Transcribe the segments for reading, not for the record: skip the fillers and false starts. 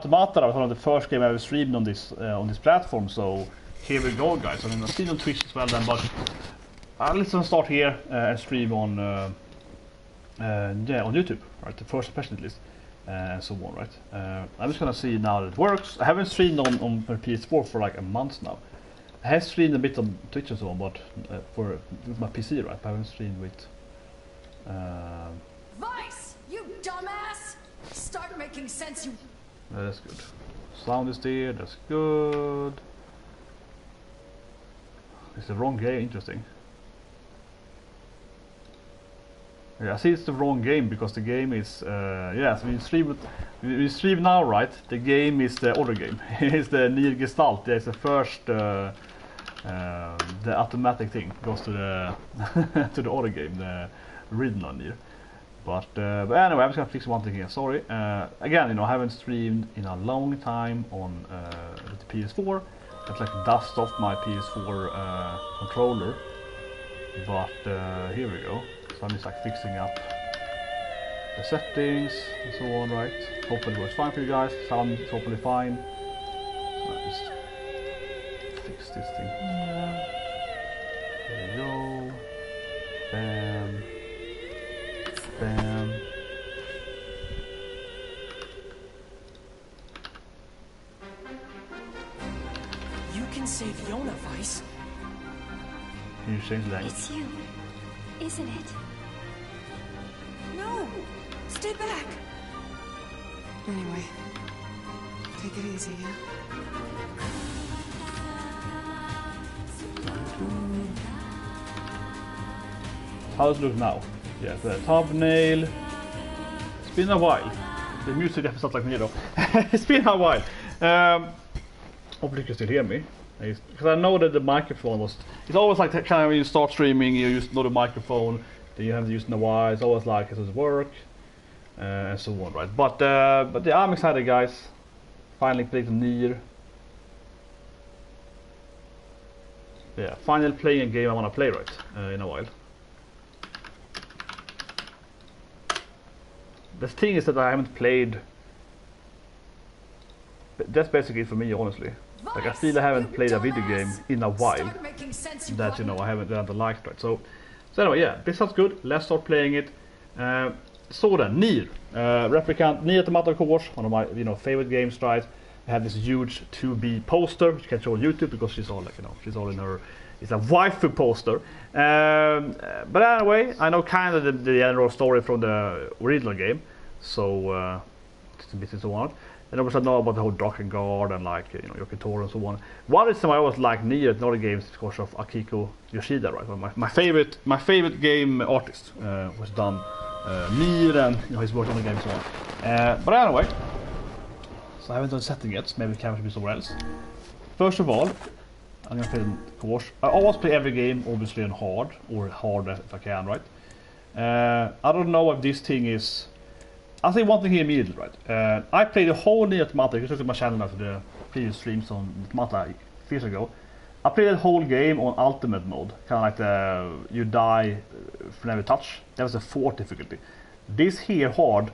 Automata was one of the first game I ever streamed on this platform, so here we go, guys. I mean, I stream on Twitch as well then, but let's start here and stream on on YouTube, right? The first impression at least, and so on, right? I'm just gonna see now that it works. I haven't streamed on PS4 for like a month now. I have streamed a bit on Twitch and so on, but with my PC, right? I haven't streamed with. Vice, you dumbass! Start making sense, you. That's good. Sound is there. That's good. It's the wrong game. Interesting. Yeah, I see it's the wrong game because the game is yes, we stream now, right? The game is the other game. It's the Nier Gestalt. There's the first the automatic thing goes to the to the other game, the original Nier. But anyway, I'm just gonna fix one thing here. Sorry. Again, you know, I haven't streamed in a long time on the PS4. It's like dust off my PS4 controller. But here we go. So I'm just like fixing up the settings and so on, right? Hopefully it works fine for you guys. Sound is hopefully fine. So I just fix this thing here. There we go. Bam. Bam. You can save Yona, Vice. Can you change language? It's you, isn't it? No! Stay back! Anyway, take it easy, yeah? How does it look now? Yeah, the thumbnail. It's been a while. The music definitely sounds like me though. It's been a while. Hopefully you can still hear me. Because I know that the microphone was... It's always like that kind of when you start streaming, you use another microphone, then you haven't used in a while. It's always like, does it work? And so on, right? But yeah, I'm excited, guys. Finally played the Nier. Yeah, finally playing a game I want to play, right? In a while. The thing is that I haven't played. That's basically it for me, honestly. Like I still haven't played a video game in a while that you know I haven't liked, right? So anyway, yeah, this sounds good. Let's start playing it. So then, NieR Replicant, NieR Automata, of course, one of my favorite games, right? I have this huge 2B poster which you can show on YouTube because she's all like she's all in her. It's a waifu poster. But anyway, I know kind of the general story from the original game, so just a bit and so on. And obviously I know about the whole Drakengard and like Yoko Taro and so on. One reason why I always like Nier in other games is because of Akiko Yoshida, right? My favorite game artist was done Nier and he's worked on the game and so on. But anyway, so I haven't done setting yet. So maybe the camera should be somewhere else. First of all, I'm gonna play, of course. I always play every game, obviously, on hard or harder if I can, right? I don't know if this thing is. I'll say one thing here immediately, right? I played the whole NieR Automata. If you look at my channel now for the previous streams on Automata a few years ago, I played the whole game on ultimate mode, kind of like the you die from every touch. That was a 4 difficulty. This here hard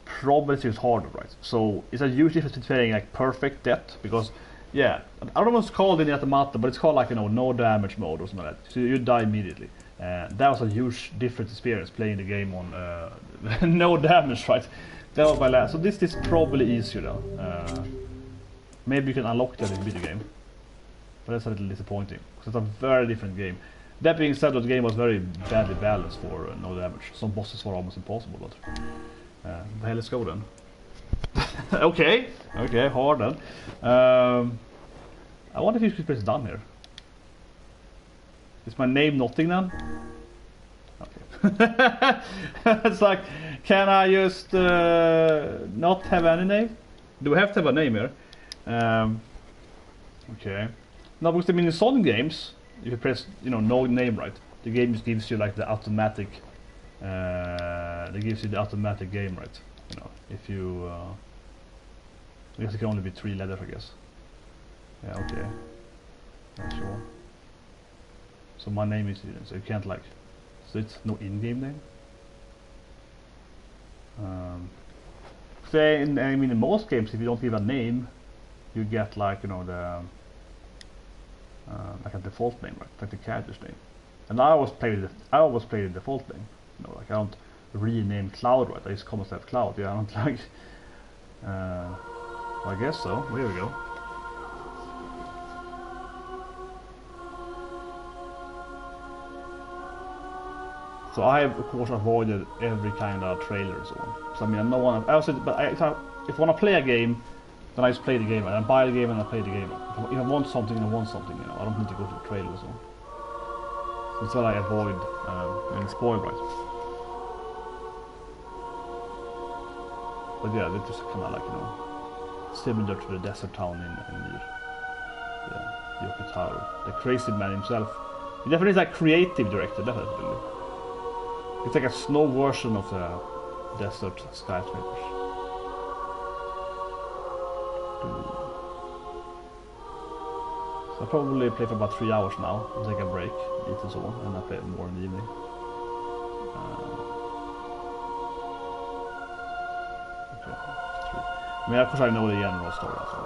probably is harder, right? So it's a huge difference between playing like perfect death because. Yeah, I don't know what's called in the Automata, but it's called like no damage mode or something like that. So you die immediately. That was a huge different experience playing the game on no damage, right? That was my last. So this is probably easier though. Maybe you can unlock that in the video game, but that's a little disappointing because it's a very different game. That being said, the game was very badly balanced for no damage. Some bosses were almost impossible, but hey, let's go then. okay, hard then. I wonder if you could press done here. Is my name nothing then? Okay. It's like, can I just not have any name? Do I have to have a name here? Okay. Now, because I mean in some games, if you press no name, right, the game just gives you like the automatic. It gives you the automatic game, right? If you I guess it can only be 3 letters, I guess. Yeah, okay. Not sure. So my name is so you can't like. So it's no in-game name. say, I mean, in most games, if you don't give a name, you get like, you know, the like a default name, right? Like the character's name. And I always play the default name. You know, like I don't rename Cloud, right? I just come instead Cloud. Yeah, I don't like. I guess so. Here we go. So I have, of course, avoided every kind of trailer and so on. So I mean, no one. I also, but if I want to play a game, then I just play the game. And I buy the game and I play the game. If I want something, I want something. You know, I don't need to go to the trailer and so on. So that's why I avoid getting spoiled, right? But yeah, it's just kind of like, you know, similar to the desert town in NieR. Yeah, Yoko Taro, the crazy man himself. He definitely is a creative director, definitely. It's like a snow version of the desert skyscrapers. So I probably play for about 3 hours now, and take a break, eat and so on, and I play more in the evening. I mean, of course I know the general story, so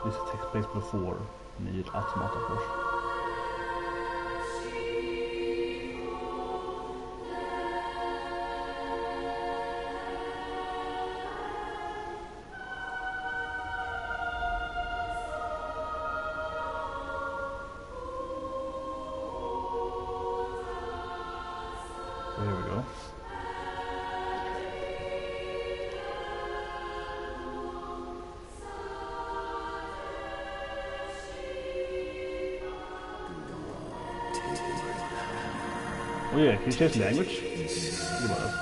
this takes place before NieR Automata, of course. So here we go. Oh yeah, can you change language? Think about that.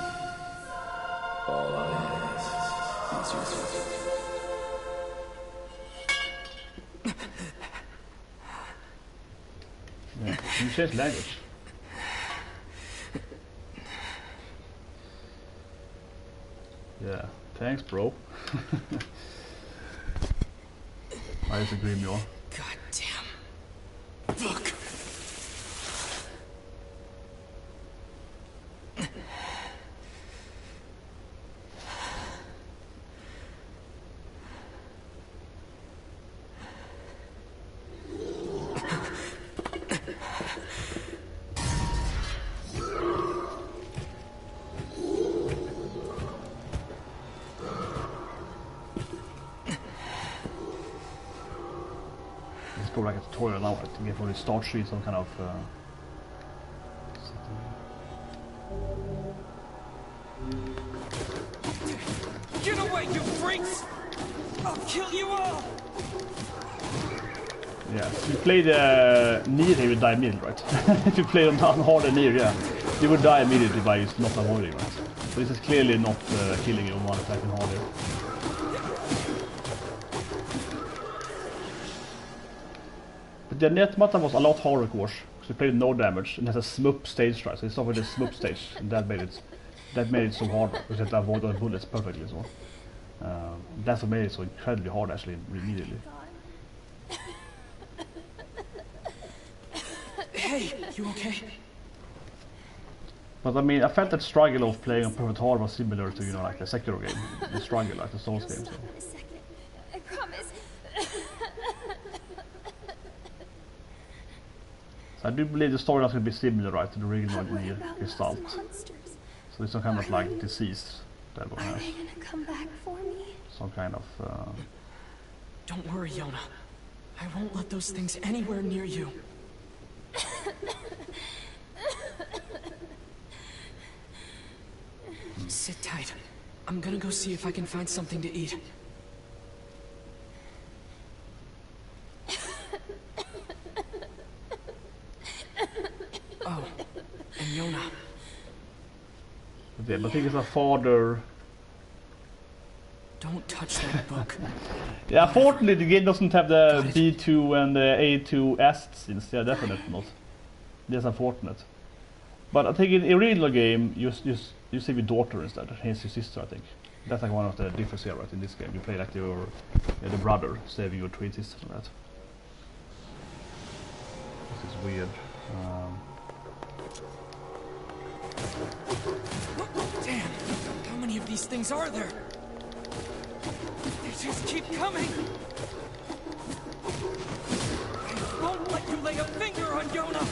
Yeah, can you change language? Yeah, thanks, bro. I disagree, Mjor. God damn. Fuck. It's probably like a tutorial now, right? To get for the start screen, some kind of. Get away, you freaks! I'll kill you all! Yeah, if you play the NieR, you would die immediately, right? If you play on harder NieR, yeah, you would die immediately by not avoiding, right? So this is clearly not killing you on one attack and harder. But the Automata was a lot harder, of course, because you played no damage and has a smup stage, right? So it started with a smup stage, and that made it so hard, because you had to avoid all bullets perfectly. So that's what made it so incredibly hard, actually, immediately. Hey, you okay? But I mean, I felt that struggle of playing on perfect hard was similar to, you know, like the Sekiro game, the struggle, like the Souls game. So. In a second. I promise. So I do believe the story is going to be similar, right, to the original Nier Gestalt. Monsters. So it's some kind of like disease that one Are has. they gonna come back for me? Some kind of. Don't worry, Yona. I won't let those things anywhere near you. Sit tight. I'm gonna go see if I can find something to eat. Oh, and Yona. Yeah, but I think it's a father. Don't touch that book. Yeah, fortunately the game doesn't have the B2 and the A2 scenes. Yeah, definitely not. That's unfortunate. But I think in the original game, you save your daughter instead. Here's your sister, I think. That's like one of the differences here, right? In this game, you play like the brother saving your twin sister and that. This is weird. Damn! How many of these things are there? They just keep coming. I won't let you lay a finger on Yona.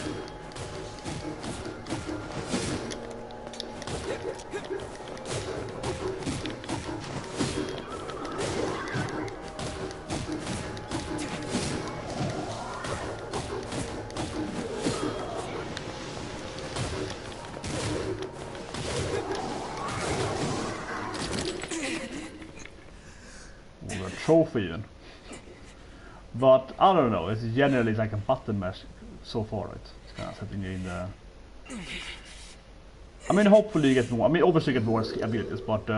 Trophy even. But I don't know, it's generally like a button mash so far, right? It's kind of setting you in the... I mean, hopefully you get more, I mean obviously you get more abilities, but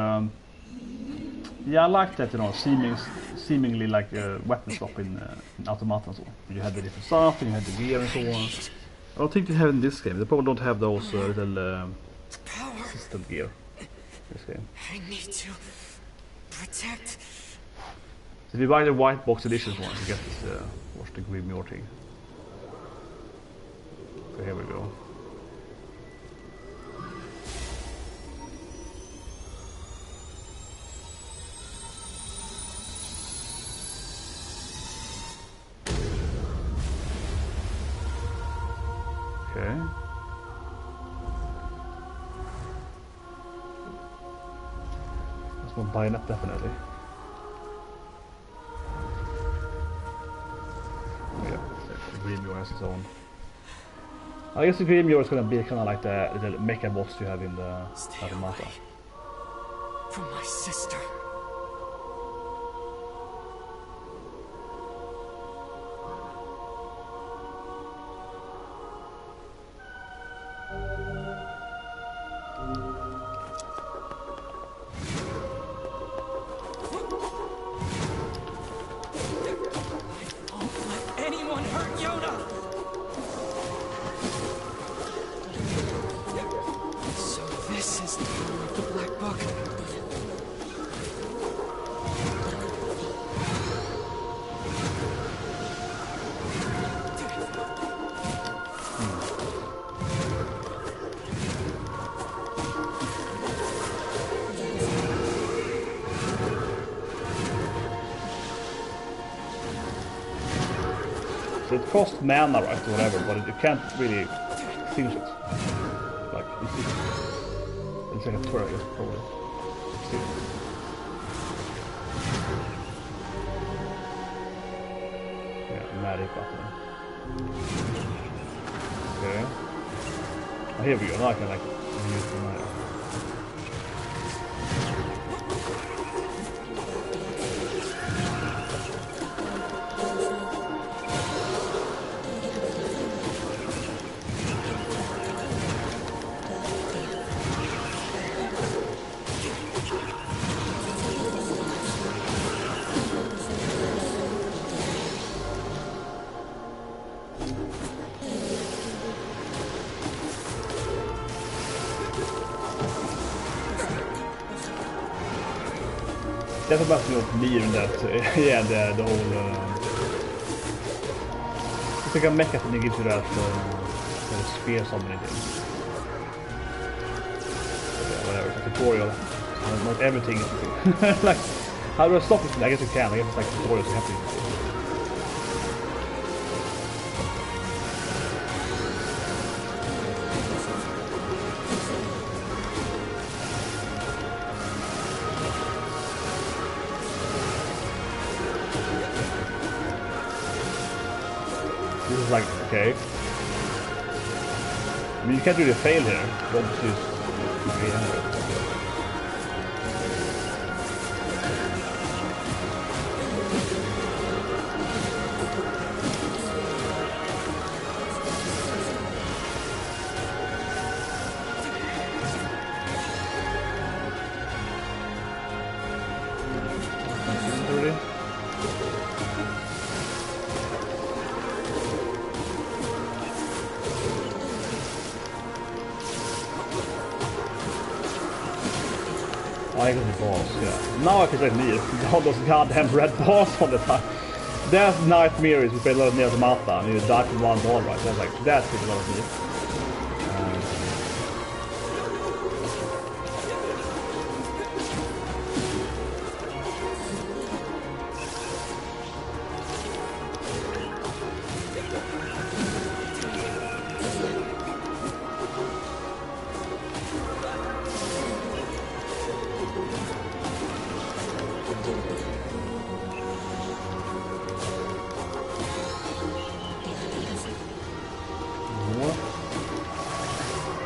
yeah, I like that, you know, seemingly like a weapon swap in automata and so on. You had the different stuff, and you had the gear and so on. I don't think they have in this game, they probably don't have those little assistant gear in this game. I need to protect. If you buy the white box editions one, you get this, what's the Grimyor thing. So here we go. Okay. That's one bayonet definitely. Grimyor has its own. I guess the Grimyor is gonna be kind of like the little mecha boss you have in the automata. From my sister. So it costs mana, right, or whatever, but you can't really finish it. Like, it's like a turret, probably. Yeah, magic button. Okay. Oh, here we go, now I can like use the mana. That's about not NieR in that, yeah, the whole... it's like a mecha thing that gives you that spear summoning thing. Yeah, whatever, it's a tutorial. Not everything is like, how do I stop this? I guess you can, I guess it's like tutorials you have to do. This is like, okay. I mean, you can't really fail here. Don't just I got the balls, yeah. Now I can play NieR. All those goddamn red balls all the time. That's nightmares. We play a lot of NieR Automata and you die for one ball, right? That's like, that's a lot of NieR.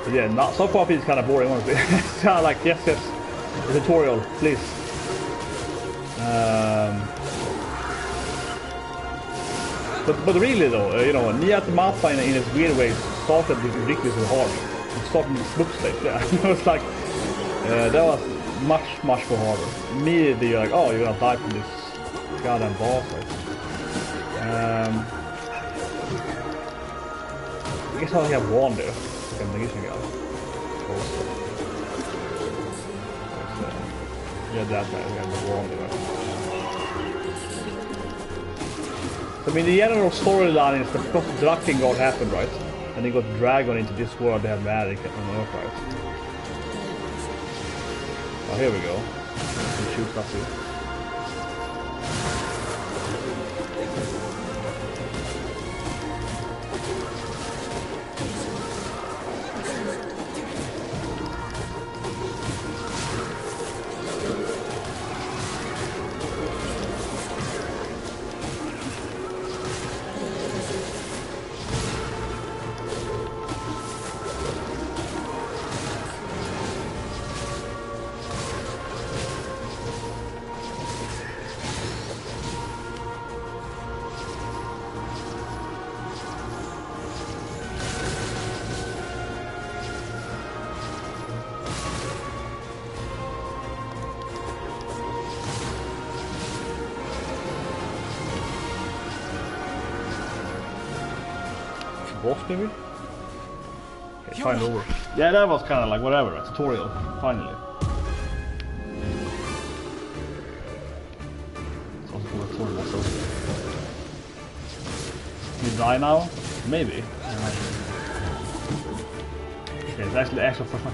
But yeah, not, so far it's kind of boring, honestly. It's kind of like, yes, a tutorial, please. But really though, you know, NieR Automata in its weird way started with ridiculously hard. It started with smoke state, yeah. It was like, that was much more harder. Immediately you're like, oh, you're gonna die from this goddamn boss, right? I guess I only have one there. I'm using it. Yeah, that guy, we have the one there. So, I mean, the general storyline is that because Drakengard happened, right? And he got Dragon into this world, they have magic on Earth, right? Oh, here we go. We can shoot that too. Boss maybe? Okay, find over. Yeah, that was kind of like whatever, a tutorial, finally. It's also cool tutorial, so. You die now? Maybe. Okay, it's actually the actual first one.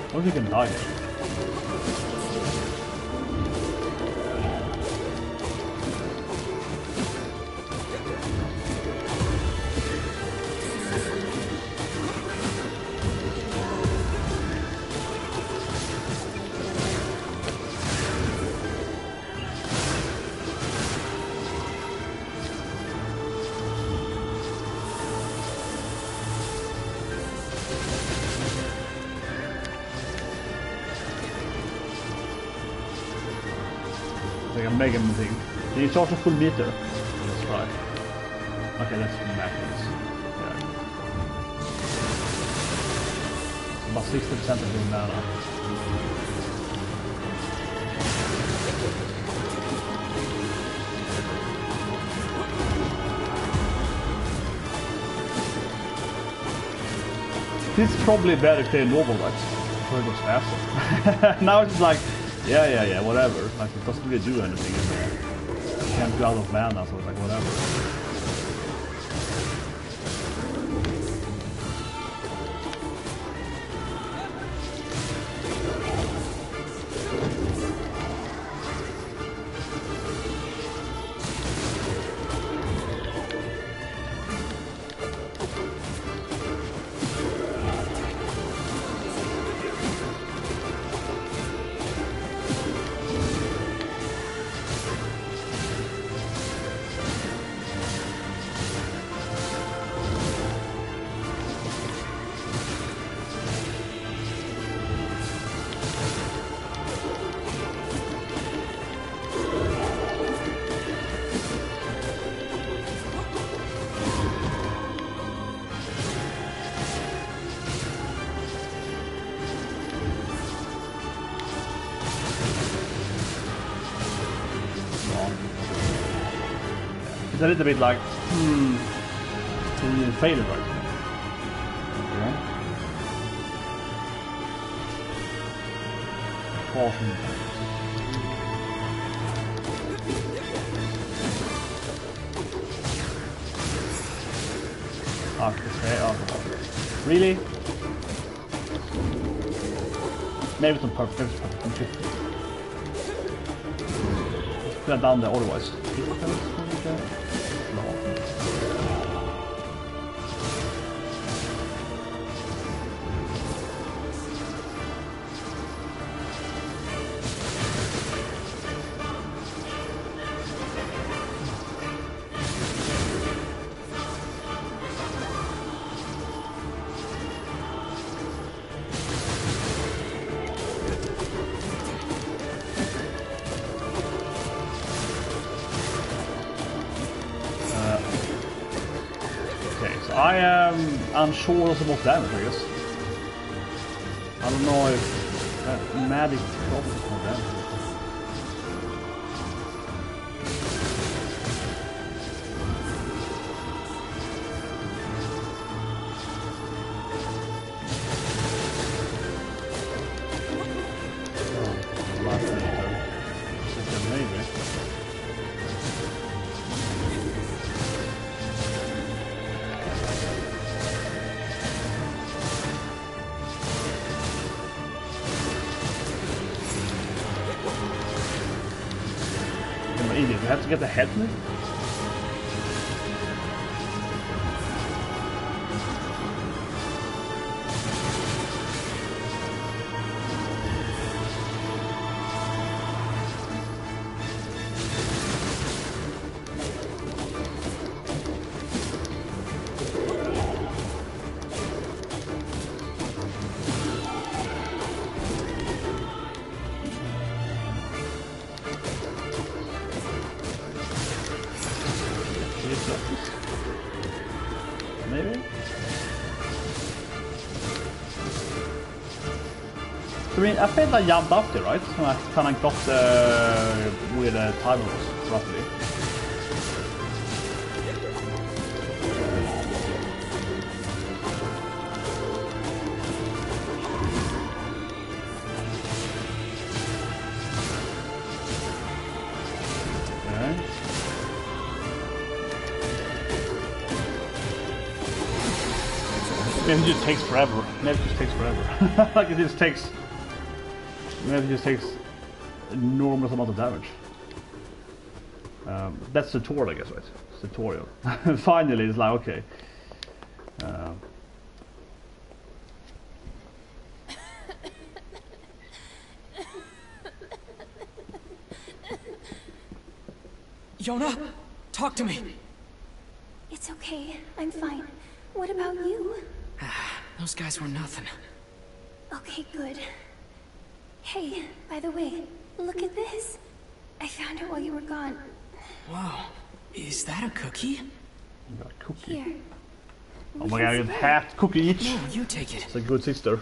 I don't think you can die here. Like a mega thing. Can you charge a full meter? Let's try. Okay, that's backwards. Yeah. About 60% of your mana. This is probably better to play normal, right? Before it goes faster. Now it's like, yeah, whatever. Like, it doesn't really do anything. You can't go out of mana, so it's like, whatever. It's a little bit like, you failed right now. Yeah. Caution. Okay, really? Maybe it's on purpose, maybe it's on 50. Let's put that down there otherwise. I am unsure of the most damage, I guess. I don't know if magic causes more damage. Idiot, we have to get the head move? Maybe? I mean, I think I jumped up there, right? So I kind of got where the time was, roughly. Maybe it just takes forever. Maybe it just takes forever. Like it just takes... Maybe it just takes enormous amount of damage. That's the tutorial, I guess, right? It's tutorial. Finally, it's like, okay. Yona, talk to me. It's okay. I'm fine. What about you? Those guys were nothing. Okay, good. Hey, by the way, look at this. I found it while you were gone. Wow, is that a cookie? Cookie. Here. Oh my god, you have half cookie each. No, you take it. It's a good sister.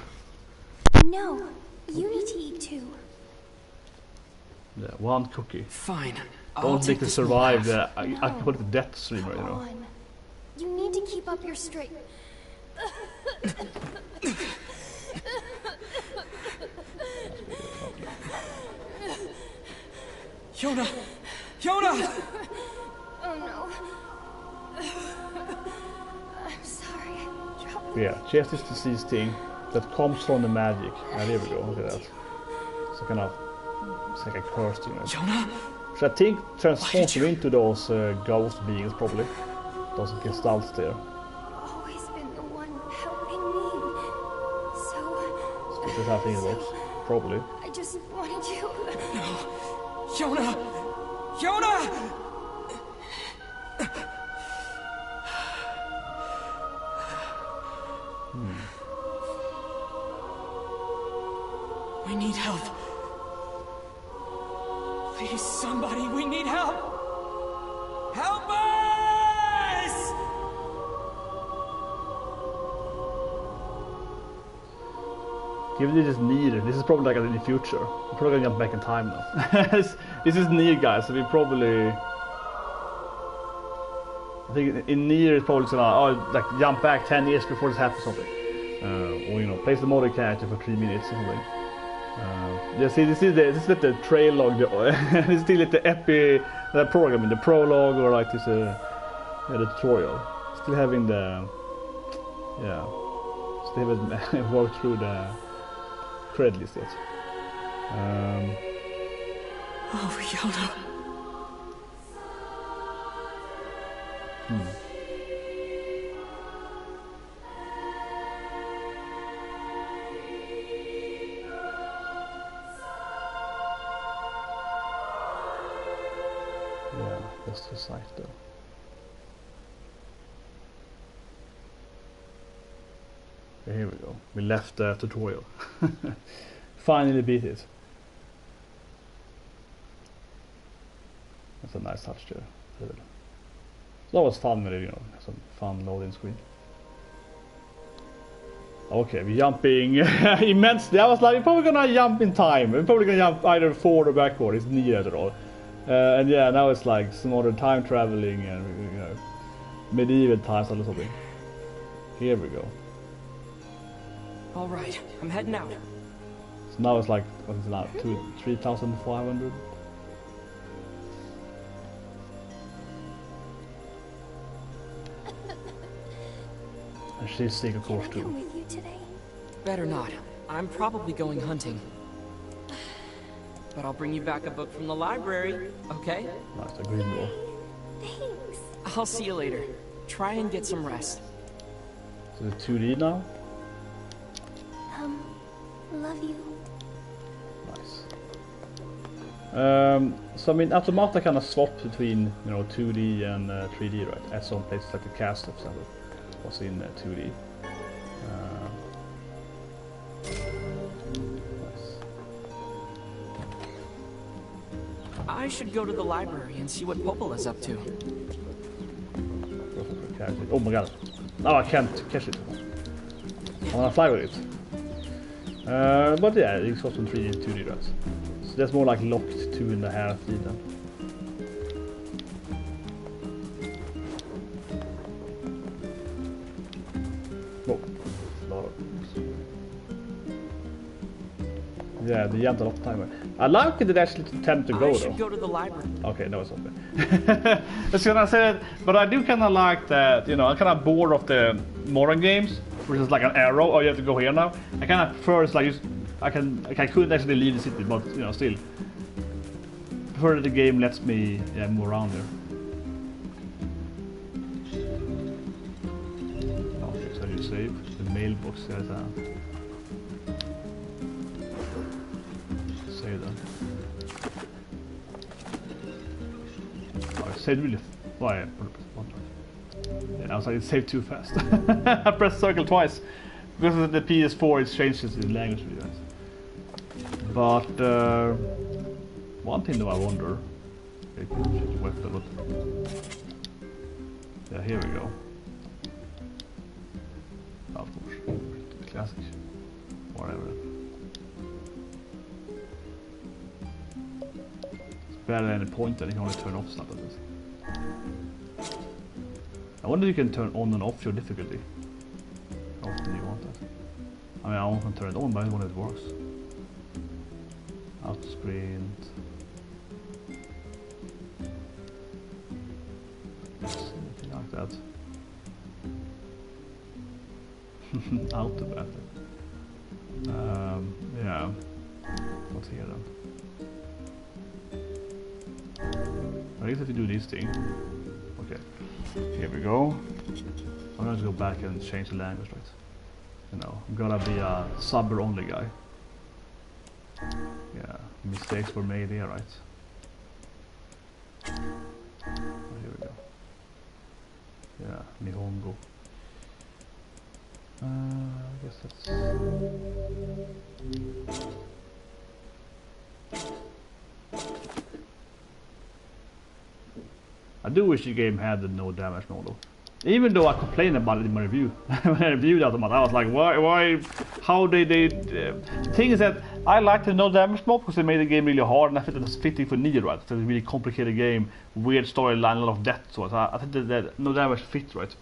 No, you need to eat too. Yeah, one cookie. Fine. Don't think to survive the... I can call it the death streamer, you know. On. You need to keep up your straight. Yona! Yona! Oh no. I'm sorry. I dropped the... Yeah, she has this disease thing that comes from the magic. Ah, there we go, look at that. So kind of... It's like a curse thing. Yona! So I think transforms you into those ghost beings, probably. Those gestalts there. Always been the one helping me. So... This is how I think it works. Probably. I just wanted you. No! Yona! Yona! We need help. Please, somebody, we need help! Help us! Given this is NieR, this is probably like in the future. We're probably gonna jump back in time now. This is NieR, guys, so we probably... I think in NieR it's probably gonna like jump back 10 years before this happens or something. Or you know, place the model character for 3 minutes or something. Yeah, see, this is the trailog, this is still the programming, the prologue, or like this the tutorial. Still having the still haven't worked through the credit list yet. Oh, Yona. Yeah, that's the site though. Okay, here we go. We left the tutorial. Finally beat it. That's a nice touch there. So that was fun with it, you know, some fun loading screen. Okay, we're jumping immensely. I was like, we're probably gonna jump in time. We're probably gonna jump either forward or backward. It's near at all. And yeah, now it's like some other time traveling and, you know, medieval times or something. Here we go. All right, I'm heading out. So now it's like, what is it now? 3,500? And she's sick, of course, Can I come too. with you today? Better not. I'm probably going hunting. But I'll bring you back a book from the library, okay? Nice, a green door. Thanks. I'll see you later. Try and get some rest. So it's 2D now? Love you. Nice. So I mean, automata kind of swap between, you know, 2D and 3D, right? At some places like the castle, for example, was in 2D. Nice. I should go to the library and see what Popola's up to. Oh my god. Oh, I can't catch it. I wanna fly with it. But yeah, it's got some 3D and 2D, right? So that's more like locked 2.5D then. Oh, yeah, the jump a lot of time. I like it actually tend to go I though. should go to the library. Okay, that was okay. I was gonna say that, but I do kind of like that, you know, I'm kind of bored of the modern games, which is like an arrow, oh you have to go here now. I kind of prefer it's like, I couldn't actually leave the city, but, you know, still. Prefer that the game lets me, yeah, move around there. Okay, so you save. The mailbox has a... Save that. Oh, it saved really... Oh, yeah. Yeah, I was like, it saved too fast. I pressed circle twice. Because of the PS4, it changes the language for you guys. But, one thing though I wonder... Yeah, here we go. Of course. Classic. Whatever. It's better than a pointer, you can only turn off stuff like this. I wonder if you can turn on and off your difficulty. How often do you want that? I mean, I often turn it on, but I don't know if it works. Auto sprint. Something like that. Auto battle. Yeah. What's here then? I guess if you do this thing. Okay. Here we go. I'm going to go back and change the language, right? You know, I'm gonna be a subber only guy. Yeah, mistakes were made here, right? Oh, here we go. Yeah, Nihongo. I guess that's... I do wish the game had the no damage mode though. Even though I complained about it in my review. When I reviewed Automata, I was like, why, how they... The thing is that I liked the no damage mode because they made the game really hard and I think it was fitting for NieR, right? It's a really complicated game, weird storyline, a lot of death, so I think that no damage fit, right?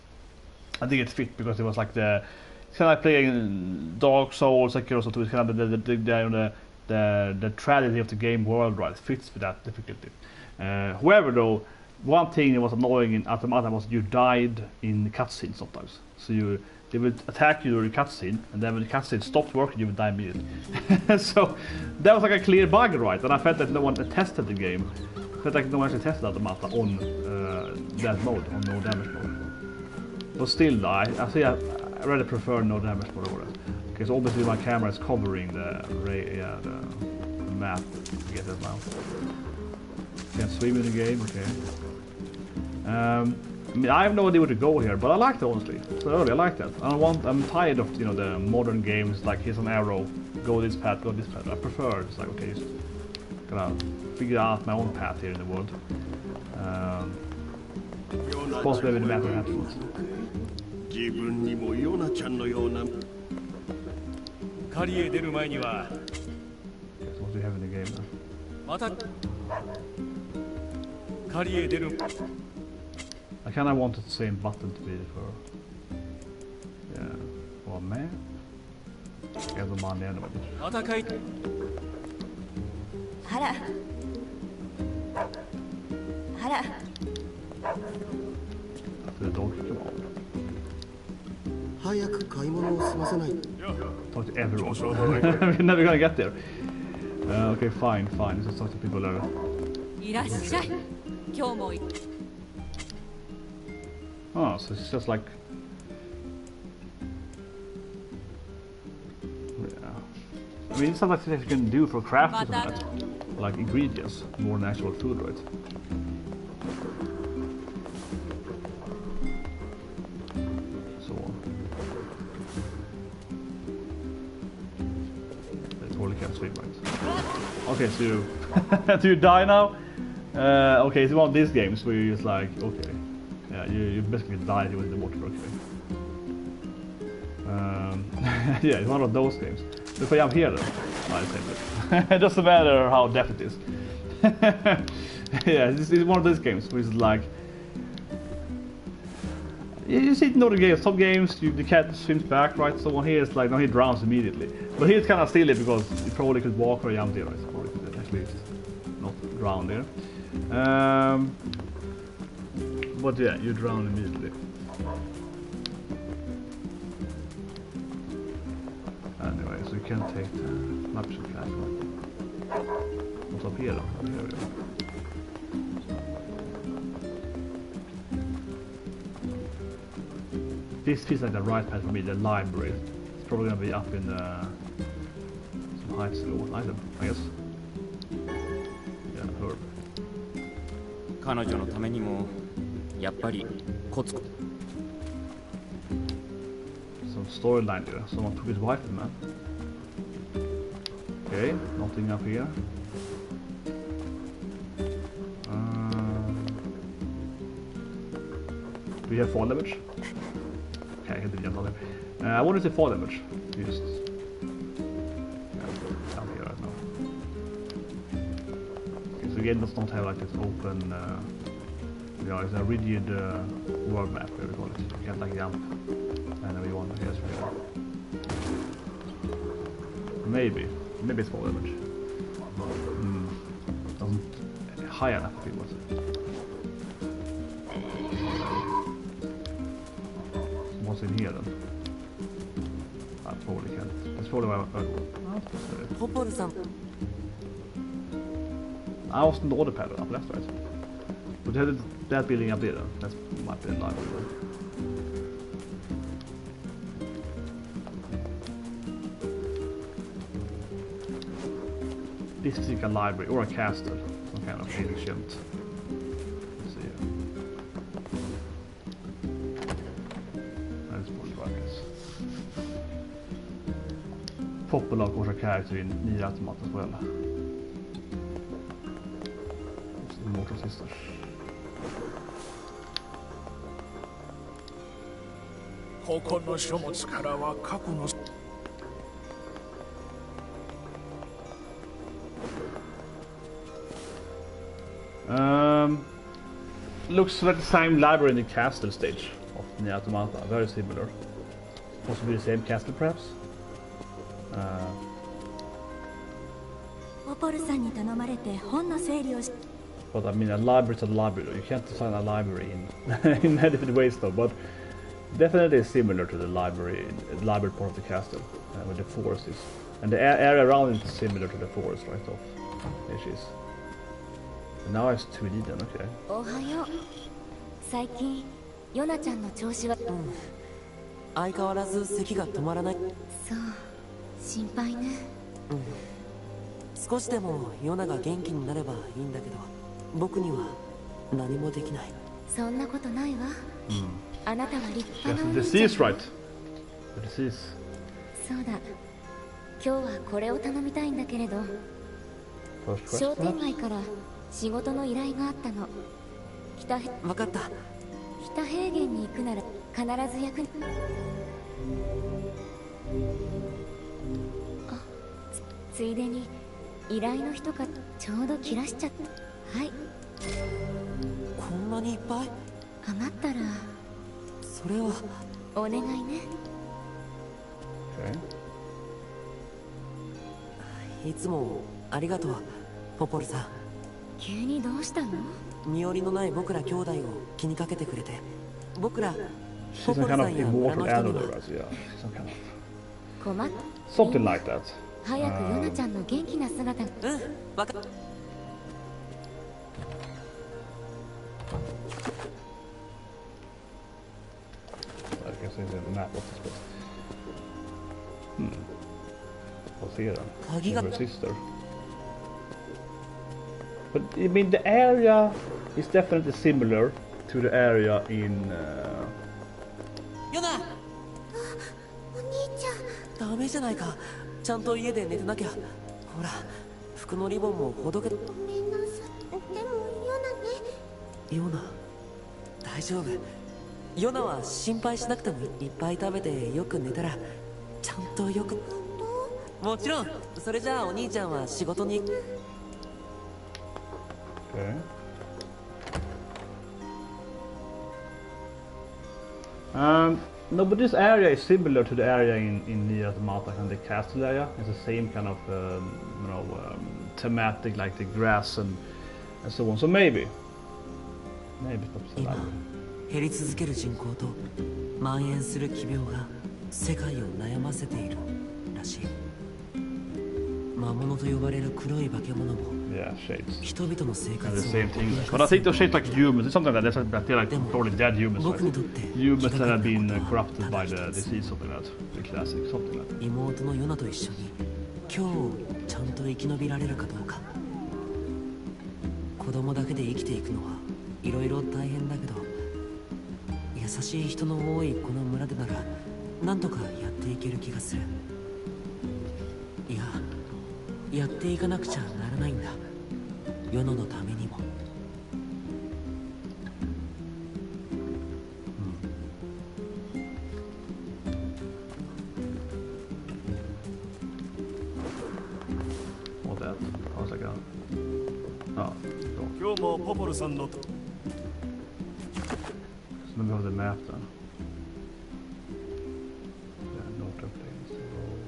I think it fit because it was like the... It's kind of like playing Dark Souls, like also too. It's kind of the tragedy of the game world, right? It fits with that difficulty. However though, one thing that was annoying in Automata was you died in cutscenes sometimes. So they would attack you during the cutscene, and then when the cutscene stopped working, you would die immediately. So that was like a clear bug, right? And I felt that no one tested the game. I felt like no one actually tested automata on that mode, on no damage mode. But still, I rather prefer no damage mode over that. Because obviously my camera is covering the map. I get that now. Can't swim in the game, okay. I mean, I have no idea where to go here, but I like that honestly. So early, I like that. I'm tired of the modern games like here's an arrow, go this path, go this path. I prefer it's like okay, just gonna figure out my own path here in the world. Suppose maybe the matter happens. Guess what do you have in the game now? I kinda wanted the same button to be for... Yeah... Vad med? Även man igen med det. Hara. The dog come on. Talk to everyone. We're never gonna get there. Okay, fine. Let's just talk to people there. Oh, so it's just like... Yeah. I mean, it's not like things you can do for crafting and that. Like ingredients, more than actual food, right? So on. They totally can't swim, right? Okay, so you... Do you die now? Okay, it's one of these games where you're just like, okay. Yeah, you basically died with the water, okay. Yeah, it's one of those games. But if I am here then, it doesn't matter how depth it is. Yeah, it's one of those games where it's like... You see it in other games, some games the cat swims back, right? So one here is like, no, he drowns immediately. But here it's kind of silly because you probably could walk or jump there, right? So probably could at least not drown there. But yeah, you drown immediately. Anyway, so you can't take the snapshot flag. What's up here though? Here we go. This feels like the right path for me, the library. It's probably gonna be up in some high school item, I guess. Yeah, herb. 彼女のためにもやっぱりコツコツ Some storyline here. Someone took his wife, man. Okay, nothing up here. Do we have fall damage? Okay, I can do jump on them. I want to say fall damage. Just down here right now. Okay, so the game does not have like this open. Yeah, it's a rigid world map, where we call it. You can't like jump whenever you want. Yes, we are. Maybe it's fall damage. Doesn't high enough if it was. What's in here then? I probably can't. That's probably why I was in the order pattern up left, right? But they had that building up there then. That might be a library. This is like a library or a castle. Some kind of ancient. Let's see here. That's probably right, I guess. Popular, of course, a character in NieR Replicant as well. It's the Mortal Sisters. Looks like the same library in the castle stage of NieR Automata, very similar. Possibly the same castle, perhaps. But I mean, a library is a library. You can't design a library in in many different ways, though. But Definitely similar to the library part of the castle, where the forest is. And the area around it is similar to the forest right off. There she is. And now it's 2D then, okay. おはよう。最近ヨナちゃんの調子は。相変わらず咳が止まらない。そう、心配ね。少しでもヨナが元気になればいいんだけど、僕には何もできない。そんなことないわ。あなたは立派なお The 兄ちゃん。 disease, right? The disease. そうだ。今日はこれを頼みたいんだけれど、 First 商 question. 店街から仕事の依頼があったの。分かった。北平原に行くなら必ず役に。あ、ついでに依頼の人がちょうど切らしちゃった。はい。こんなにいっぱい？余ったらそれはお願いね。Okay. いつもありがとう、ポポルさん。急にどうしたの？身寄りのない僕ら兄弟を気にかけてくれて、僕ら She's ポ some ポル kind さ of んや村の immortal 人に elder, は yeah. Some kind of 困っ something like that. 早くヨナちゃんの元気な姿が。分かっ I guess it's in the map of this place. What's here then? Her sister. But I mean, the area is definitely similar to the area in. ヨナ、お兄ちゃん。ダメじゃないか。ちゃんと家で寝てなきゃ。ほら、服のリボンもほどけ。ごめんなさい。でもヨナね。ヨナ、大丈夫。ヨナは心配しなくてもいっぱい食べてよく寝たらちゃんとよく。もちろん。それじゃあお兄ちゃんは仕事に。 Okay. No, but this area is similar to the area in NieR Automata and the castle area. It's the same kind of thematic, like the grass and so on. So maybe it's not so bad. 減り続ける人口と蔓延する奇病が世界を悩ませているらしい。魔物と呼ばれる黒い化け物も Yeah, shades. 人々の生 And 活 the を same thing. But I think those shades like humans. It's something like that. They're like probably dead humans. 僕に Right? とって Humans that have been corrupted by the disease, something like that. The classic, something like that. 妹のヨナと一緒に今日をちゃんと生き延びられるかどうか。子供だけで生きていくのはいろいろ大変だけど、優しい人の多いこの村でならなんとかやっていける気がする。いや、やっていかなくちゃならないんだ。ヨナのためにも。What that? How's that going? Oh, cool. 今日もポポルさんの So let me have the map then. Yeah, northern plains, the road.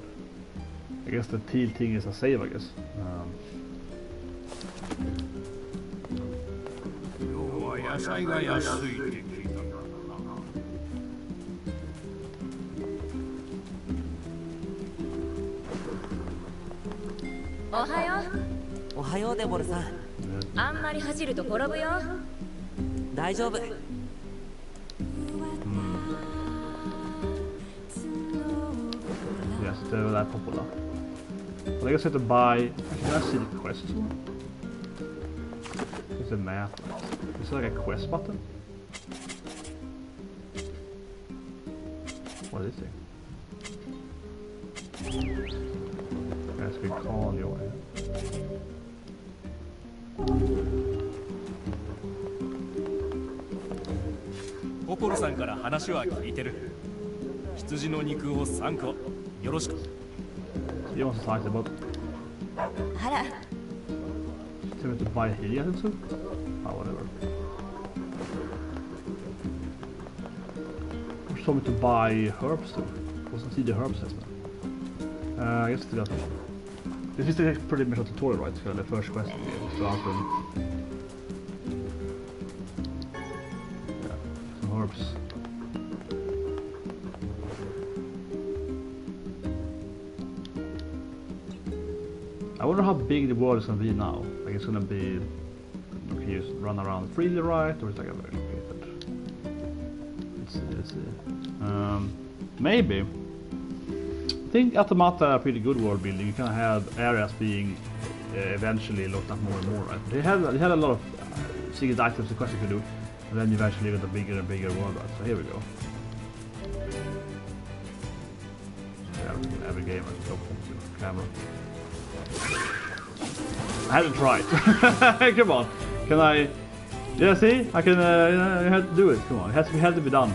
I guess the teal thing is a save, I guess. 今日は野菜が安いって聞いたからな。おはよおはようデボルさん。う。あんまり走ると転ぶよ。大丈夫。 Yes, they're that popular. But I guess I have to buy. Can I see the quest? There's a map. Is there like a quest button? What is it? Yes, we call your way. ポポルさんから話は聞いてる。羊の肉を3個よろしく。 He wants to talk about. あら、 Tell me to buy here too? Oh, whatever. Or told me to buy herbs too. Wasn't see the herbs as well. I guess it's that one. This is pretty much a tutorial, right? So the first quest we gave. So after. Yeah, some herbs. I wonder how big the world is gonna be now. Like it's gonna be, can you run around freely, right? Or is it like a very located? Let's see. Maybe. I think automata are pretty good world building. You can have areas being eventually looked up more and more, right? They had a lot of secret items and quests you could do, and then you eventually get a bigger and bigger world, right? So here we go. Every game I go to camera. I had to try it. Come on. Can I? Yeah, see? I can. I had to do it. Come on. It had to be done.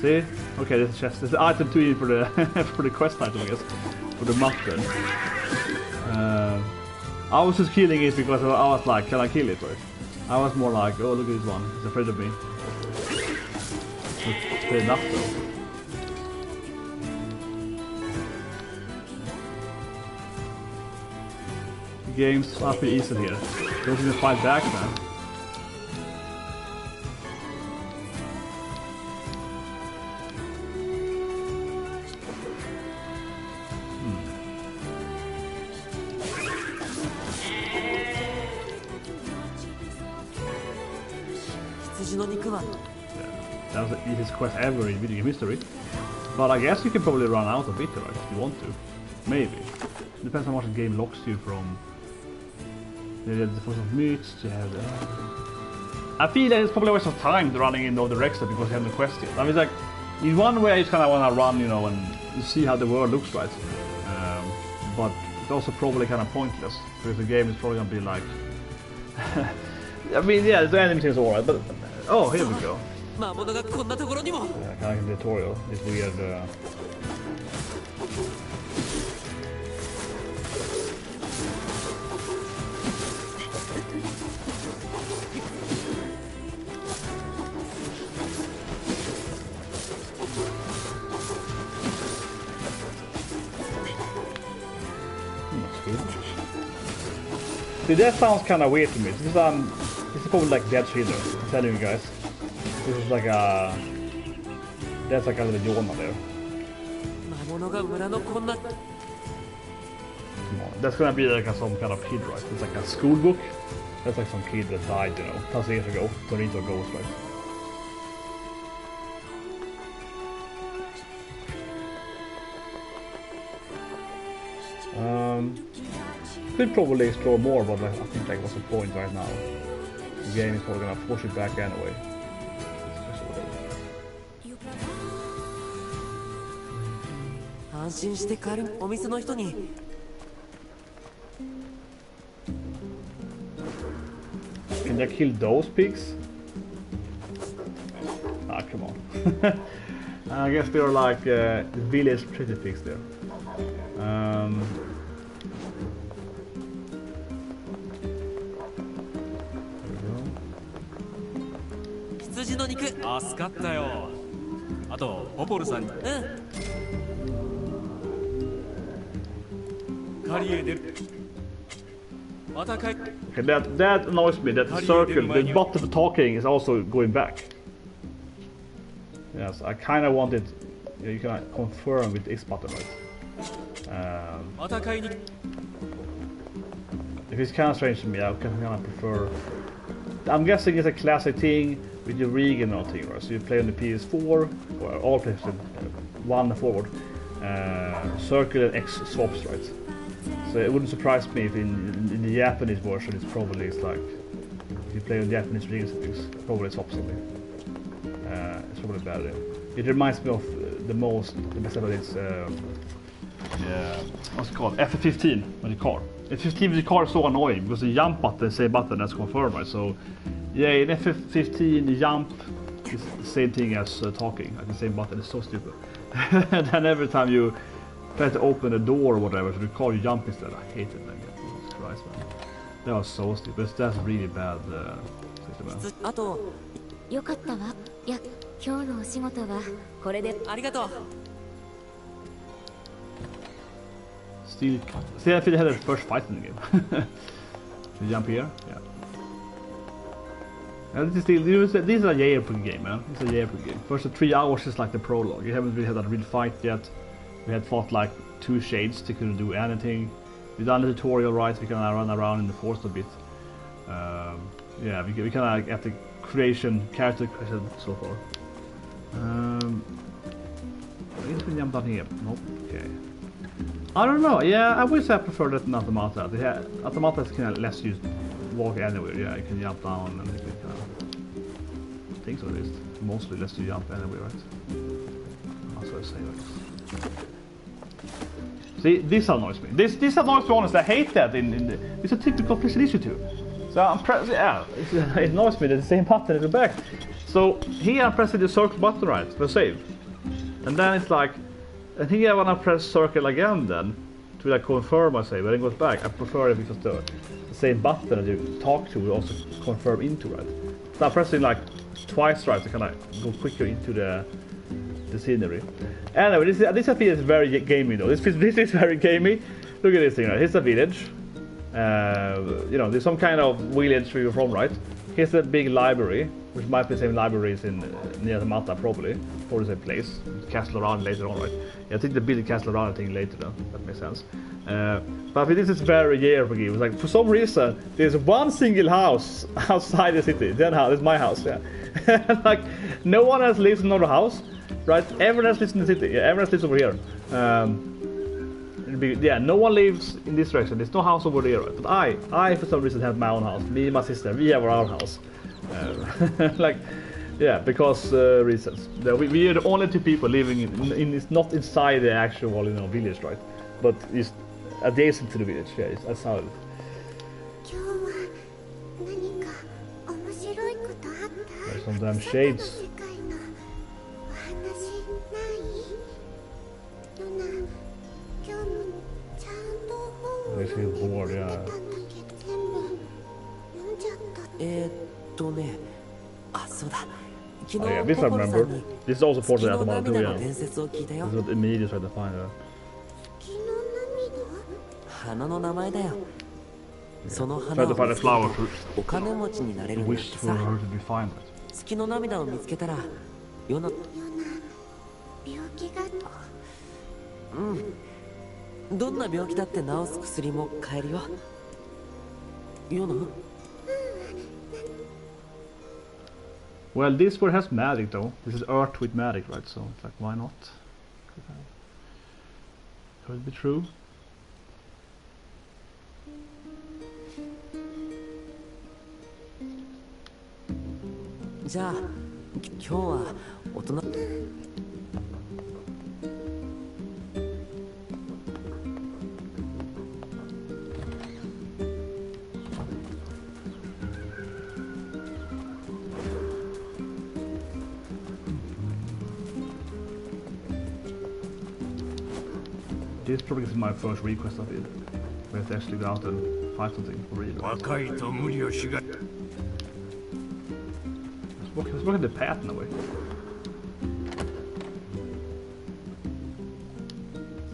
See? Okay, this is chest. This is item 2 for the for the quest item, I guess. For the mutton. I was just killing it because I was like, can I kill it? Right? I was more like, oh, look at this one. He's afraid of me. It's fair enough though. Games are pretty easy here. Don't even fight back, man. That was the easiest quest ever in video game history. But I guess you can probably run out of it, right, if you want to. Maybe. Depends how much the game locks you from. You have the force of meats, you have the... I feel that it's probably a waste of time running in all directions because you have the quest yet. I mean, it's like, in one way you kind of want to run, you know, and you see how the world looks, right? But it's also probably kind of pointless because the game is probably going to be like... I mean, yeah, the enemy is alright, but... Oh, here we go. Yeah, kind of like a tutorial. This weird... See, that sounds kind of weird to me. This is probably like Dead Children, I'm telling you guys. This is like a... That's like a little Yona there. Come on. That's gonna be like some kind of kid, right? It's like a school book. That's like some kid that died, you know, 1,000 years ago. Turned into a ghost, right? Could probably explore more, but like, I think like what's the point right now? The game is probably gonna push it back anyway. Can they kill those pigs? Ah, come on. I guess they're like village pretty pigs there. Okay, that annoys me, that the circle, the button talking is also going back. Yes, I kind of want it, you can confirm with X button, right? If it's kind of strange to me, I kind of prefer... I'm guessing it's a classic thing with your regional thing, right? So you play on the PS4, or all PlayStation 1 forward, circle and X swaps, right? So it wouldn't surprise me if in the Japanese version it's probably like, if you play on Japanese region settings, probably swaps something. It's probably better. It reminds me of the best ever is, what's it called? F15 with the car. F15 with the car is so annoying because the jump button is the same button as confirmed, right? So yeah, in F15 the jump is the same thing as talking, like the same button. It's so stupid. And then every time you try to open a door or whatever, so the car you jump instead. I hate it, man. Jesus Christ, man. That was so stupid. That's really bad system, man. よかったわ。いや、今日のお仕事はこれでありがとう。 Still, see, I feel they had the first fight in the game. Can you jump here? Yeah. And this is a JRPG game, man. It's a JRPG game. First 3 hours is like the prologue. You haven't really had a real fight yet. We had fought like 2 shades. They couldn't do anything. we've done the tutorial right, we can run around in the forest a bit. Yeah, we can get the character creation so far. I guess we jump down here. Nope. Okay. I don't know. Yeah, I wish I preferred it in automata. Automata is kind of less used. Walk anywhere. Yeah, you can jump down and you can kind of. I think so at least. Mostly lets you jump anywhere, right? That's what I say. Right? See, this annoys me. This annoys me honestly. I hate that. It's a typical PlayStation 2. So I'm yeah, it annoys me that the same button is back. So here I'm pressing the circle button right for save, and then it's like, and here when I press circle again then to like confirm my save, and then goes back. I prefer if it's just the same button that you talk to will also confirm into right. So I'm pressing like twice right to kind of go quicker into the scenery. Anyway, this is very gamey though. This is very gamey. Look at this thing right. Here's a village. You know, there's some kind of village where you're from, right? Here's a big library, which might be the same libraries in near automata probably, or the same place. Castle around later on, right? Yeah, I think they build a castle around thing later though. That makes sense. But this is very JRPG. It's like for some reason there's one single house outside the city. That house is my house. Yeah, like no one else lives in another house, right? Everyone else lives in the city. Yeah, everyone else lives over here. Yeah, no one lives in this direction. There's no house over there, right? But I for some reason have my own house. Me and my sister, we have our own house. Like, yeah, because reasons. We are the only two people living in not inside the actual, village, right? But it's adjacent to the village. Yeah, that's how it is. There's some damn shades. They feel bored, yeah. Oh yeah, this I remember. This is also part of the automata too, yeah. This is what immediately tried to find her. Yeah. Tried to find a flower to wish for her to be fine. Well, this one has magic though. This is Earth with magic, right? So it's like, why not? Could it be true? This probably is my first request of it. We have to actually go out and fight something for real. Let's look at the path in a way.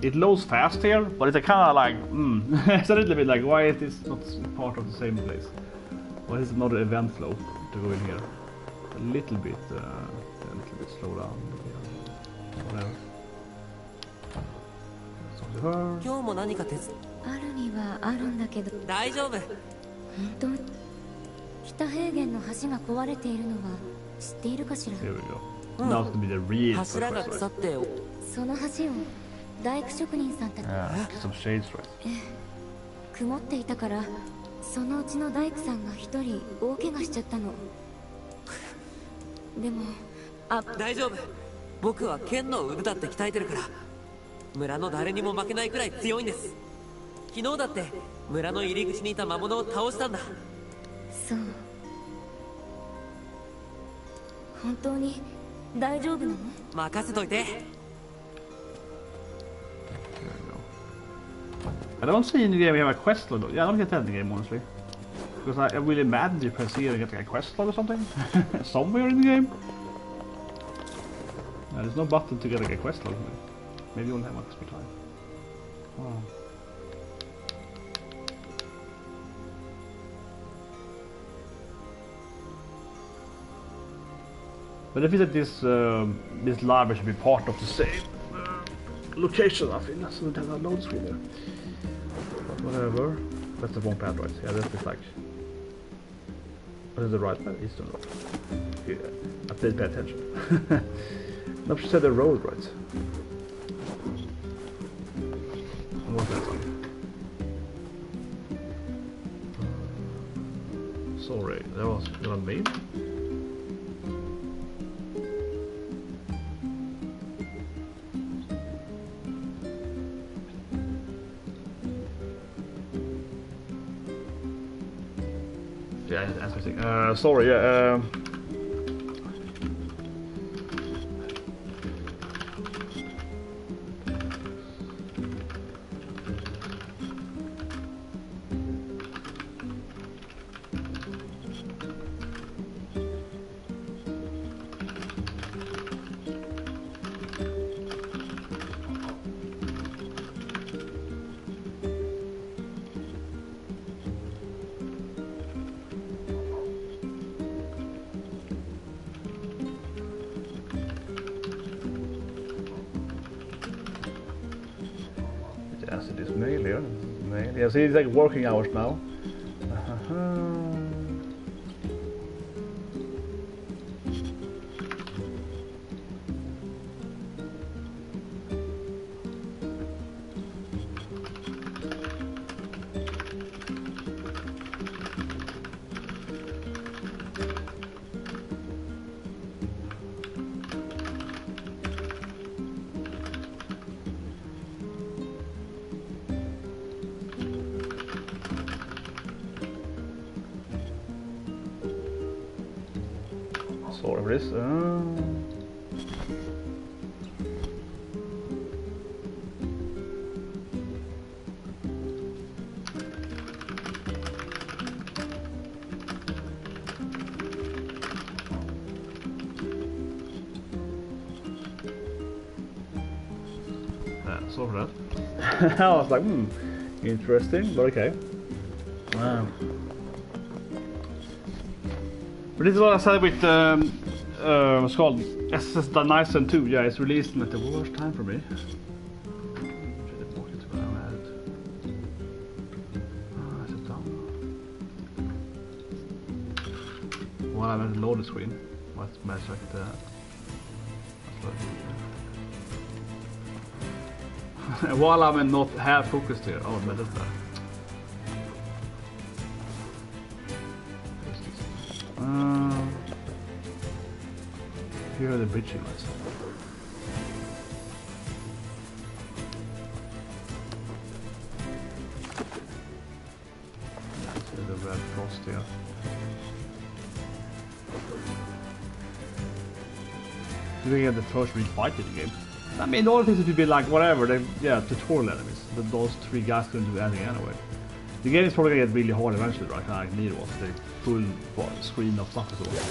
It loads fast here, but it's a kind of like, it's a little bit like, why is this not part of the same place? Why is it not an event flow to go in here? A little bit slow down. Whatever. 今日も何か手伝あるにはあるんだけど大丈夫本当北平原の橋が壊れているのは知っているかしら Here we go. Now to be the real 柱が腐ってその橋を大工職人さんたち some shades right. 曇っていたからそのうちの大工さんが一人大怪我しちゃったのでも大丈夫僕は剣の腕だって鍛えてるから村の誰にも負けないくらい強いんです。昨日だって村の入り口にいた魔物を倒したんだ。そう。本当に大丈夫なの？任せといて。I don't see in the game we have a quest log. Yeah, I don't get that in the game honestly. Because I really mad you press here and get like a quest log or something somewhere in the game. There's no button to get like a quest log. Maybe you only have one extra time. Wow. But I feel that this library should be part of the same location. I think that's what have a load screen there. But whatever. That's the wrong path, right? Yeah, that's just like... What is the right path? Eastern road. Yeah, I did pay attention. No, she said the road, right? What's that one? Sorry, that was what I made. Yeah, that's my thing. Sorry, yeah. Yes, it is mail here. Mail. Yeah, see, it's like working hours now. Sorry for this. Sorry for that. I was like, interesting, but okay. But this is what I said with what's called SS Dyson 2. Yeah, it's released at the worst time for me. Is it done? Well, I'm at the loaded screen. What's match like that? While I'm not half focused here. Oh, but that's bad. Here are the bridging lights. That's the red frost here. Do we get the first real fight in the game? I mean, all things would be like whatever, yeah, tutorial enemies. Those three guys couldn't do anything anyway. The game is probably gonna get really hard eventually, right? Like NieR was the full screen of stuff as well.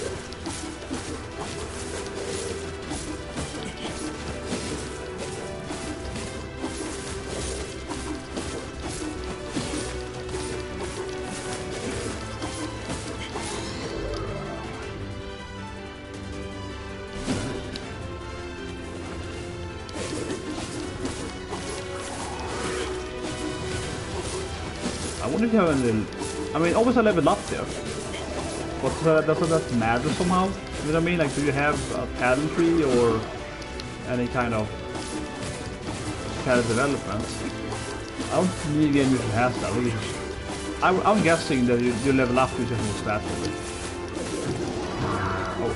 I wonder if you have a little... I mean, always I leveled up there. But doesn't that matter somehow? You know what I mean? Like, do you have a talent tree or any kind of character development? I don't think the game usually has that. Really. I'm guessing that you level up with just more stats of it. Oh.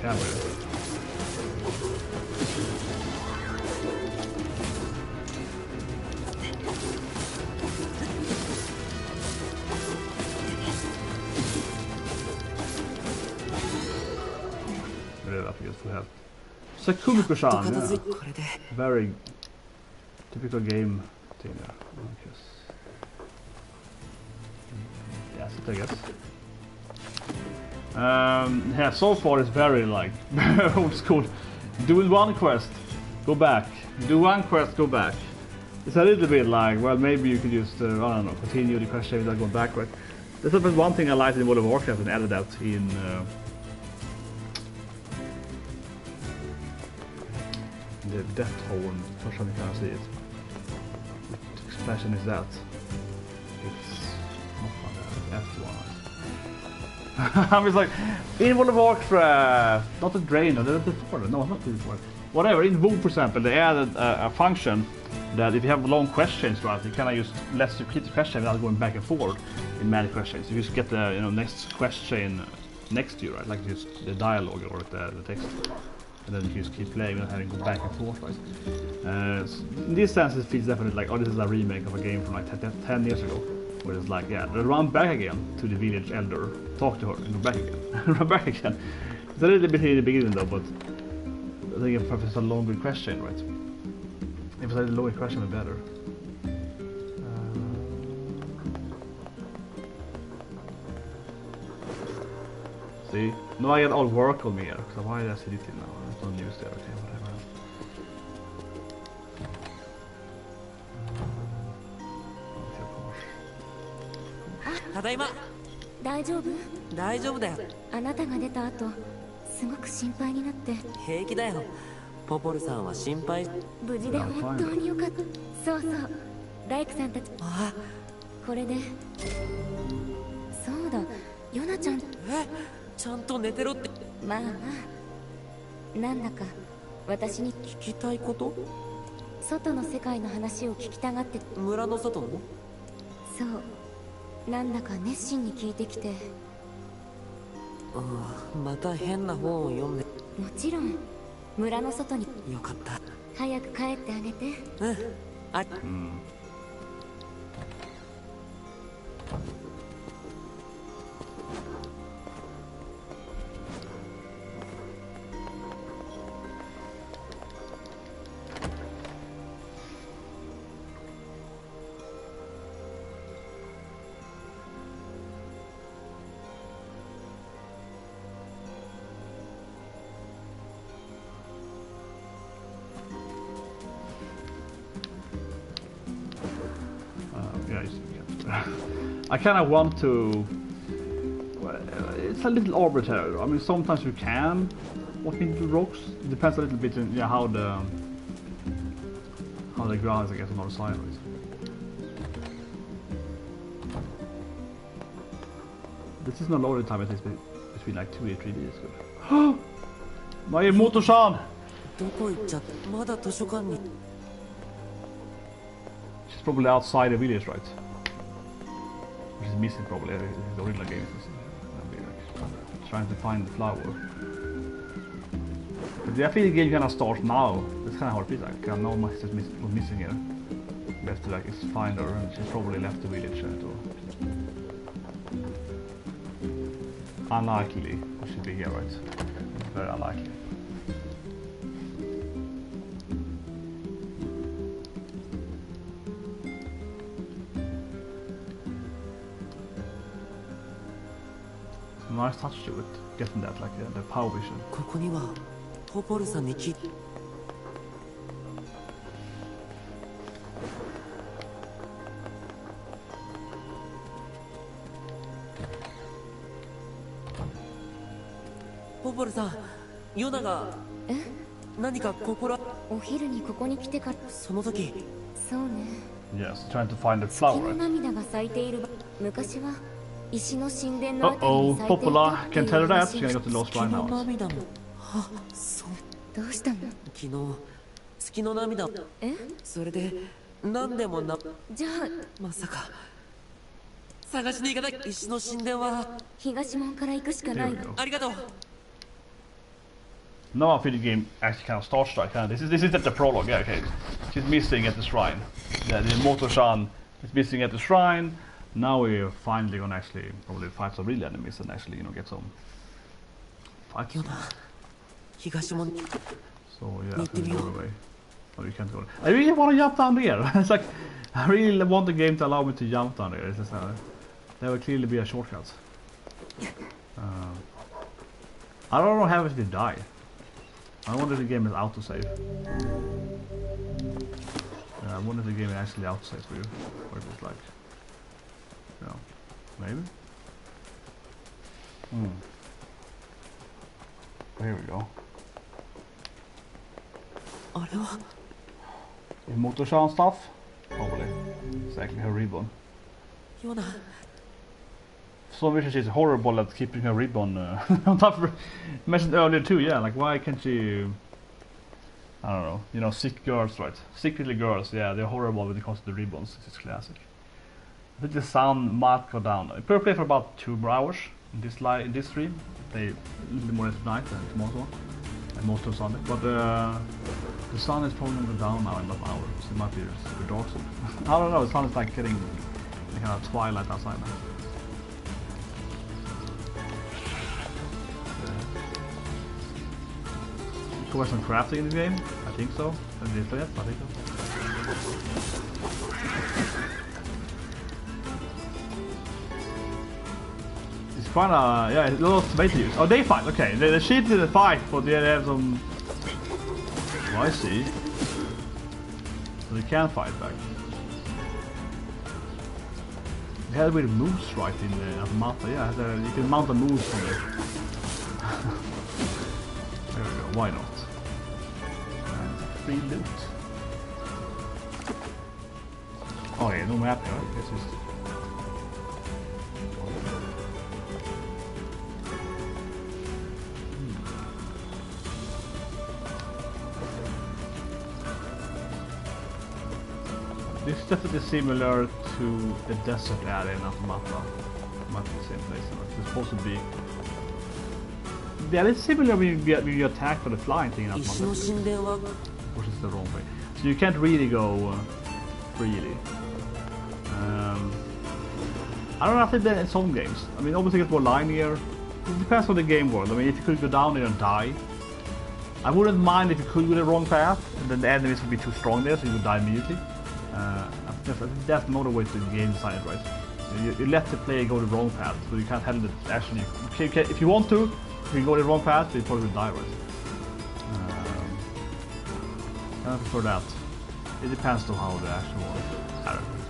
Camera. Sakumiko-chan, yeah. Very typical game thing there. Yes, I guess. Yeah, so far it's very like old school. Doing one quest, go back. Do one quest, go back. It's a little bit like, well, maybe you could just, I don't know, continue the quest without going backward. There's one thing I liked in World of Warcraft and added that in the death hole, first time you can see it. What expression is that? It's not fun, that's one. I was like, in World of Warcraft, not the drain, no, before, no, not before. Whatever, in WoW for example, they added a function that if you have long questions, right, you kind of just let you keep the question without going back and forth in many questions. You just get the next question next to you, right, like just the dialogue or the text, and then you just keep playing without having to go back and forth, right. So in this sense, it feels definitely like, oh, this is a remake of a game from like 10 years ago. Where it's like, yeah, run back again to the village elder, talk to her, and go back again. Run back again. It's a little bit in the beginning though, but I think if it's a longer question, right? If it's a longer question, the better. See? No, I get all work on me here, so why did I see it now? There's no news there, okay, whatever. ただいま。大丈夫？大丈夫だよ。あなたが出た後、すごく心配になって。平気だよ。ポポルさんは心配。無事で本当によかった。そうそう。大工さんたち。あ、これで。そうだ、ヨナちゃん。ちゃんと寝てろって。まあまあ。なんだか私に聞きたいこと？外の世界の話を聞きたがって。村の外の？そう。なんだか熱心に聞いてきて。また変な本を読んで。もちろん村の外に。よかった。早く帰ってあげて。うん。あ。I kind of want to. Well, it's a little arbitrary. I mean, sometimes you can walk into rocks. It depends a little bit on how the ground is, I guess, on the side. This is not loading time. It is between like 2 and 3 days. Good. My Moto-san. どこ行っちゃった？まだ図書館に。She's probably outside the village, right? Which is missing probably. The original game is missing. I'll be like trying to find the flower. But I feel the game kind of starts now. That's kind of how it feels like. I know my sister's was missing here. We have to like find her, and she's probably left the village. Unlikely she should be here, right? Very unlikely. Nice touch to it, getting that, like the power vision. ここにはポポルさんに聞いて。ポポルさん、ヨナが何か心。お昼にここに来てから。その時。そうね。Yes, trying to find the flower. 月の涙が咲いている。昔は。Uh-oh, Popola can't tell her that. She's gonna go to Lost right now. そう。どうしたの？昨日月の涙。それで何でもな。じゃあまさか探しに行かない。石の神殿は東門から行くしかない。ありがとう。Now I feel the game actually kind of starts right. This is at the prologue. Yeah, okay. She's missing at the shrine. Yeah, the Moto-san is missing at the shrine. Now we're finally gonna actually probably fight some real enemies and actually, get some fights. So yeah, I can go away. Oh, you can't go. I really want to jump down there. It's like I really want the game to allow me to jump down there. It's just, there will clearly be a shortcut. I don't know how to die. I wonder if the game is autosave. I wonder if the game actually autosaves for you, or if it's like. No, maybe. Here we go. あれ、Motorshan stuff? Probably. Exactly, her ribbon. Some vision she's horrible at keeping her ribbon on top of her. Mentioned earlier too, yeah, like why can't you... I don't know, you know, sick girls, right? Sick little girls, yeah, they're horrible when it comes to the ribbons. This is classic. I think the sound might go down. I probably play for about 2 more hours in this stream. Play a little bit more tonight and tomorrow and most of Sunday. But the sun is probably going to go down now in about an hour, so it might be super dark soon. I don't know, the sun is like getting kind of twilight outside now. Cover some crafting in the game? I think so. I didn't play it, but I think so. It's kinda, yeah, a lot of space to use. Oh, they fight, okay. The sheep didn't fight, but they have some... Oh, I see. So they can fight back. They had a weird moose right in the automata, yeah. You can mount a moose from it. There we go, why not? Free loot. Oh yeah, no map here, I guess it's... This is definitely similar to the desert area in Automata. Might be the same place, it's supposed to be... Yeah, it's similar when you attack for the flying thing in Automata. Which is the wrong way. So you can't really go freely. I don't know if it's in some games. I mean, obviously it's more linear. It depends on the game world. I mean, if you could go down there and die, I wouldn't mind if you could go the wrong path, and then the enemies would be too strong there, so you would die immediately. I think that's not a way to game design it, right? You let the player go the wrong path, so you can't handle it actually. If you want to, you can go the wrong path, but you probably will die, right? I prefer that. It depends on how the actual character is.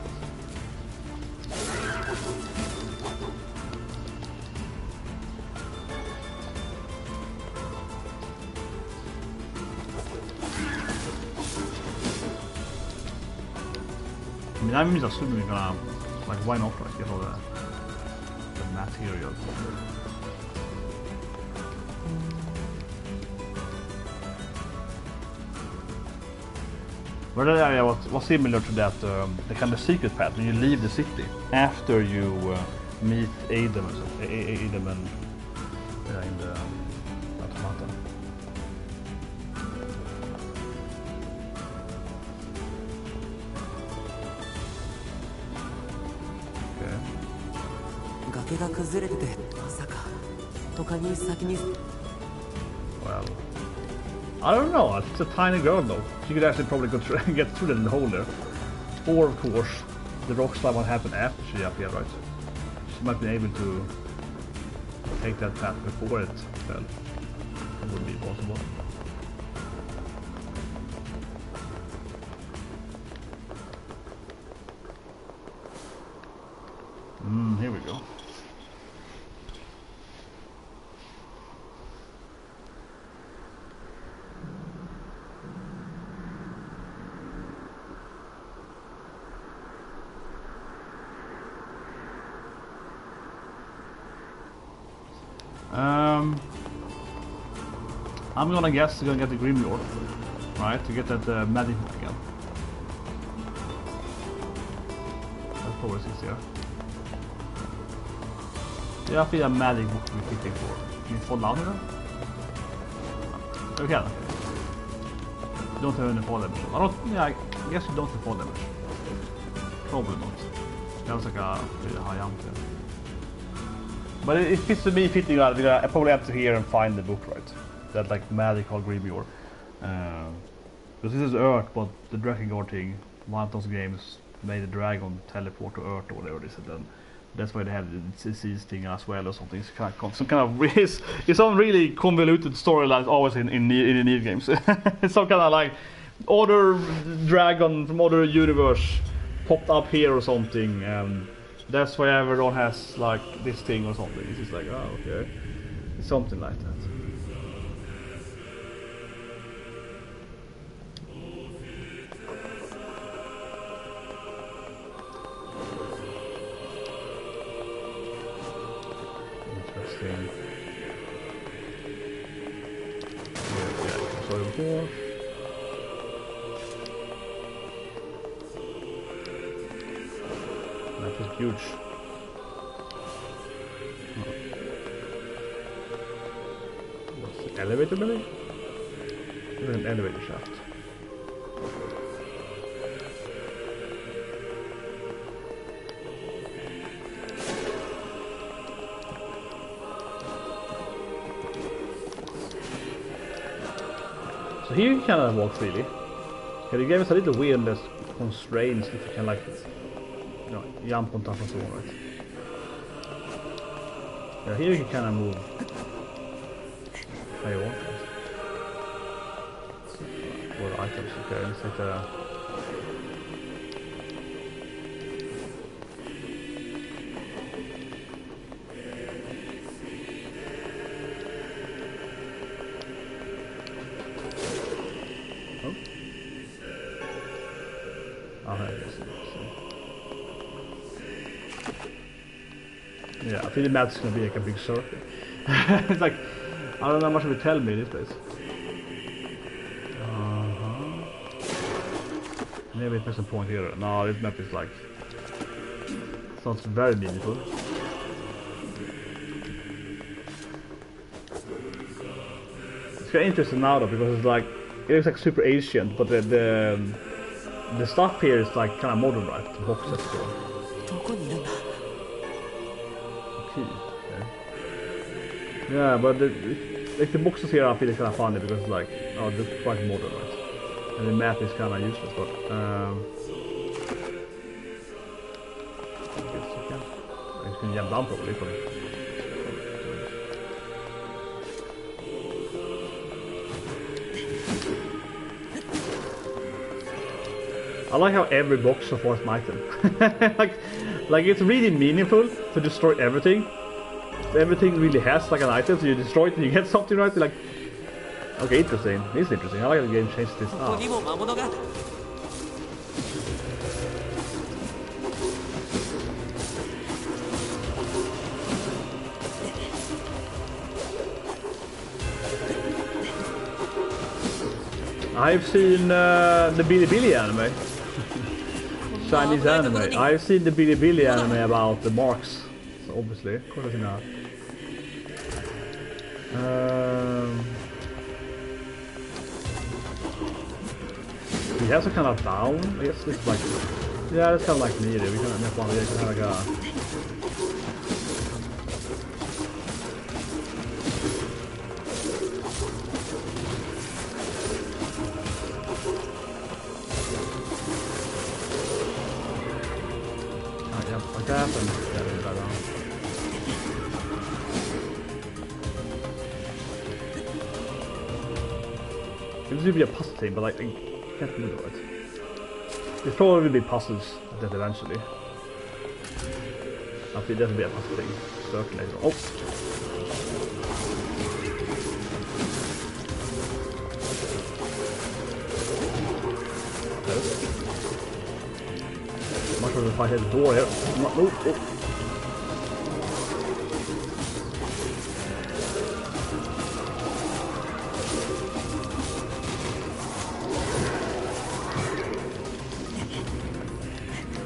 I mean, I'm just assuming we're gonna, like, why not, right? Get all the material. Well, that area was similar to that, the kind of secret path when you leave the city after you meet Adam and in the automata. Well, I don't know. It's a tiny girl though. She could actually probably get through the hole there. Or of course, the rock slide won't happen after she appeared, right? She might be able to take that path before it fell. That would be possible. Here we go. I'm gonna guess you're gonna get the Grimlord, right? To get that magic book again. That's probably easier. Yeah, I feel a magic book to be picking for. Can you fall down here? Okay, okay. You don't have any fall damage. I guess you don't have fall damage. Probably not. That was like a really high jump there. But it fits to me fitting out. I probably have to here and find the book, right? That like magical Grimlord. Because this is Earth, but the Drakengard thing, one of those games made the dragon teleport to Earth or whatever it is, and then that's why they have the disease thing as well or something. It's it's some really convoluted story like always in the NieR games. It's some kind of like other dragon from other universe popped up here or something, and that's why everyone has like this thing or something. It's just like, oh okay, it's something like that. 16. Yeah, so before. That was huge. What's the elevator building? There's an elevator shaft. So here you kind of walk freely. Okay, the game is a little weird and constraints if you can like, you know, jump on top of someone, right? Yeah, here you can kind of move how you want. Right? Or items, okay, let's take the... Yeah, I think the map's gonna be like a big circle. It's like, I don't know how much of it tell me this place. Maybe there's a point here. No, this map is like, it's not very meaningful. It's kind of interesting now though, because it's like, it looks like super ancient, but the stuff here is like kind of modern, right? The boxes. Okay. Yeah, but the boxes here I feel kind of funny because it's like, oh, they're quite modern, right? And the map is kind of useless, but I guess you can jump down probably. I like how every box so far is an item. like it's really meaningful to destroy everything. Everything really has like an item, so you destroy it and you get something, right? Like, okay, interesting. This is interesting. I like how the game changed this up. I've seen the Bilibili anime. Chinese anime. I've seen the Bilibili anime about the marks. So obviously, of course I've seen that. He has a kind of down. I guess it's like, yeah, it's kind of like NieR. We can have one. We can have like a. Like that and that down. It would be a puzzle thing, but like, I can't remember it. There probably will be puzzles at that eventually. I think there will be a puzzle thing. Certainly. Oh! Much as if I hit the door here. Oh.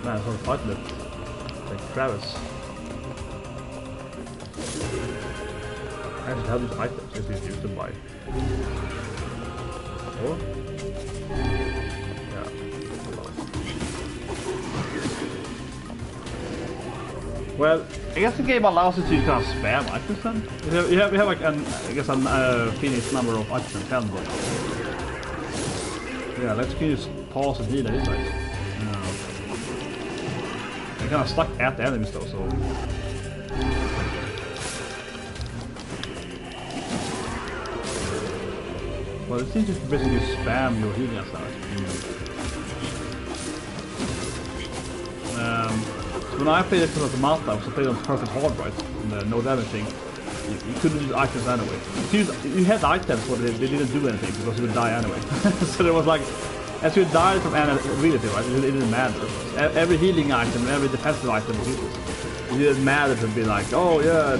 Man, I'm fighting it. Like Travis. I actually have these items if he's used to buy. Or? Yeah. Well, I guess the game allows you to kind of spam items then. You have like an, I guess a finished number of items, 10 but yeah, let's just pause and deal this side. I'm kind of stuck at the enemies though, so... Well, it seems to basically spam your healing as that. So when I played it on automata, I was playing on perfect hard, right? And no damage thing. You couldn't use items anyway. You had items, but they didn't do anything because you would die anyway. So there was like as you die from any ability, right? It doesn't matter. Every healing item, every defensive item is useless. It doesn't matter to be like, oh yeah,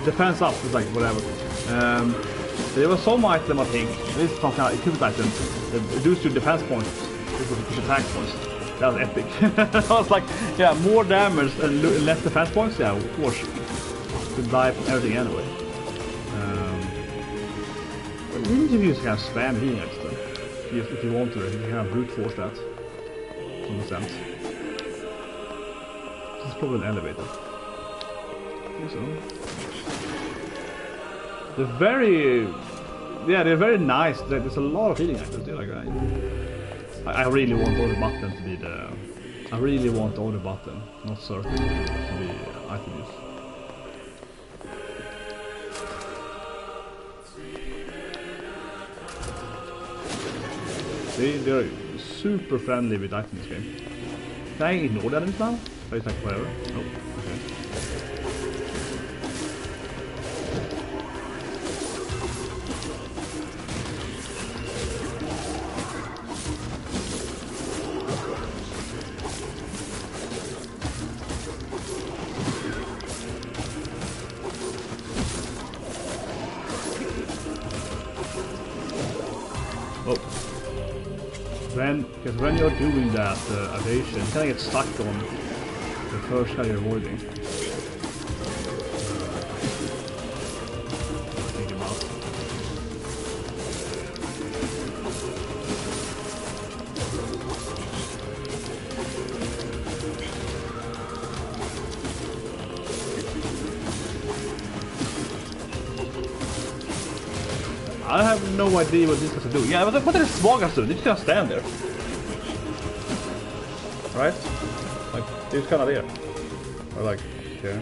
defense up, it's like whatever. There was some item, I think, this is some kind of equipment item that reduced your defense points, your attack points. That was epic. I was like, yeah, more damage and less defense points, yeah, of course. You could die from everything anyway. But you need to use kind of spam healing extra. If you want to, you can kind of brute force that. In a sense. This is probably an elevator. I think so. They're very... Yeah, they're very nice. There's a lot of healing items there, like that. I really want all the button to be the... I really want all the button, not circle, to be item use. See, they're super friendly with items in this game. Can I ignore the enemies now? I just like whatever. Nope. Okay. Because when you're doing that evasion, you kind of get stuck on the first guy you're avoiding. Think about. I have no idea what these guys are doing. Yeah, what are the small guys doing? They just stand there. Right? Like, they're just kind of there. Or like, okay.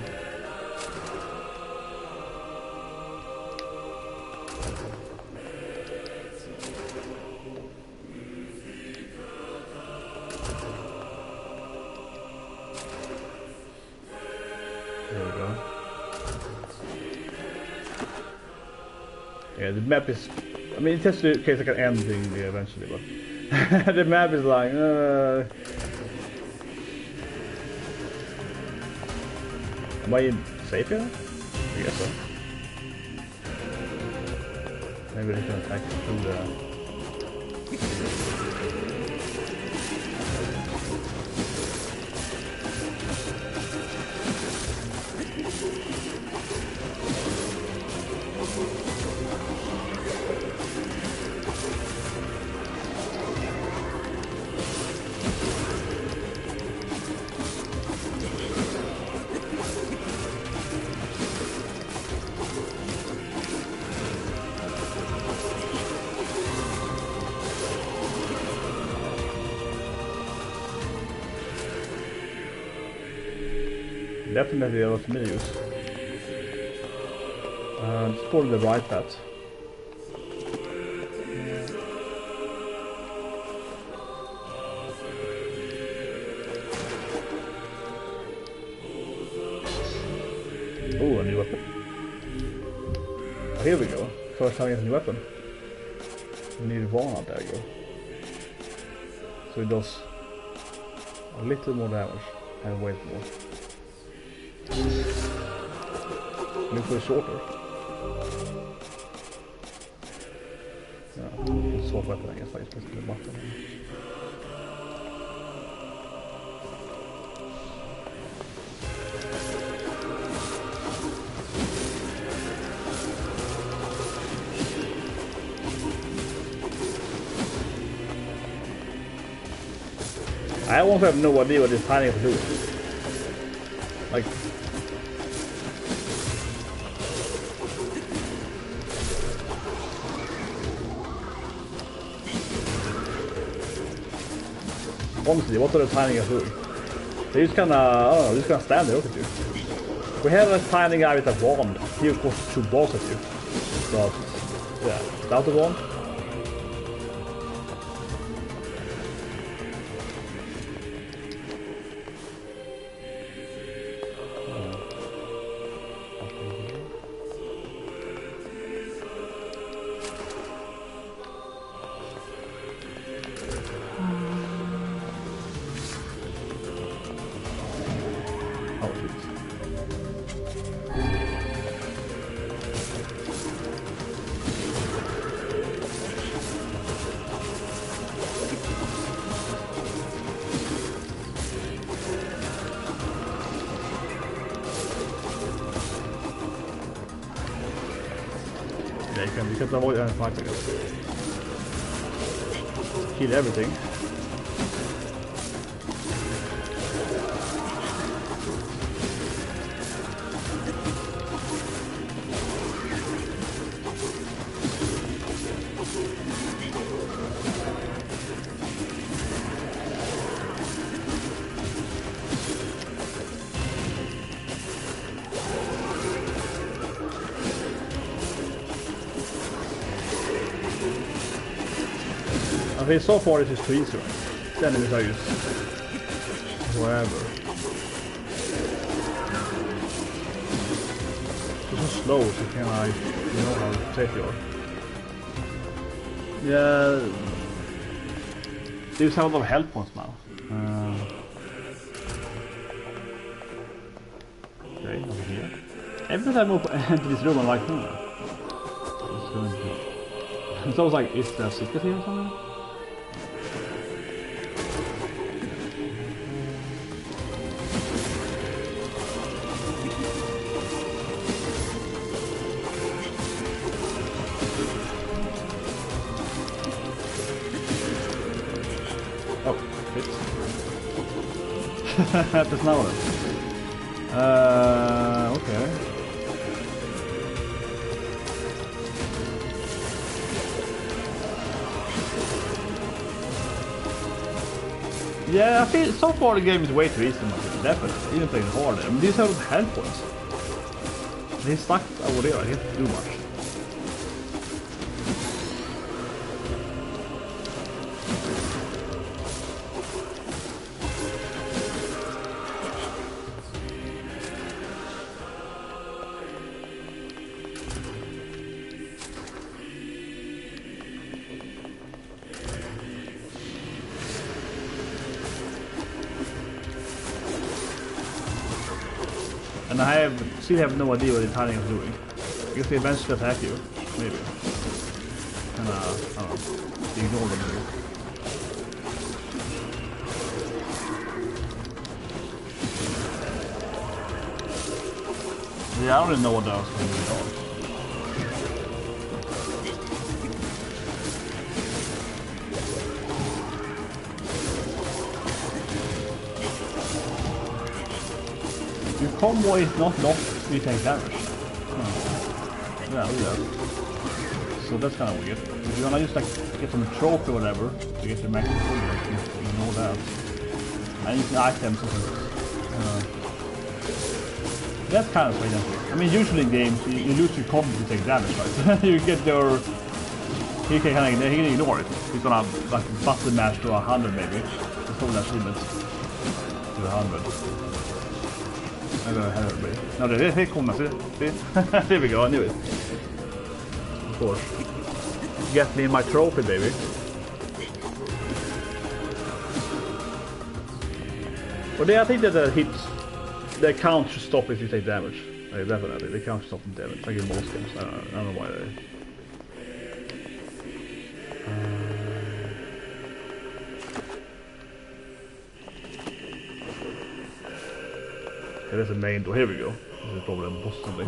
There we go. Yeah, the map is... I mean, it has to be in case like an ending eventually, but... the map is like... Am I safe here? I guess so. Maybe they can attack through the... Definitely a lot of menus. It's probably the right path. Oh, a new weapon. Oh, here we go. First time I get a new weapon. Nirvana, there you go. So it does a little more damage and weight more. Look for shorter. Yeah, swap weapon I guess, I just press the button. I also have no idea what this tiny is doing. Like, honestly, what are the tiny guys doing? They just kinda, I don't know, just gonna stand there, look at you. We have a tiny guy with a wand. He of course shoot balls at you. But, yeah, without the wand. Yeah, you can avoid any fights, I guess. Kill everything. I think so far this is too easy, right? The enemies are just wherever. It's so slow, so can I know how safe you are? Yeah, these have a lot of health points now. Okay, over here. Every time I enter this room, I'm like, it's almost like, is there a secret here or something? That's not it. Okay. Yeah, I feel so far the game is way too easy, definitely. Even playing harder. I mean, these are health points. He's stuck over there, I can't do much. And I still have no idea what the Italian is doing. I guess they eventually attack you, maybe. And I don't know, you ignore them maybe. Yeah, I don't even know what that was going to be called. Your combo is not locked when you take damage. Yeah, look at that. So that's kind of weird. If you wanna just like get some trophy or whatever to get your maximum combo, you know that. And you can items and things. That's kind of strange. I mean, usually in games you lose your combo to take damage, right? You get your. He can ignore it. He's gonna like button mash to 100 maybe. That's probably that limit to 100. I don't have everybody. No, det kommer, see? There we go, I knew it. Of course. Get me my trophy, baby. But I think that the hits, the count should stop if you take damage. Like, definitely, the count should stop the damage. Like in most games, I don't know why they... There's a main door. Here we go. This is probably a boss something.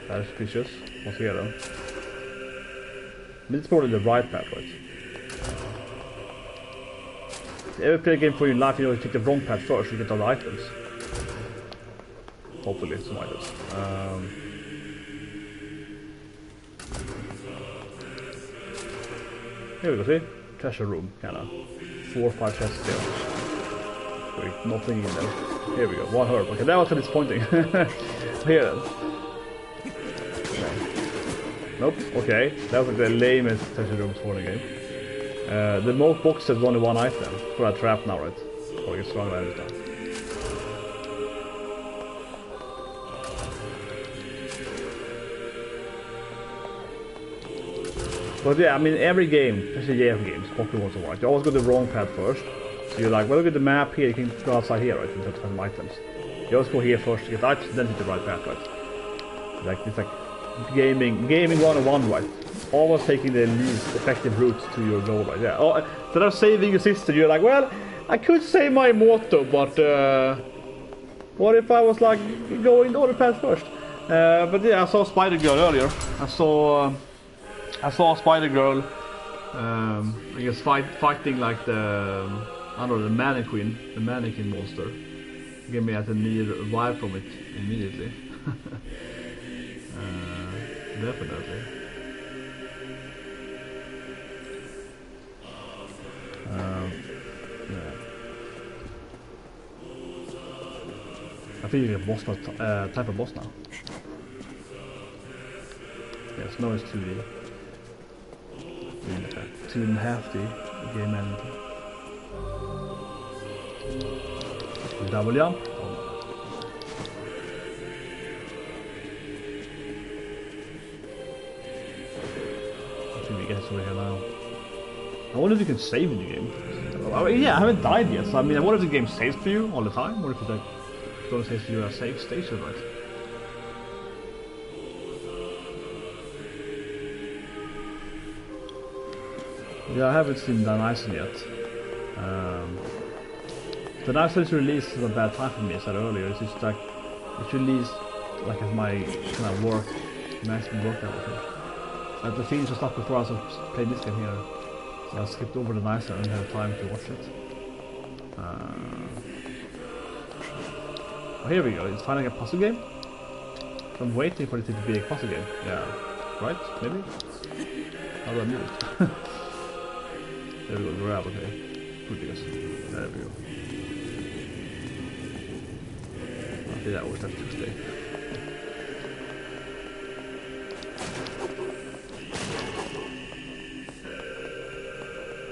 That's suspicious. What's here then? This is probably the right path, right? If you ever play a game for your life, you know you take the wrong path first, you get all the items. Hopefully, some items. Here we go, see? Treasure room, kinda. 4 or 5 chests there. Wait, nothing in there. Here we go, 1 herb. Okay, that was disappointing. Here then. Okay. Nope, okay. That was like the lamest treasure rooms for the game. The most boxes has only 1 item. For a trap now, right? Oh, it's strong, I understand. But yeah, I mean, every game, especially JRPG games, Pokémon once in a while, you always go the wrong path first. So you're like, well, look at the map here, you can go outside here, right? You have some items. You always go here first to get items, then hit the right path, right? Like, it's like gaming 101, right? Always taking the least effective route to your goal, right? Yeah. Oh, instead of saving your sister, you're like, well, I could save my Moto, but What if I was like going the other path first? But yeah, I saw Spider Girl earlier. I saw Spider Girl. I guess fighting like the I don't know, the mannequin monster. Gave me a NieR vibe from it immediately. Definitely. Yeah. I think you get boss type of boss now. Yes, no, it's 2D. 2.5D game ending. Double jump. I think we get over here now. I wonder if you can save in the game. I mean, yeah, I haven't died yet, so I mean, I wonder if the game saves for you all the time, or if it's like going to save for you a safe station, right? Yeah, I haven't seen Dan Ison yet. The Ison release is a bad time for me, as I said earlier. It's just like, it's released like as my kind of work, maximum work hour. I had to finish the stuff before I played this game here. So I skipped over the Ison and didn't have time to watch it. Oh, here we go, it's finally a puzzle game. So I'm waiting for it to be a puzzle game. Yeah, right? Maybe? How do I mute it? There we go, grab, okay. Good guess. There we go. Okay, that was that Tuesday.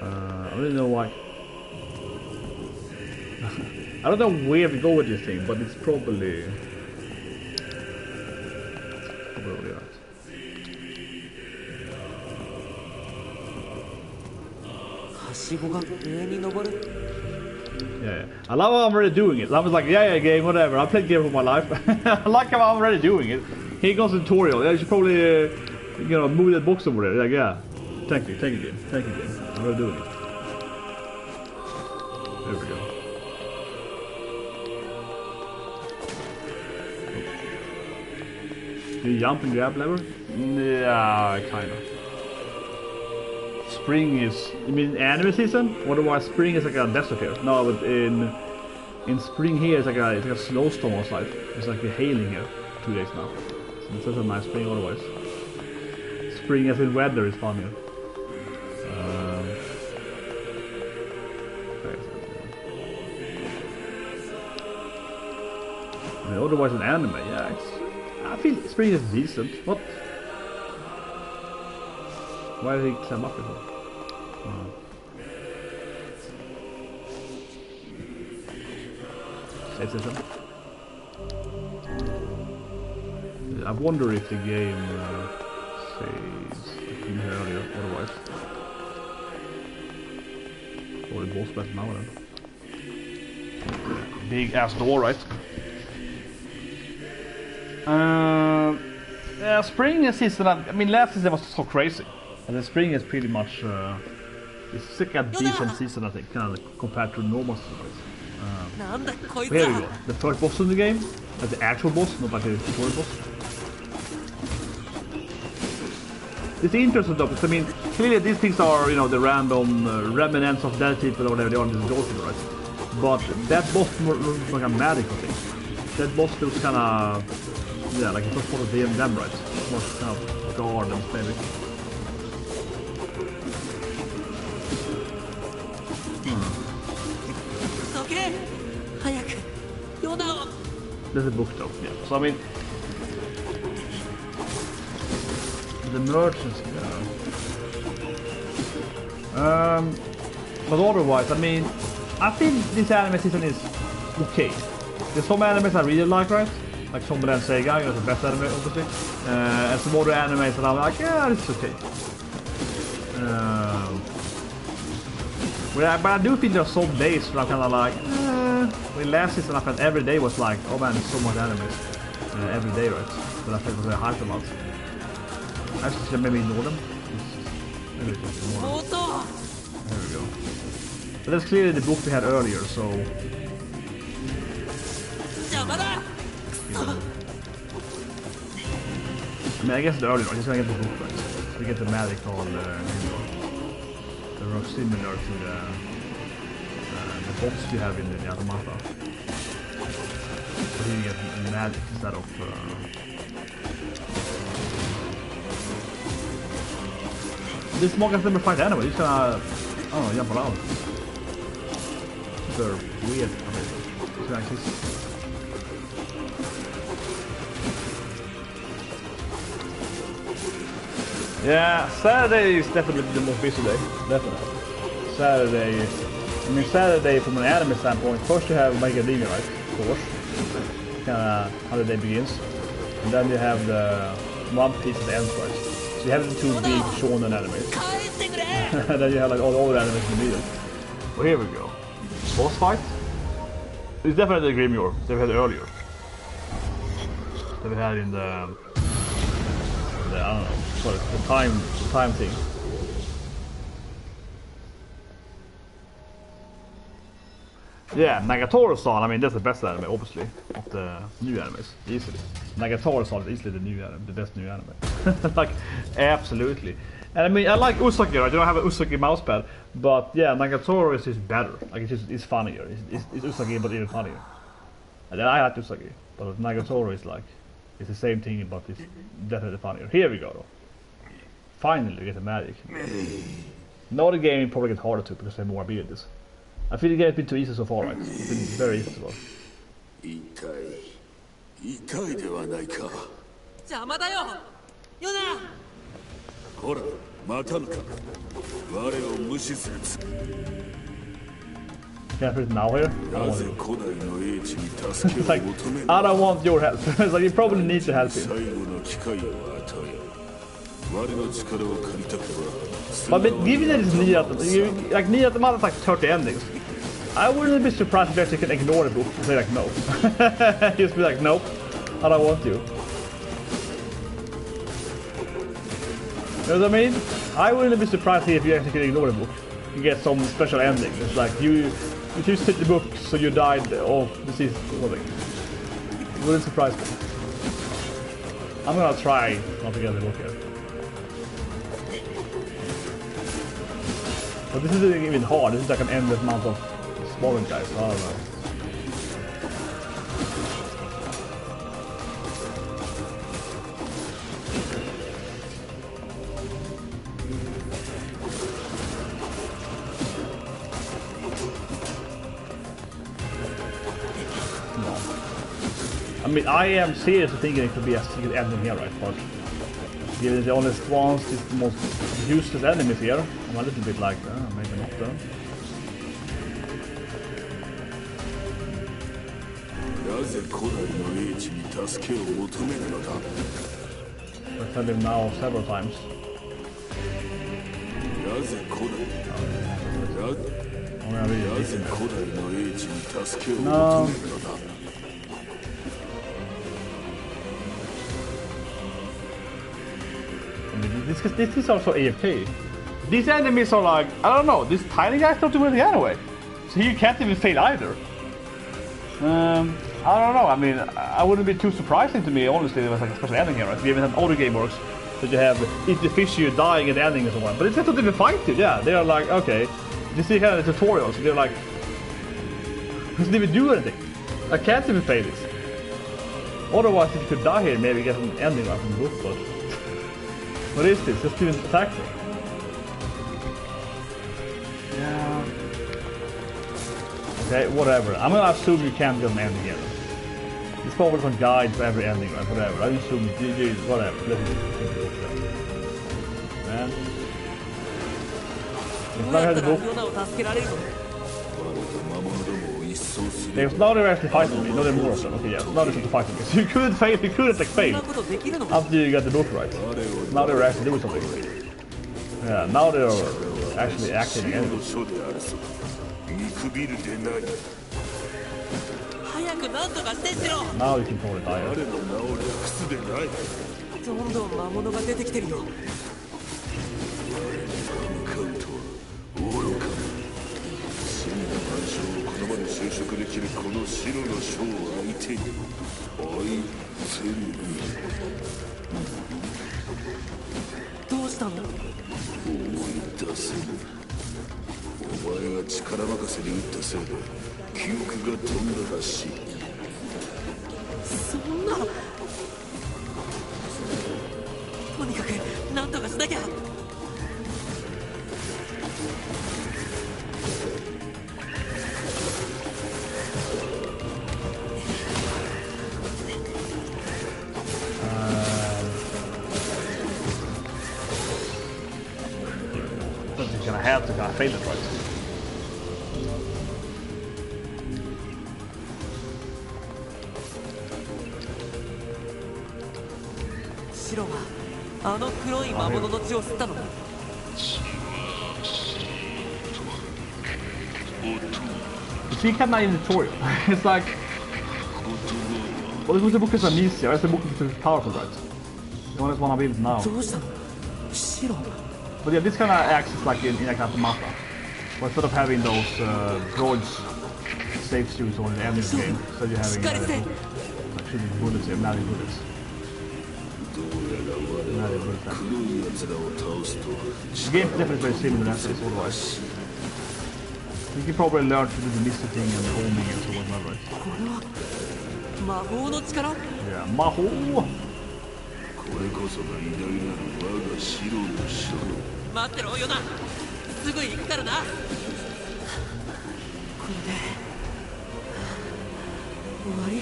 I don't really know why. I don't know where to go with this thing, but it's probably right. Yeah. I love how I'm already doing it. I was like, yeah, game, whatever. I played game for my life. I like how I'm already doing it. Here goes the tutorial. I should probably, you know, move that box over there. Like, yeah. Thank you, game. I'm already doing it. There we go. Do you jump and grab lever? Yeah, kinda. Spring is, you mean anime season? Otherwise spring is like a desert here. No, but in spring here it's like a snowstorm outside. It's like hailing here 2 days now. So it's such a nice spring otherwise. Spring as in weather is fun here. I mean, otherwise in anime, yeah, I feel spring is decent. What? Why did he climb up before? Save system. I wonder if the game saves in here earlier, otherwise. Or the boss battle now then. Big ass door, right? Yeah, spring season, I mean last season was so crazy. And the spring is pretty much, it's like a decent season I think, kind of compared to normal seasons. Here we go, the first boss in the game, like the actual boss, not like the tutorial boss. It's interesting though, because I mean, clearly these things are, you know, the random remnants of dead people or whatever they are in the dolphin, right? But that boss looks like a magical thing. That boss looks kind of, yeah, like it was part of them, right? More kind of gardens maybe. There's a book though, yeah. So I mean, the merchants, but otherwise, I mean, I think this anime season is okay. There's some animes I really like, right? Like Zombieland Sega, it's the best anime, obviously. And some other animes that I'm like, yeah, it's okay. But I do think there are some days where I'm kind of like, Well, last season I felt every day was like, oh man, there's so much anime. Every day, right? But I felt very hyped about. I should maybe ignore them. Maybe ignore them. There we go. But that's clearly the book we had earlier, so... I mean, I guess the early one, just gonna get the book right. So we get the magical they are similar to the box you have in the automata. So here you get magic instead of this monk has never fight anyway, he's gonna, I don't know, jump around. Super weird. It's gonna kiss. Yeah, Saturday is definitely the most busy day. Definitely. Saturday, I mean Saturday from an anime standpoint, first you have Academia, right? Of course. Kinda how the day begins. And then you have the One Piece at the end first. So you have the two big shonen animes. And then you have like all the other animes in the middle. Well, here we go. Boss fight? It's definitely the Grimoire that we had earlier. That we had in the I don't know, sorry, the time thing. Yeah, Nagatoro-san, I mean that's the best anime, obviously, of the new animes, easily. Nagatoro-san is easily the best new anime. Like, absolutely. And I mean, I like Usagi, right? I don't have an Usagi mousepad, but yeah, Nagatoro is just better. Like, it's funnier. It's Usagi, but even funnier. And then I like Usagi, but Nagatoro is like, it's the same thing, but it's definitely funnier. Here we go, though. Finally, we get the magic. Now the game probably gets harder too, because they have more abilities. I feel the game has been too easy so far, right? It's been very easy so far. 痛いではないか。邪魔だよ。ヨナ。ほら、またぬか。我を無視するつ。Can I put it now here? It's like, I don't want your help. It's like, you probably need to help him. But given that it's NieR, like NieR Replicant has like 30 endings, I wouldn't be surprised if you actually can ignore the book and say like no. Just be like, nope, I don't want you. You know what I mean? I wouldn't be surprised if you actually can ignore the book. You get some special ending. It's like you choose to take the book, so you died of disease or something. It wouldn't surprise me. I'm gonna try not to get the book here. But this isn't even hard. This is like an endless amount of smaller guys. So I don't know. I mean, I am seriously thinking it could be a secret ending here, right? But given the only spawns is the most useless enemies here, I'm a little bit like, maybe not though. I've told him now several times. No. This is also AFK. These enemies are like, I don't know, these tiny guys don't do anything anyway. So you can't even fail either. I don't know, I mean, I wouldn't be too surprising to me, honestly, there was like a special ending here, right? We even have other game works that you have eat the fish, you dying at the ending and so on. But it's not that they even fight you, yeah. They are like, okay, this is kind of the tutorials, so they're like, doesn't even do anything. I can't even fail this. Otherwise, if you could die here, maybe get an ending right from the book, but... What is this? Just even attack me. Yeah. Okay, whatever. I'm gonna assume you can't get an ending here. There's probably some guide for every ending, right? Whatever. I assume GG, whatever. Let's man. If I had the book. There's now they're actually fighting me, now they're more of them. Okay, yeah, now they're fighting me. So you couldn't fail, you couldn't like fail after you got the book right. Now they're actually doing something. Yeah, now they're actually acting again. Now you can probably die. この白の将を相手にあいつにどうしたの？思い出せぬ。お前が力任せに撃ったせいで記憶が飛んだらしい。そんな。とにかくなんとかしなきゃ。He's gonna have to kind of fail it, right? 白はあの黒い魔物の血を吸ったの？ You see, kind of in the tutorial. It's like, well, the book is amnesia. The book is powerful, right? The one is one I build now. どうしたの？白。 But yeah, this kind of acts like in like automata. But instead of having those droids safe suits on the end of the game, instead you're having like shooting bullets here, magic bullets. Magic bullets. The game is definitely very similar as this otherwise. You can probably learn to do the misty thing and homing and so on, right? これは魔法の力？ Yeah, 魔法。これこそが偉大なる我が白の将。待ってろヨナ、すぐ行くからな。これで終わり。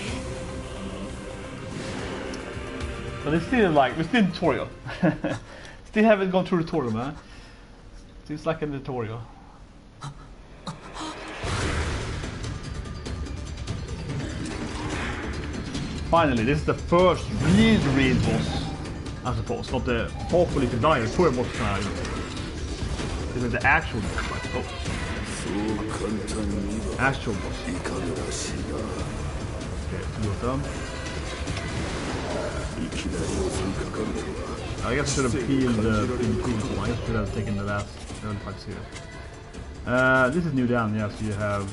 But it's still like, we're still in tutorial. Still haven't gone through the tutorial, man. Seems like a tutorial. Finally, this is the first real boss, I suppose. Not the hopefully to die, the tutorial boss kind of. This is the actual boss, right? Oh. Actual boss. Okay, two of them. I guess I should have peeled the previous one. I should have taken the last early fights here. This is new down, yeah, so you have...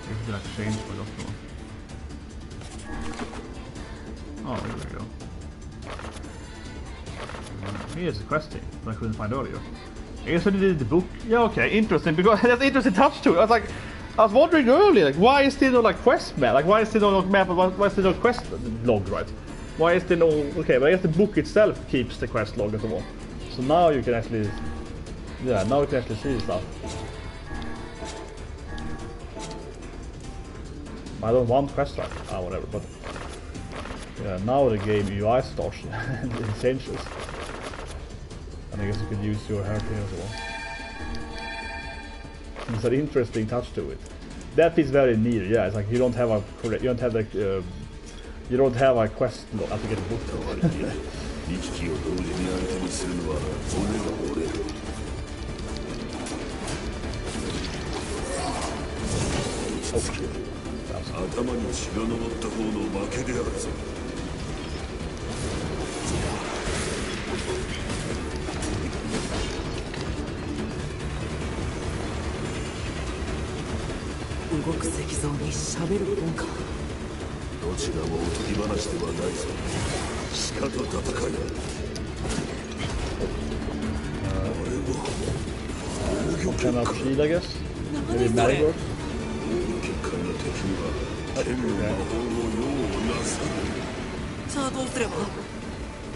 This is like change for that one. Oh, there we go. Here's a quest thing that I couldn't find earlier. I guess I did the book. Yeah, okay, interesting, because that's interesting touch to it. I was wondering earlier, like, why is there no like quest map? Like, why is there no map? Why is there no quest log, right? Why is there no? Okay, but I guess the book itself keeps the quest log and so on. So now you can actually, yeah, now you can actually see stuff. I don't want quest track, whatever. But yeah, now the game UI starts and it changes. And I guess you could use your hair here as well. It's an interesting touch to it. That is very near, yeah. It's like you don't have a correct, you don't have a quest log to get a book. Oh. 動く石像に喋る本か。どちらもおとぎ話ではないぞ。鹿と戦いだ。Kind of shield, I guess. Maybe Marigold. 結界の敵には天の魔法の用をなさぬ。じゃあどうすれば？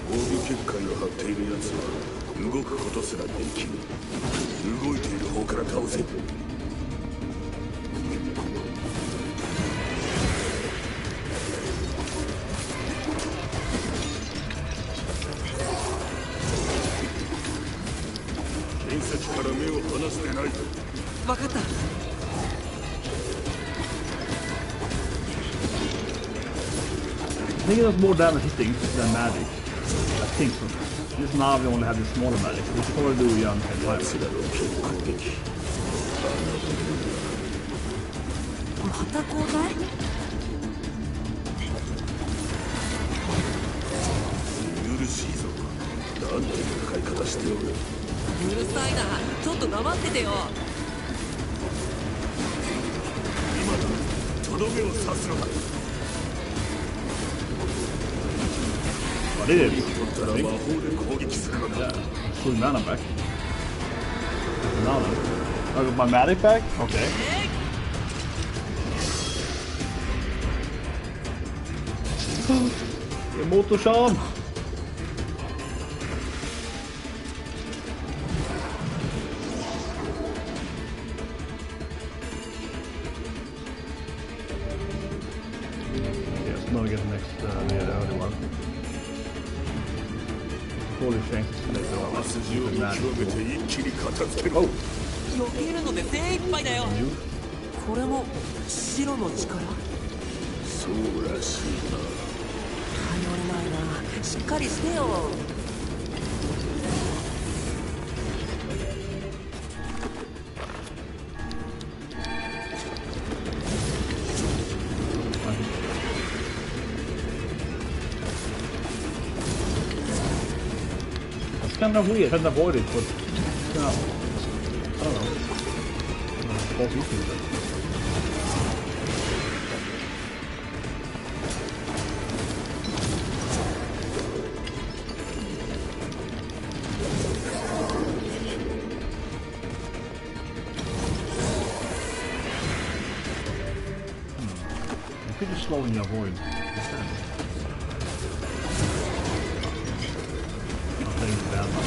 防御結界を張っている奴は動くことすらできぬ。動いている方から倒せ。伝説から目を離してない。分かった。I think it does more damage hitting than magic. I think so. This now we only have the smaller magic. We should probably do young and light. また交代？苦しいぞ。なんて戦い方しておる。うるさいな、ちょっと黙っててよ。今だ、とどめを刺すのだ。What is 取 it? ったら魔法で攻撃するのだ。 Full mana back. Mana. I got my magic back? Okay. Motorsam! Yes, now we get the next the early one. Holy thanks to later on. 筋を見極めて一気に片付けろ。避けるので精一杯だよ。これも白の力？そうらしいな。頼れないな、しっかりしてよ。It's kind of weird, I hadn't avoided it, but I don't know. False eating. Could you slow when you avoid? I'll tell you bad luck.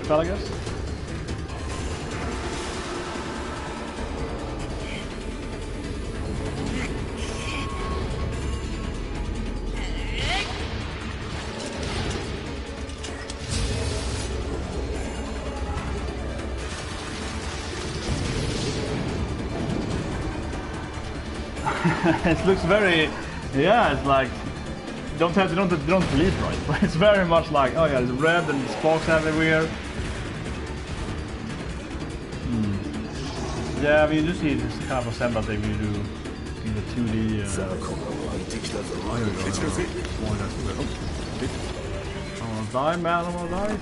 Spell, I guess? It looks very, yeah, it's like don't believe right, but it's very much like, oh yeah, it's red and sparks everywhere. Yeah, I mean, you do see this kind of assembly thing you do in the 2D. Oh, here we go. I wanna die, man, I wanna die.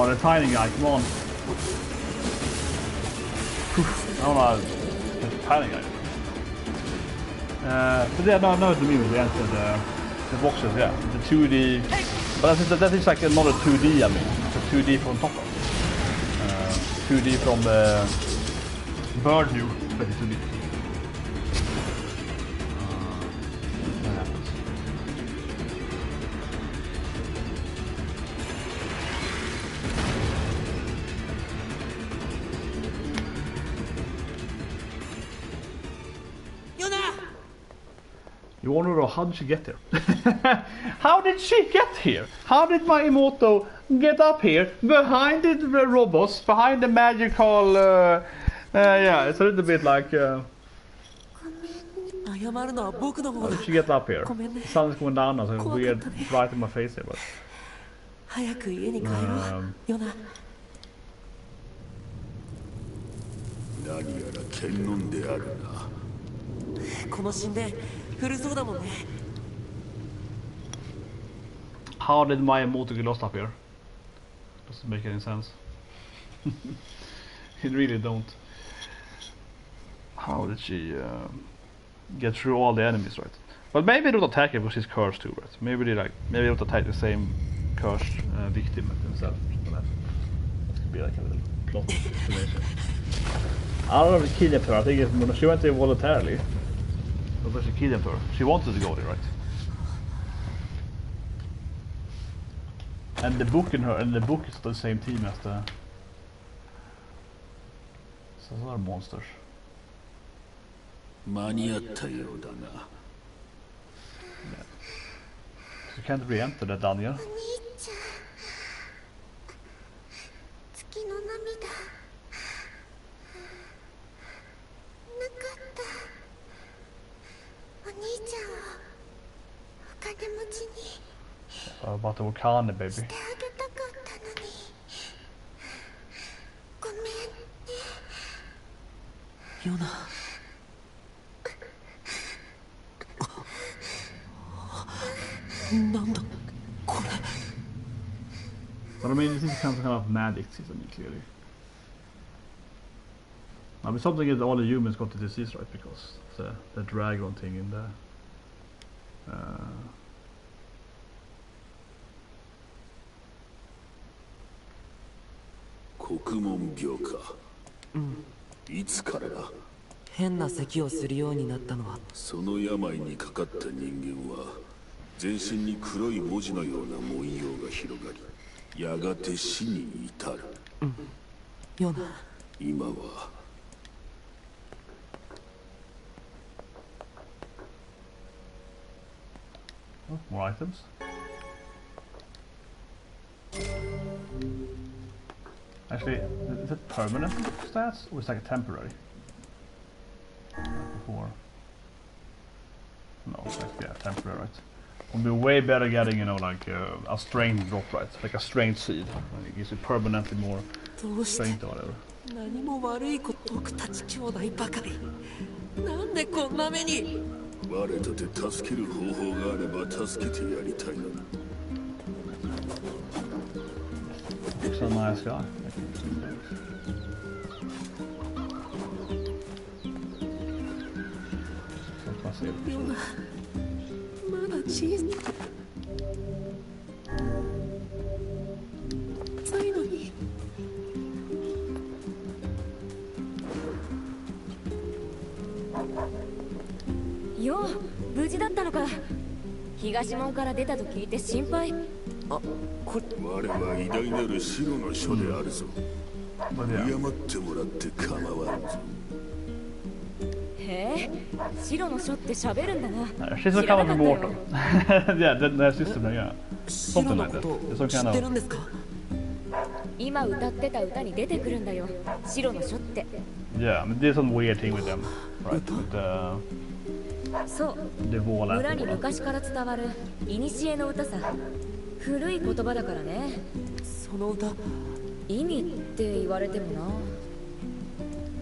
Oh, the tiny guy, come on. I don't know, the tiny guy. But yeah, no, the music, the boxes, yeah, the 2D. But that is like another 2D, I mean. It's a 2D from top of 2D from the bird view, but it's 2D. What happens? You want to know how did she get there? How did she get here? How did my Imoto get up here behind the robots, behind the magical? Yeah, it's a little bit like. How did she get up here? The sun is going down now, so it's weird right in my face here, but. 早く家に帰ろう、ヨナ。何やら検問であるな。この神殿古そうだもんね。How did my motor get lost up here? Doesn't make any sense. It really don't. How did she get through all the enemies, right? But maybe they don't attack it because she's cursed too, right? Maybe they don't attack the same cursed victim themselves. That could be like a little plot explanation. I don't know if she kidnapped her. I think she went there voluntarily. But she kidnapped her. She wanted to go there, right? And the book is the same team as the. So those are monsters. 間に合ったようだな。 You can't re-enter that Daniel. 月の涙なかったお兄ちゃんをお金持ちに About the Kaine, baby. してあげたかったのにごめんねヨナ。なんだこれ。 But I mean, this is some kind of magic season, clearly. I mean, something that all the humans got the disease, right? Because the dragon thing in the.いつからだ。変な咳をするようになったのは。その病にかかった人間は全身に黒い文字のような文様が広がり、やがて死に至る。ヨナ。今は。 More items. Actually, is it permanent stats or is it like a temporary? Before. No, it's like, yeah, temporary, right? Would be way better getting, you know, like a strength drop, right? Like a strength seed. It gives you permanently more strength or whatever. 何も悪いこと、僕たち兄弟ばかり。なんでこんな目に。 我とて助ける方法があれば助けてやりたいのだ。 Looks a nice guy.ヨナ、まだ小さいのに。 よう、無事だったのか。東門から出たと聞いて心配。あ、これ。我は偉大なる白の書であるぞ。敬ってもらって構わんぞ。へえ、白の書って喋るんだな。She's a kind of immortal. Yeah, that system, yeah. Something like that. It's some kind of. 今歌ってた歌に出てくるんだよ。白の書って。Yeah, I mean, there's some weird thing with them, right? Withそう。村に昔から伝わる古の歌さ。古い言葉だからね。その歌。意味って言われてもな。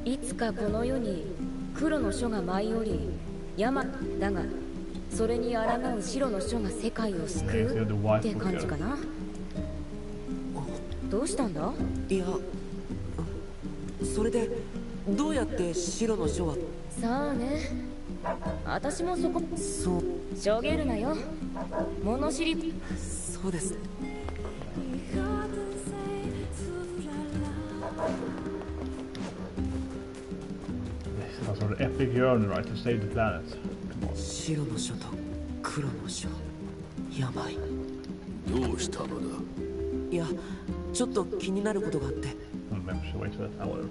いつかこの世に黒の書が舞い降り、山だが、それに抗う白の書が世界を救うって感じかな。どどうしたんだ？いや、それでどうやって白の書は。さあね、私もそこ。そうしょげるなよ、物知り。そうです。Some sort of epic journey, right, to save the planet. 白の書と黒の書、病。どうしたのだ。いや、ちょっと気になることがあって。Maybe we should wait for that hour.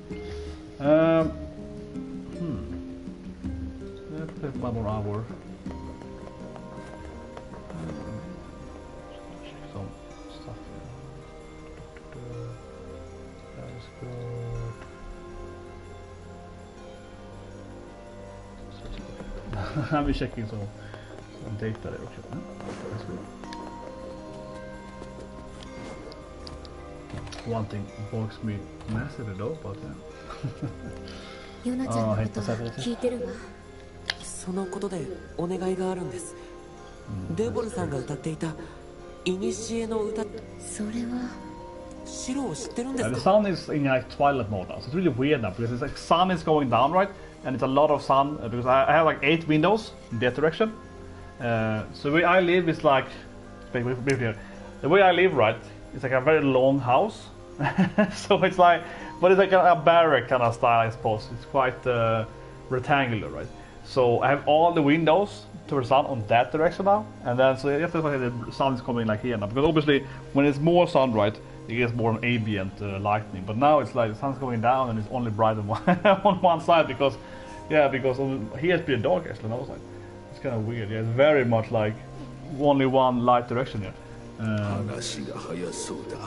Let's play one more hour. Check some stuff here. That's good. I'm checking some data there också. That's good. One thing bugs me massively though, but yeah. ヨナちゃんのこと聞いてるわ。そのことでお願いがあるんです。デボルさんが歌っていた古の歌、それは白を知ってるんです The か？ sun is in like twilight mode now, so it's really weird now because it's like sun is going down, right? And it's a lot of sun because I have like 8 windows in that direction. So where I live is like, the way I live, right, it's like a very long house. So it's like, but it's like a barrack kind of style, I suppose. It's quite rectangular, right? So I have all the windows towards the sun on that direction now, and then so that's why the sun is coming like here now. Because obviously, when it's more sun, right, it gets more ambient lightning. But now it's like the sun's going down and it's only bright on one side because, yeah, because here it's pretty dark actually. And I was like, it's kind of weird. Yeah, it's very much like only one light direction here. 話が早そうだ。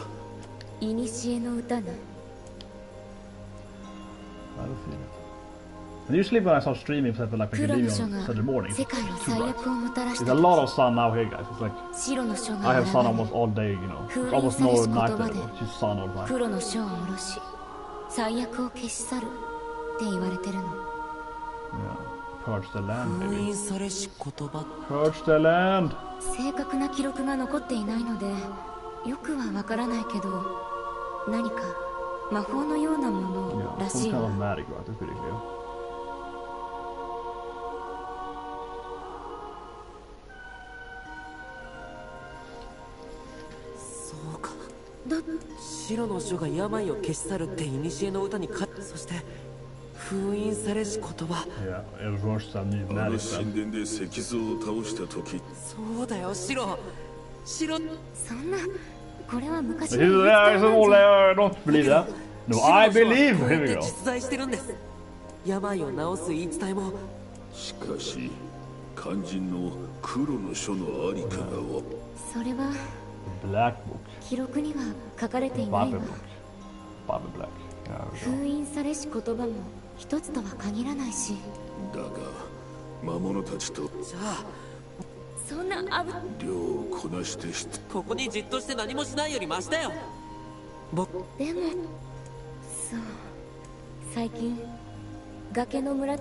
古の歌ね。I don't feel it. And usually when I start streaming, for example, like when you leave on Saturday morning, it's a lot of sun now here, guys. It's like I have sun almost all day, you know. It's almost no night there, it's just sun all the time. 黒の書を下ろし、最悪を消し去るって言われてるの。Yeah. Purge the land, 封 maybe. 印されし言葉。 Purge the land. 正確な記録が残っていないので、よくはわからないけど、何か魔法のようなもの Yeah, ら some しい kind わ。 of magic, right? That's pretty clear. そうか。白の書が病を消し去るって古の歌にそして封印されし言葉。 Yeah, it works some new あの magic 神 stuff. 殿で石像を倒した時、そうだよ、白。そんな、これは昔 This is, yeah, it's all, I don't believe that. No, I believe. こうや Here っ we て go. 実在してるんです。病を治す言い伝えも。しかし肝心の黒の書のありかがは。それは Black book. 記録には書かれていない Bible わ。 book. Bible black. Yeah, there we go. 封印されし言葉も一つとは限らないし。だが魔物たちとじゃあそんな量をこなしてここにじっとして何もしないよりマシだよ。僕でも、そう最近崖の村、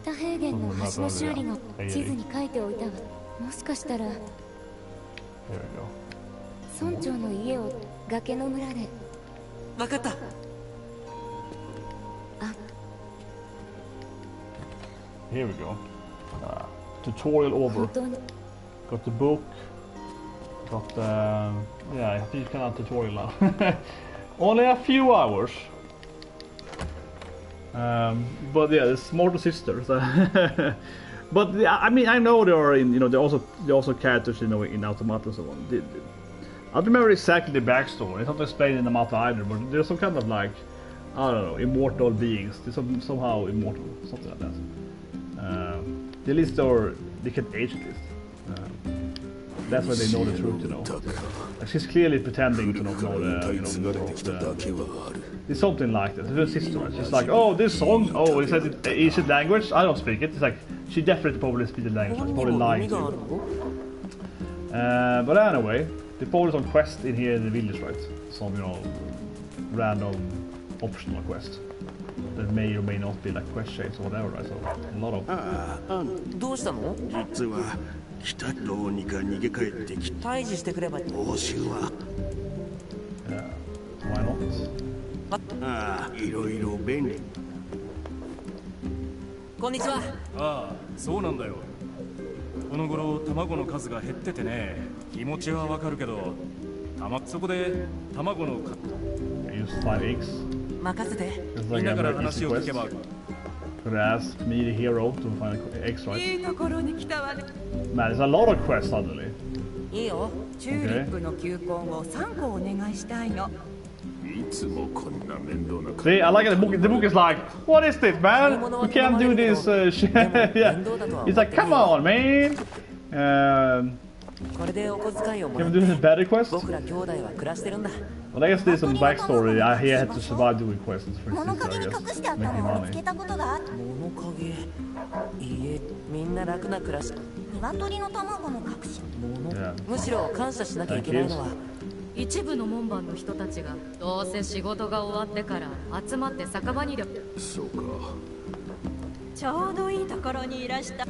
北平原の橋の修理の地図に書いておいたわ。もしかしたら Here we go. 村長の家を崖の村で。分かった。Here we go. Tutorial over. 本当に Got the book. Got the... Yeah, I think you can have tutorial now. Only a few hours. But yeah, it's more the sisters. But yeah, I mean, I know there are in, you know, there are also characters, you know, in automata and so on. I don't remember exactly the backstory. It's not explained in the mata either, but there's some kind of like, I don't know, immortal beings. They're somehow immortal, something like that. At least they can age at least. That's why they know the truth, you know. Like she's clearly pretending to not know the, you know, more of the... It's something like that. It's her sister, right? She's like, oh, this song, oh, is that in Asian language? I don't speak it. It's like, she definitely probably speaks the language. She's probably lying to you. But anyway, they probably some quest in here in the village, right? Some, you know, random optional quest. That may or may not be like quest chains or whatever, right? So a lot of... どうしたの？実は来たどうにか逃げ帰ってきた。退治してくれば。報酬は Yeah. Why not? ああ、いろいろ便利。こんにちは。ああ、そうなんだよ。この頃卵の数が減っててね、気持ちはわかるけど、そこで卵の I use 5 eggs. 任せて。 It's み like んな a から very 話 easy を聞け quest. ば Could ask me, the hero, to find eggs, right? いいところに来たわね。 Man, there's a lot of quests suddenly. いいよ。チューリップの球根を3個お願いしたいの。いつもこんな面倒な See, I like it. The book is like, what is this, man? You can't do this shit. Yeah. It's like, come on, man. これでお小遣いをもら Can っ we do て this better quest? 僕ら兄弟は暮らしてるんだ。 Well, I guess there's some backstory. He had to survive doing quests for his 物 sister, 陰 I に guess. 隠してあった Making のを見つけ money. たことがあって、物陰。いいえ、みんな楽な暮らし。鶏の卵の隠し。むしろ感謝しなきゃいけないのは。一部の門番の人たちがどうせ仕事が終わってから集まって酒場にそうか。ちょうどいいところにいらした。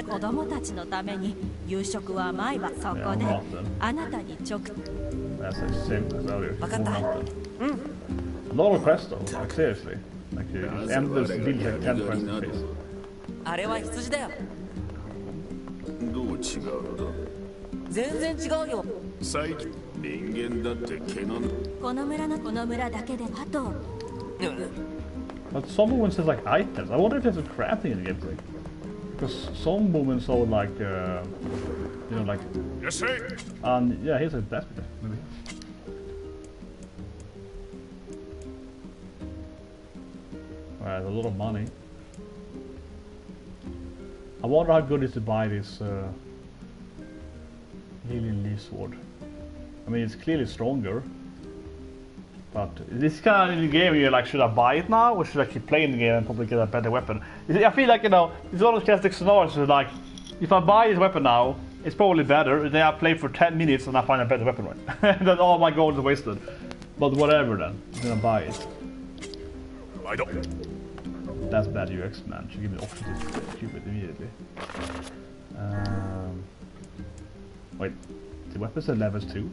子供たちのために夕食は毎晩そこであなたに直。 That's the same as earlier. わかった。 A lot of quests though, like seriously. Like endless build like 10 quests in space. あれは羊だよ。どう違うのだ。全然違うよ。最近人間だって毛のこの村だけであと。But some movements has like items. I wonder if there's a crafting in the game. Because some movements are like, you know, like. Yes, sir. And yeah, here's a best maybe. Alright, a lot of money. I wonder how good it is to buy this Alien Leaf Sword. I mean, it's clearly stronger. But this kind of in the game, you're like, should I buy it now, or should I keep playing the game and probably get a better weapon? I feel like, you know, it's one of those classic scenarios where, like, if I buy this weapon now, it's probably better. Then I play for 10 minutes and I find a better weapon, right? Then all my gold is wasted. But whatever then, I'm gonna buy it. I don't. That's bad UX, man. Should give me the option to cube it immediately. Wait, the weapons are levels 2.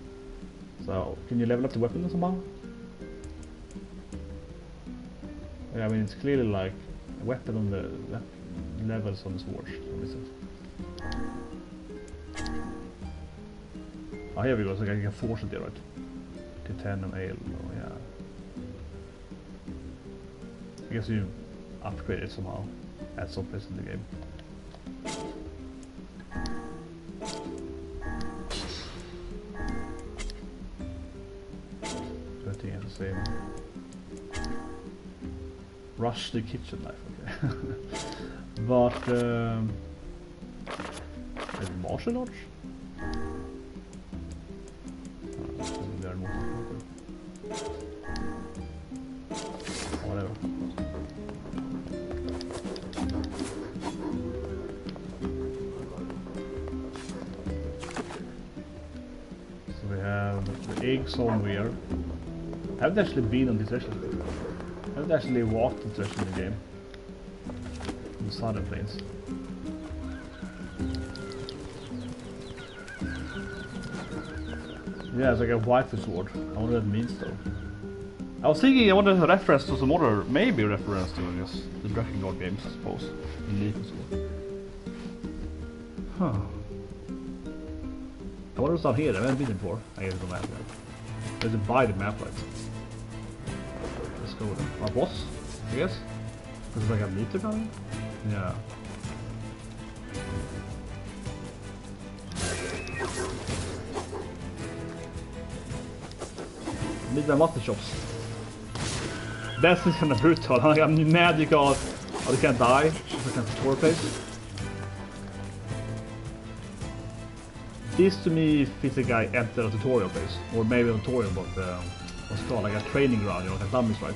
So, can you level up the weapon somehow? Yeah, I mean, it's clearly like a weapon on the levels on the sword. Oh, here we go, so I can force it there, right? Titanium ale, oh yeah. I guess you upgrade it somehow at some place in the game. Everything is the same. Rush the kitchen knife, okay. But is martial arts? Whatever. So we have the egg somewhere. I haven't actually been on this restaurant. I haven't actually walked this restaurant in the game. On the southern plains. Yeah, it's like a white sword. I wonder what that means though. I was thinking, I wonder if it's a reference to some other, maybe a reference to, I guess, the Dragon God games, I suppose. The Leaf sword. Huh. I wonder what's down here. I haven't been before. I guess it's the map, right? There's a buy the map, right? Let's go with our boss, I guess. Because it's like a meter coming? Yeah. Need my mutton chops. That's kind of brutal. Like, I'm magical. Oh, they can't die. It's like a tutorial place. This to me feels like I entered a tutorial place. Or maybe a tutorial, but what's it called? Like a training ground, you know, like a dummies, right?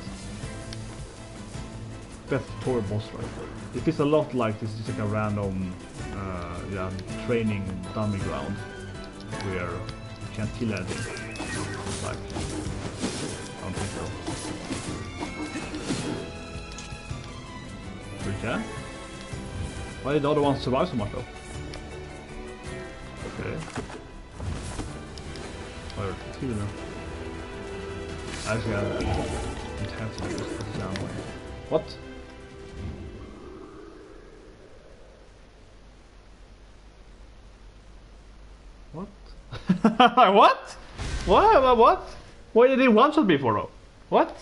Best tutorial boss, right? It feels a lot like this is like a random yeah, training dummy ground where you can't kill anything. Like, I don't think so. We can? Why did the other ones survive so much though? Okay. Fire two now. Actually, intensity is down way. What? What? What? What? Why did he one-shot me for though? What?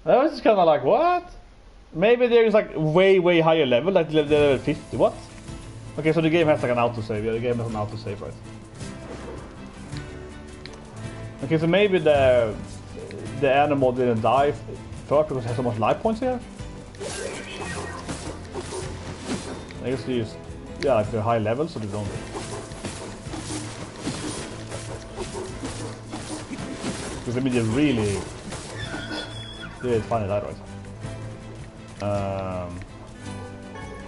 That was just kind of like, what? Maybe there's like way higher level, like level 50. What? Okay, so the game has like an autosave. Yeah, the game has an autosave, right? Okay, so maybe the animal didn't die first because it has so much life points here. I guess they use, yeah, like they're high level, so they don't. Because I mean, they really did find it out, right?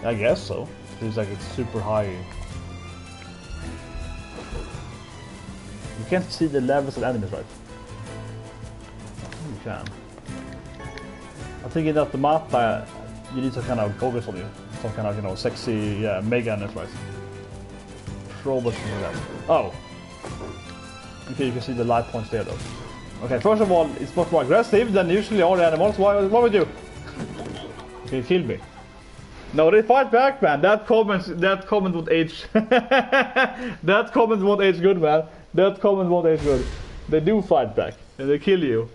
I guess so. It's like it's super high. You can't see the levels of enemies, right? You can. I think in automata you need some kind of goggles on you, some kind of, you know, sexy, yeah, mega enemies, right? Probably something like that. Oh. Okay, you can see the life points there though. Okay, first of all, it's much more aggressive than usually all the animals. What would you? Okay, you kill me. No, they fight back, man. That comment won't age. That comment won't age good, man. That comment won't age good. They do fight back, and they kill you.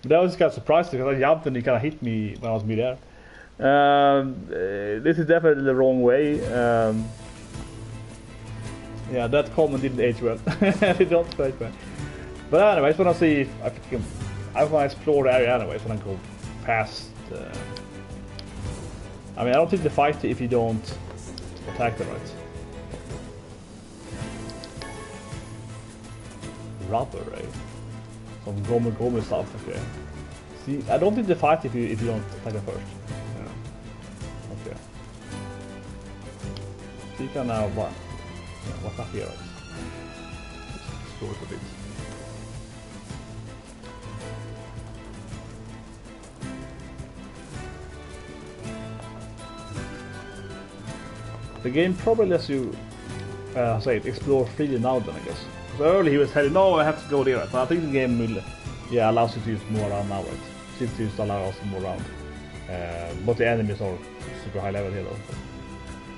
But that was kind of surprising because I jumped and he kind of hit me when I was midair. This is definitely the wrong way. Yeah, that comment didn't age well. They don't fight back. But anyways, when I see if I can, I want to explore the area anyways when I go past. I mean, I don't think they fight if you don't attack them, right? Rubber, right? Some gomu stuff, okay. See, I don't think they fight if you don't attack them first. Yeah. Okay. So you can now what? Yeah, what's up here, right? Just explore it a bit. The game probably lets you explore freely now then, I guess. So earlier he was telling, no, I have to go there, right? But I think the game will, yeah, allows you to use more around now, right? Seems to just allow us more around. But the enemies are super high level here though.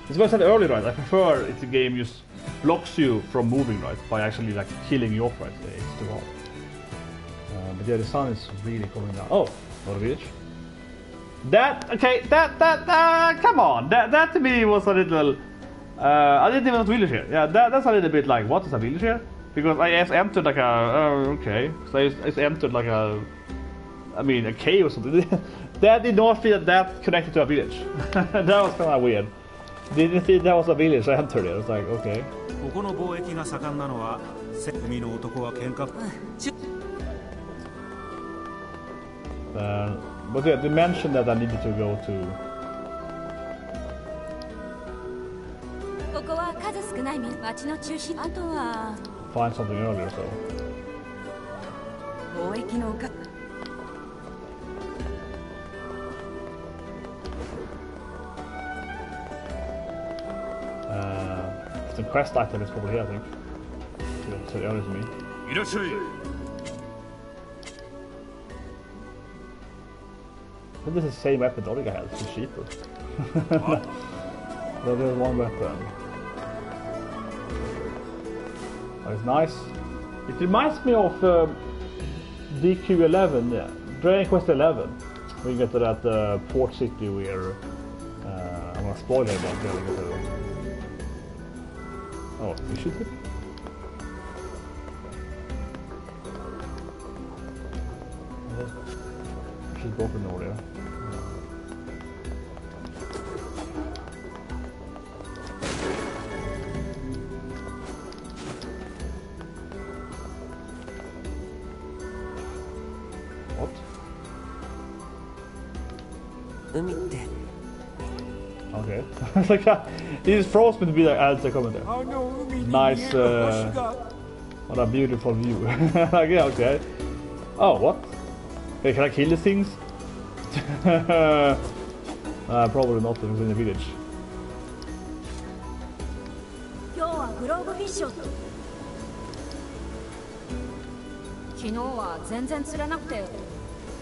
It's what I said earlier, right? I prefer if the game just blocks you from moving, right? By actually like killing you off, right? It's too hard. But yeah, the sun is really coming down. Oh, what a village. That, okay, come on, that to me was a little, I didn't even know village here. Yeah, that's a little bit like, what is a village here? Because I just entered like a, okay, so I just entered like a, I mean, a cave or something. That did not feel that connected to a village. That was kind of weird. Didn't feel that was a village, I entered it, I was like, okay. But yeah, they mentioned that I needed to go to... find something earlier, so... the quest item is probably here, I think. It's earlier to me. I think this is the same weapon Origa has, it's cheaper. But there's one weapon. Oh, it's nice. It reminds me of DQ11, yeah. Dragon Quest 11. We get to that port city where... I'm gonna spoil it about getting it. Oh, we shoot it? She's broken over there. What? Okay. It's like he just froze me to be like as a commenter. Nice what a beautiful view. Like, yeah, okay. Oh, what? Hey, can I kill these things? Probably not if it's in the village.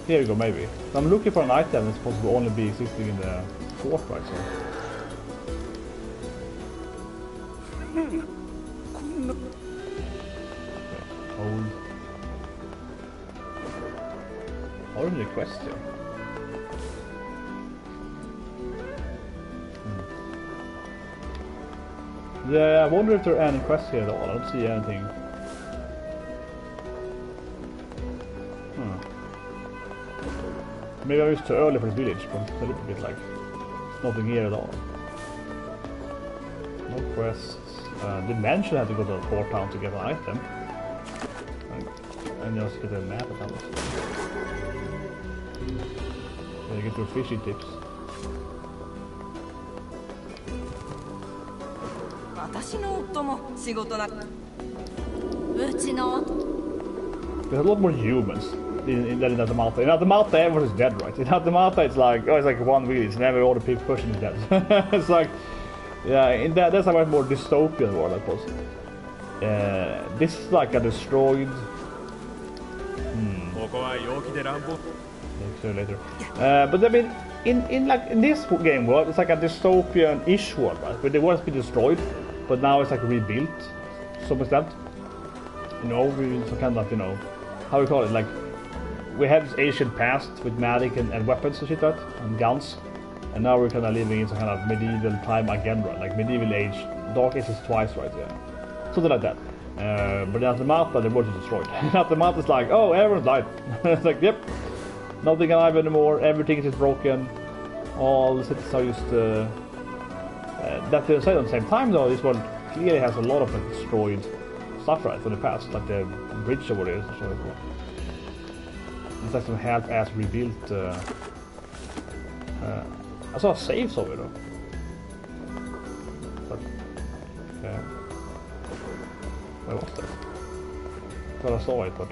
Here you go, maybe. So I'm looking for an item that's supposed to only be existing in the fort, right? So. Okay. Hold. What are the quests here? Yeah, I wonder if there are any quests here at all. I don't see anything. Maybe I was too early for this village, but it's a little bit like nothing here at all. No quests. They mentioned I had to go to the port town to get an item. And just get a map at all. Then you get your fishing tips. There's a lot more humans than in automata. In automata, everyone is dead, right? In automata, it's like one village, and all the people pushing is dead. It's like, yeah, in that's a much more dystopian world, I suppose. This is like a destroyed. Later. But I mean, in this game world, it's like a dystopian-ish world, right? Where the world's been destroyed, but now it's like rebuilt, to some extent. You know, so kind of, you know, how we call it, like, we have this ancient past with magic and weapons and shit, right? And guns. And now we're kind of living in some kind of medieval time again, right? Like medieval age. Dark Ages twice, right? Yeah. Something like that. But in automata, the world is destroyed. In automata, it's like, oh, everyone died. It's like, yep. Nothing alive anymore. Everything is just broken. All the cities are just... that being said, at the same time, though, this world clearly has a lot of destroyed stuff, right, from the past, like the bridge over there. So it's like some half-ass rebuilt. I saw saves of it though. But, yeah. Where was that? I thought I saw it, but.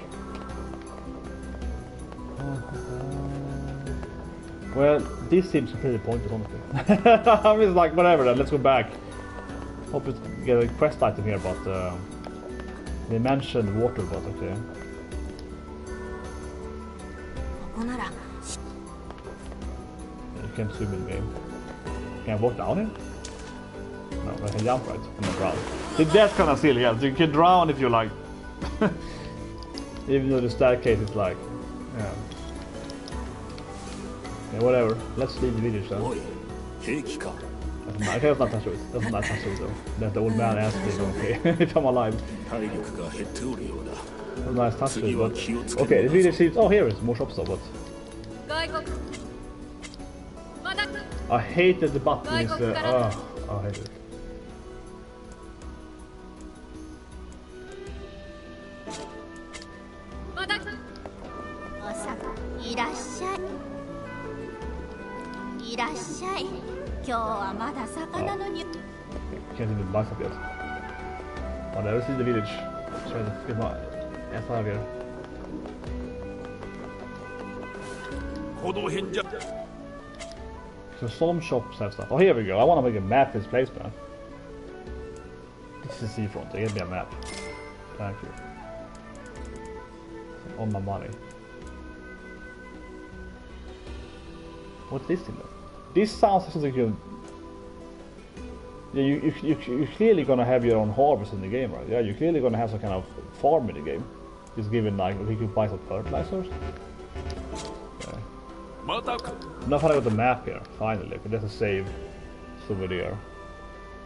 Well, this seems pretty pointless, honestly. I'm just like, whatever then, let's go back. Hope we get a quest item here, but. They mentioned water, but okay. You can't swim in the game. Can I walk down here? No, I can jump right and then drown. See, that's kind of silly, yeah. So you can drown if you like. Even though the staircase is like, yeah. Yeah, whatever. Let's leave the village then. I can't not touch it. That's not touch it though. That the old man asked me, okay, if I'm alive. Nice touch it, but okay, the village seems. Oh, here is more shops though, but I hate that the button is. I hate it. Can't even buy stuff yet. Oh, there is the village. Try to get my ass out of here. So some shops have stuff. Oh, here we go. I want to make a map of this place, man. This is the seafront. Give me a map. Thank you. On my money. What's this thing though? This sounds like something you... Yeah, you're clearly gonna have your own harvest in the game, right? Yeah, you're clearly gonna have some kind of farm in the game. Just given like, you can buy some fertilizers. Yeah. Now I got the map here, finally, but there's a save over there.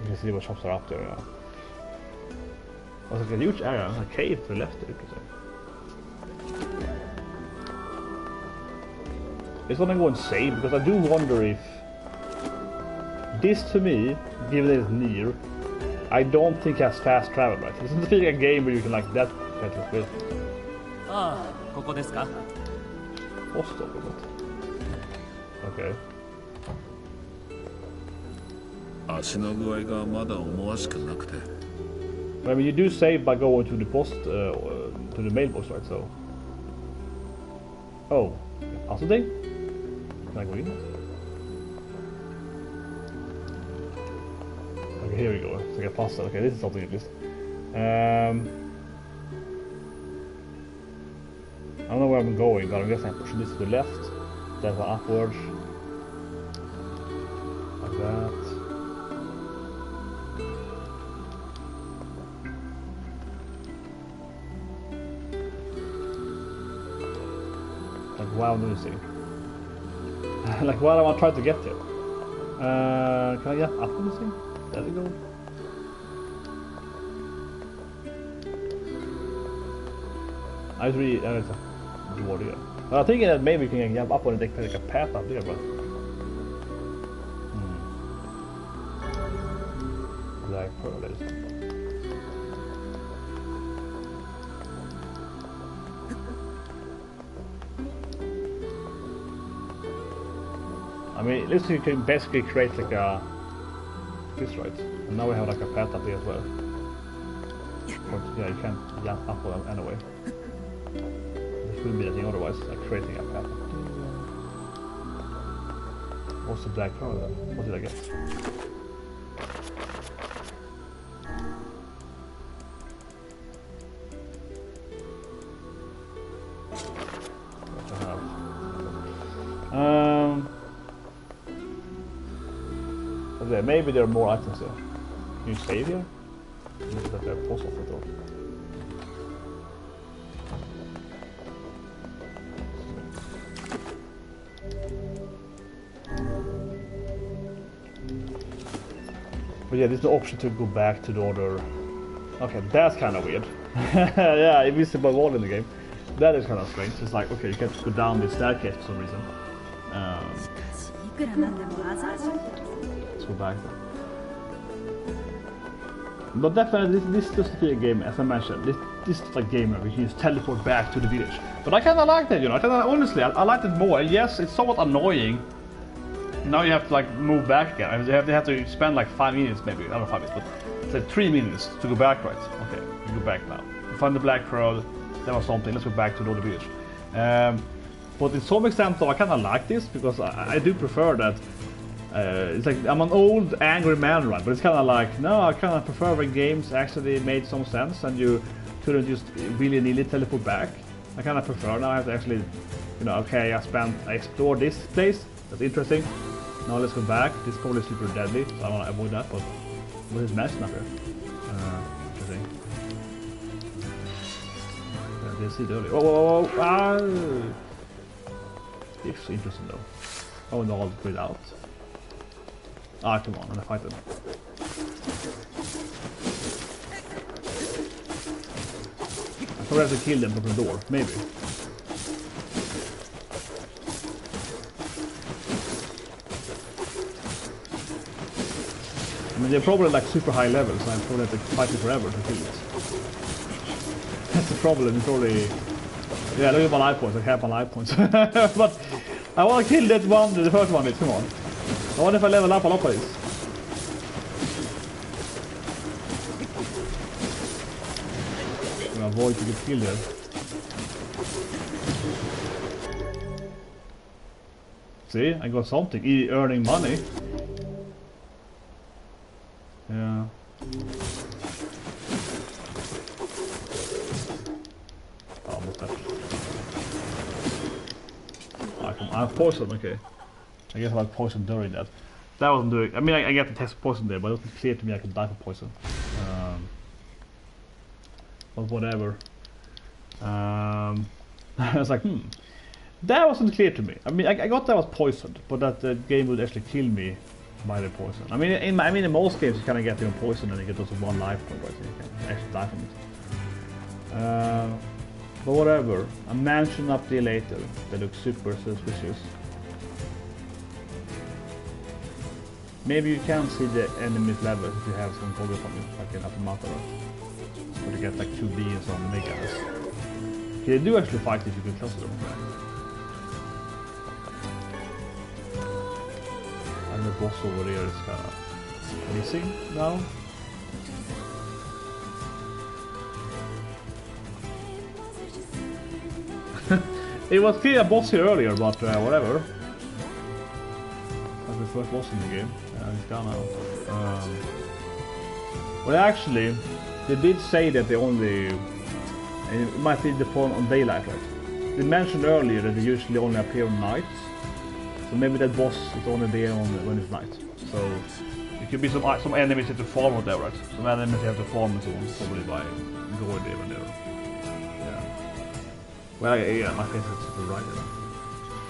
You can see what shops are up there, yeah. It's like a huge area, a cave to the left there, you can say. It's gonna go insane, because I do wonder if... This to me, given that it's NieR, I don't think has fast travel, right? This doesn't feel like a game where you can like that kind of with. Post up with it. Okay. I mean, you do save by going to the post, to the mailbox, right? So. Oh, also thing? Can I go in? Okay, here we go. It's like a pasta. Okay, this is something at least. I don't know where I'm going, but I'm guessing I'm pushing this to the left. That one upwards. Like that. Like what am I doing? Like what am I trying to get there? Can I get up on this thing? There we go. I really it's a door here. I was thinking that maybe we can jump up on it, like a path up there, but Black pearl is. I mean, it looks like you can basically create like a this, right? And now we have like a path up here as well. But yeah, you can't jump up on them anyway. There shouldn't be anything otherwise, like creating a path. What's the black pearl then? What did I get? What I have? Okay, maybe there are more items here. Can you save here? Looks like they're puzzle for it. But yeah, there's no option to go back to the order. Okay, that's kind of weird. Yeah, invisible wall in the game. That is kind of strange. It's like, okay, you can't go down this staircase for some reason. Let's go back then. But definitely, this is just a game, as I mentioned. This is like game where you can just teleport back to the village. But I kind of like that, you know. Honestly, I like it more. And yes, it's somewhat annoying. Now you have to like move back again. They have to spend like 5 minutes, maybe not 5 minutes, but it's like 3 minutes to go back, right? Okay, you go back now. You find the black pearl. That was something. Let's go back to the village. But in some extent, though, I kind of like this because I do prefer that. It's like I'm an old angry man, right? But it's kind of like no, I kind of prefer when games actually made some sense and you couldn't just really nearly teleport back. I kind of prefer now. I have to actually, you know, okay, I explored this place. That's interesting. Now let's go back. This is probably super deadly, so I want to avoid that. But what is matching up here? Interesting. Yeah, I didn't see it earlier. Whoa! Ah! It's interesting though. Oh no, I'll put it out. Ah, come on, I'm gonna fight them. I probably have to kill them from the door, maybe. I mean, they're probably like super high levels, so I probably have to fight it forever to kill it. That's the problem, it's probably... Yeah, look at my life points, I have my life points. But I want to kill that one, the first one, come on. I wonder if I level up a lot of this. I'm gonna avoid to get killed there. See, I got something. Earning money. Yeah. Almost that. I have poison, okay. I guess I had poison during that. That wasn't doing. I mean, I get the test poison there, but it wasn't clear to me I could die from poison. But whatever. I was like, that wasn't clear to me. I mean, I got that I was poisoned, but that the game would actually kill me by the poison. I mean, in most games you kind of get your poison and you get also 1 life point, right? So you can actually die from it. But whatever. A mansion up there later that looks super suspicious. Maybe you can see the enemy's levels if you have some progress on it, like an automata. Or to get like 2D and some megas. Okay, they do actually fight if you get close to them. And the boss over there is kind of missing now. It was clear a boss here earlier, but whatever. That's the first boss in the game. It's gone now. Well, actually, they did say that they only... It might be the phone on daylight, right? they mentioned earlier that they usually only appear on nights. So maybe that boss is only there when it's night. So it could be some enemies you have to farm or whatever, right? Some enemies you have to farm and so on, probably by going there and there. Yeah. Well, yeah, I guess it's right there.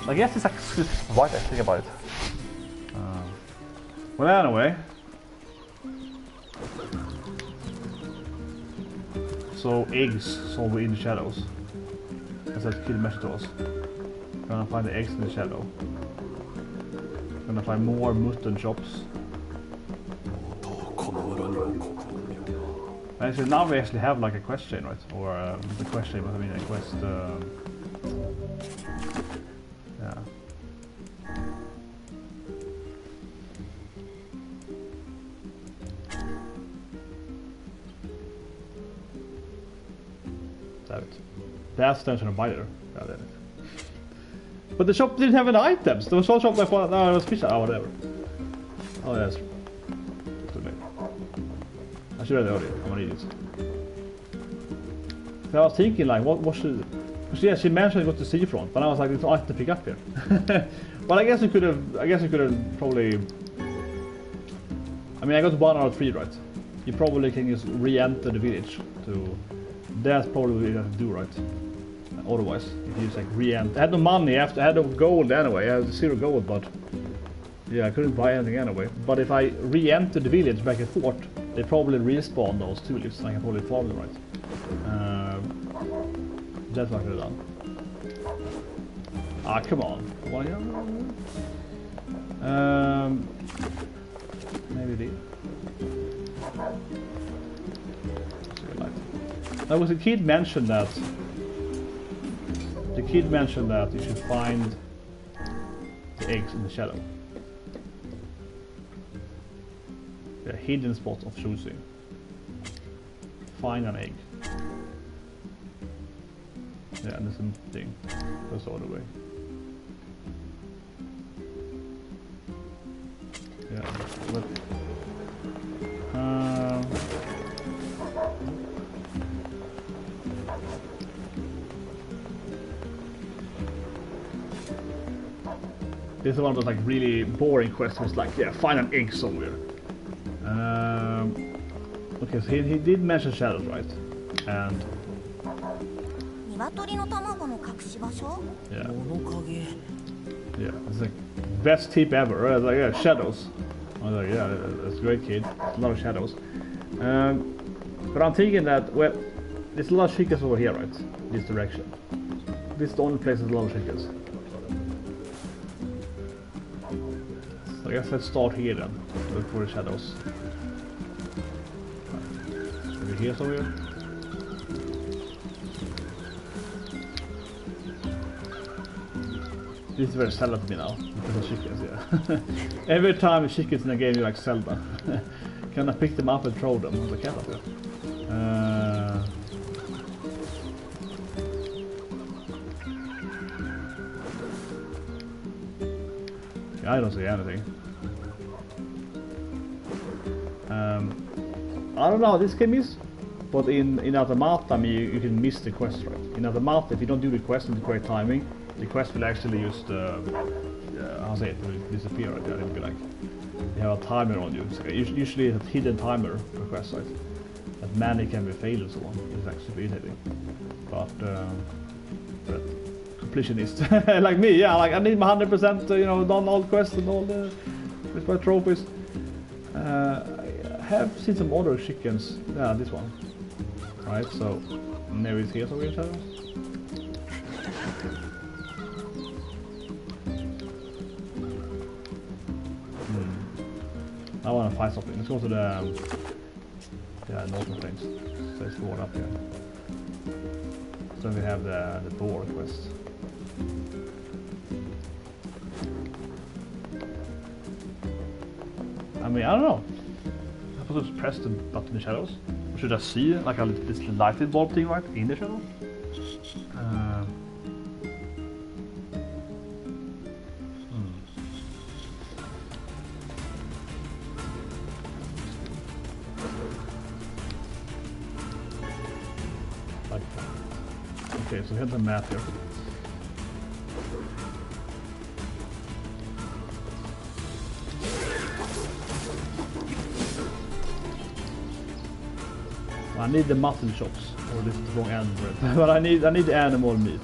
I guess it's actually right, I think about it. Well, anyway. So, eggs somewhere in the shadows. As that kid mentioned to us. Gonna find the eggs in the shadow. Gonna find more mutton chops. Actually, now we actually have like a quest chain, right? Or the quest chain, but I mean a quest. Yeah. Damn it. That's the tension of biter. God damn it. But the shop didn't have any items. There was one shop like no, it was fish. Oh, whatever. Oh, that's too late. I should have earlier. I'm an idiot. So I was thinking like, what should? Because yeah, she mentioned it was the seafront, but I was like, it's an item to pick up here. But I guess you could have. I guess you could have probably. I mean, I got 1 out of 3 right. You probably can just re-enter the village to. That's probably what you have to do, right? Otherwise, if you just like re-enter. I had no money after. I had no gold anyway. I had 0 gold, but yeah, I couldn't buy anything anyway. But if I re-enter the village back and forth, they probably respawn those tulips. And I can probably farm them, right? That's what I could have done. Ah, come on. Maybe they. There was a kid mentioned that. The kid mentioned that you should find the eggs in the shadow. The hidden spot of choosing. Find an egg. Yeah, and there's a thing. Goes all the way. Yeah, but this is one of those like really boring questions, like yeah, find an egg somewhere. Okay, so he did mention shadows, right? And yeah, yeah, it's like best tip ever. Right? It's like yeah, shadows. I was like yeah, that's a great kid. A lot of shadows. But I'm thinking that well, there's a lot of chickens over here, right? This direction. This is the only place there's a lot of chickens. So I guess let's start here then. Look for the shadows. Maybe here somewhere. This is very Zelda to me now, because of chickens, yeah. Every time a chicken's in a game you like Zelda. Can I pick them up and throw them? I can't up here. Yeah, I don't see anything. I don't know how this game is, but in automata you can miss the quest, right? In automata, if you don't do the quest in the correct timing, the quest will actually just, how say it, will disappear, right? It'll be like, you have a timer on you. So usually it's a hidden timer per quest, right? That many can be failed and so on. It's actually super irritating. But completionist, like me, yeah, like I need my 100%, you know, done all quests and all the trophies. I have seen some other chickens, yeah, this one. Right, so maybe it's here somewhere in shadows. I want to find something. Let's go to the northern plains. So let's go up here. So we have the door quest. I mean, I don't know. I'm supposed to press the button in the shadows. Or should I see like this lighted bulb thing right in the shadow? Okay, so here's the map here. I need the mutton chops, or this is the wrong animal bread. But I need the animal meat.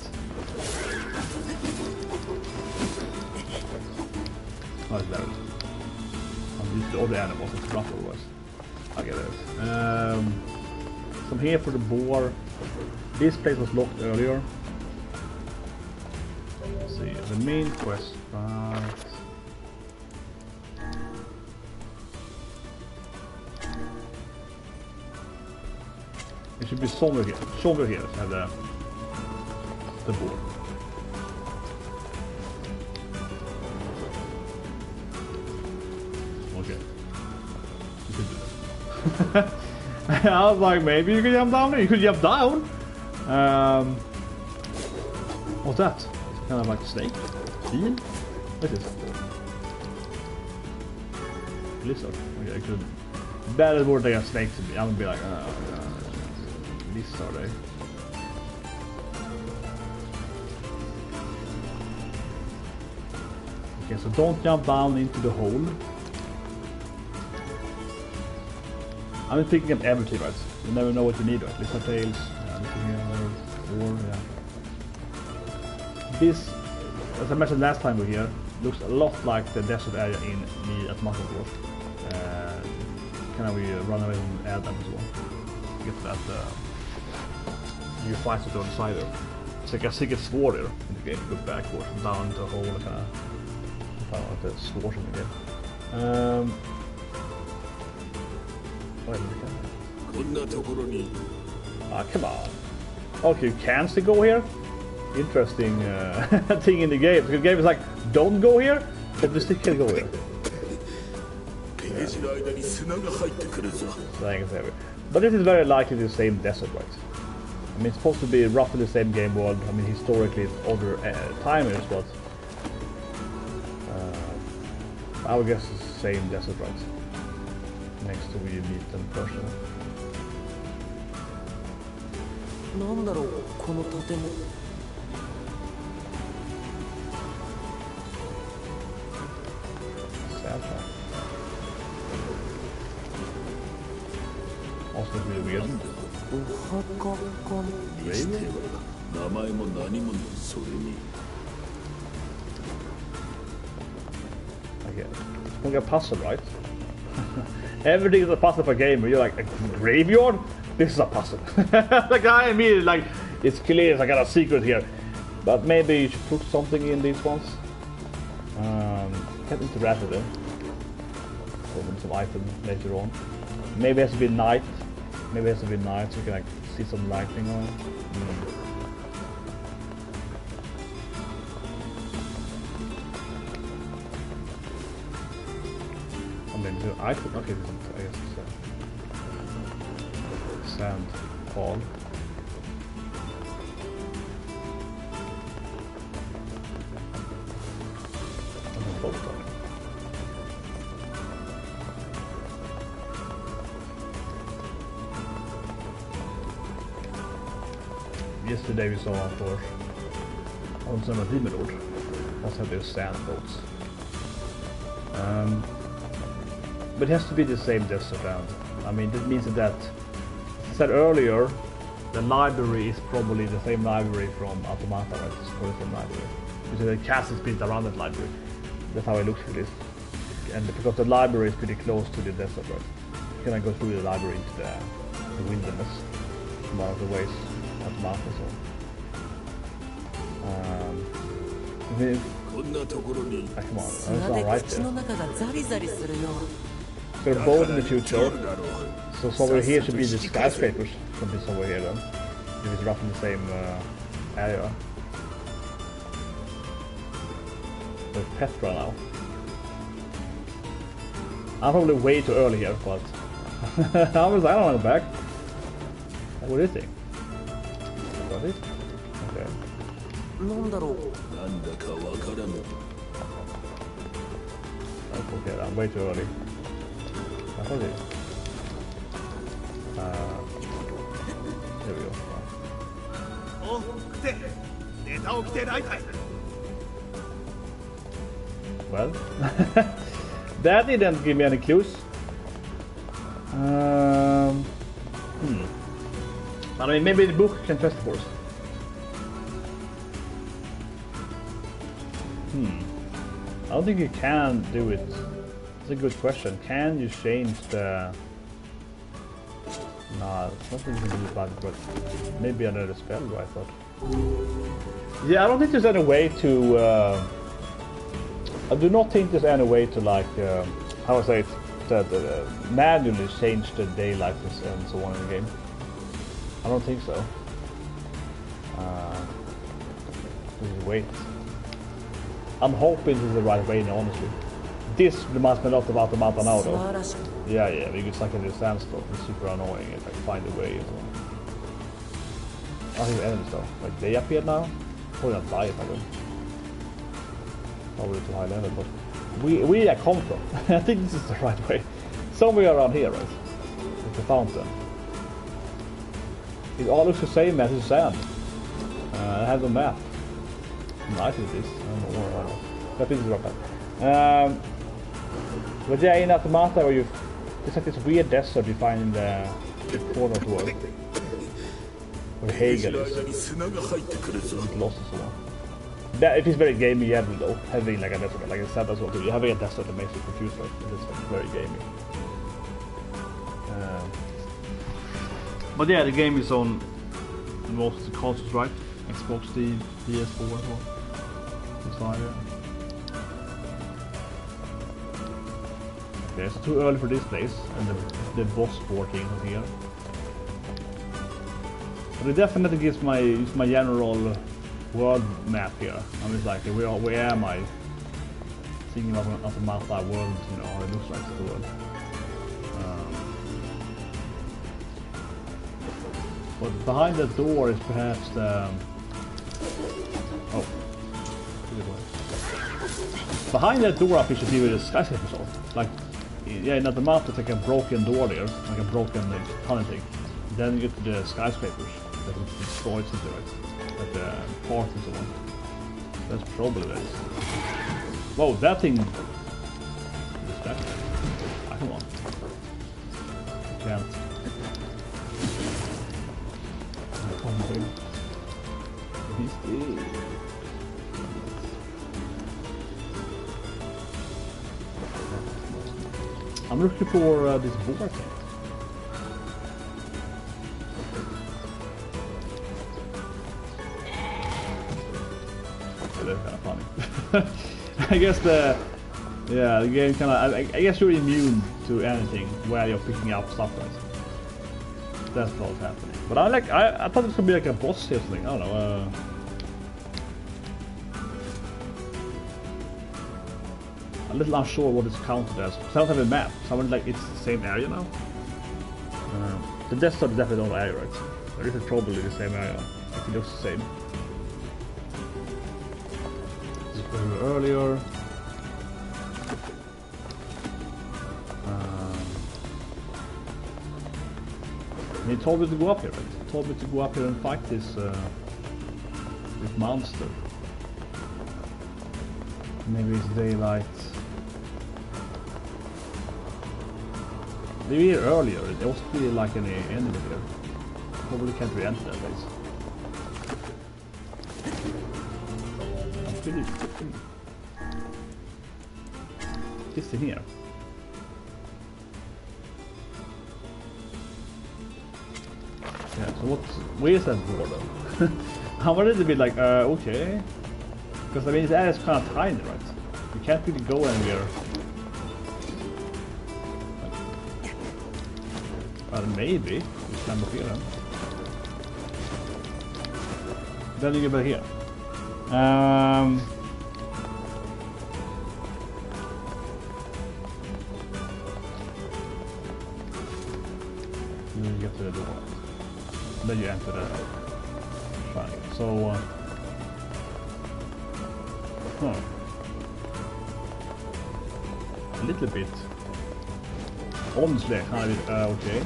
Oh, it's there. I'm used to all the animals, it's rough otherwise. I get it. So I'm here for the boar. This place was locked earlier. Let's see, the main quest, right. It should be somewhere here. Somewhere here have the board. Okay. You could do that. I was like, maybe you could jump down there. You could jump down. What's that? It's kind of like a snake. Eel? What is it? Lizard. Okay, I could. Better word than a snake to be. I'm gonna be like, lizard, eh? Okay, so don't jump down into the hole. I'm picking up everything, right? You never know what you need, right? Lizard tails, This, as I mentioned last time we're here, looks a lot like the desert area in the automata. Can we run away from Adam as well? Get that new fights with the other side there. So I guess it gets sword here in the game. Go backwards and down into a hole, kind of like the sword in the game. Ah, come on. Okay, you can still go here? Interesting thing in the game. The game is like, don't go here, but we still can go here. But this is very likely the same desert, right? I mean, it's supposed to be roughly the same game world. I mean, historically it's other timers, but I would guess it's the same desert, right? Next to where you meet them personally. Also really weird. Okay. It's like a puzzle, right? Everything is a puzzle for a game. You're like, a graveyard? This is a puzzle. Like I immediately like, it's clear I got a secret here. But maybe you should put something in these ones. Can't interact with them. Open some item later on. Maybe it has to be night. Maybe it has to be night so you can like see some lighting on it. I mean, the item. Okay, this is, I guess it's sand fall. Yesterday we saw for on some of the Myrmonden also those sand boats. But it has to be the same desert round. I mean, that means that, as I said earlier, the library is probably the same library from Automata, right? It's probably the same library. So the cast is built around that library. That's how it looks for this. And because the library is pretty close to the desert, right? You can go through the library into the wilderness. One of the ways Automata, so. Come on, it's alright there. So they're both in the future. So somewhere here should be the skyscrapers. Should be somewhere here then. If it's roughly the same area. There's Petra now. I'm probably way too early here, but I don't want to back. What is it? What is it? Okay. Okay, I'm way too early. I thought it. There we go. Well, that didn't give me any clues. I mean, maybe the book can test for us. I don't think you can do it. It's a good question. Can you change the... Nah, it's not really good about it, but maybe another spell, I thought. Yeah, I don't think there's any way to... I do not think there's any way to, like, how I say it, to manually change the daylight and so on in the game. I don't think so. Just wait. I'm hoping this is the right way now, honestly. This reminds me a lot of automata now, though. Yeah, because it's like in the sandstorm. It's super annoying if I can find a way. I think enemies though. Like they appeared now. Probably not die if I go. Probably too high level, but we come from. I think this is the right way. Somewhere around here, right? With the fountain. It all looks the same as the sand. I have the map. Nice it is. I don't know where I know. But this is right back. But yeah, in Automata, where you, it's like this weird desert you find in the corner of the world. Where Hegel is. It's lost and so on. That, it is very gamey heavy though, having like a desert, like I said as well too. Having a desert that makes you confused, right? It's like very gamey. But yeah, the game is on most of the consoles, right? Xbox, Steam, PS4 as well. Okay, it's too early for this place, and the boss sporting is here. But it definitely gives my general world map here. I'm just like, where am I? Thinking of a map that world, you know, how it looks like the world. But behind that door is perhaps the... Oh. Behind that door up you should be with the skyscrapers on. Like, yeah, in the map it's like a broken door there, like a broken tunnel thing. Then you get to the skyscrapers that it destroys into it, like the parts and so on. That's probably that. Whoa, that thing... Respect. Ah, come on. I can't. He's dead. I'm looking for this board thing. That's kind of funny. I guess the game kind of. I guess you're immune to anything while you're picking up stuff, right? That's what's happening. But I thought it could be like a boss here or something. I don't know. A little unsure what it's counted as. I don't have a map. So I'm like, it's the same area now. The desktop is definitely not area, right? Or is it probably the same area? It looks the same. This is earlier. He told me to go up here, right? He told me to go up here and fight this monster. Maybe it's daylight. Maybe here earlier, there was really like any enemy here. Probably can't re-enter that place. I'm pretty... What's in here? Yeah, so where's that door though? I'm a little bit like, okay. Because I mean, this area is kind of tiny, right? You can't really go anywhere. Well, maybe. Just climb up here then. Then you get back here. You get to the door. Then you enter the triangle. So, a little bit. Honestly, kind of okay.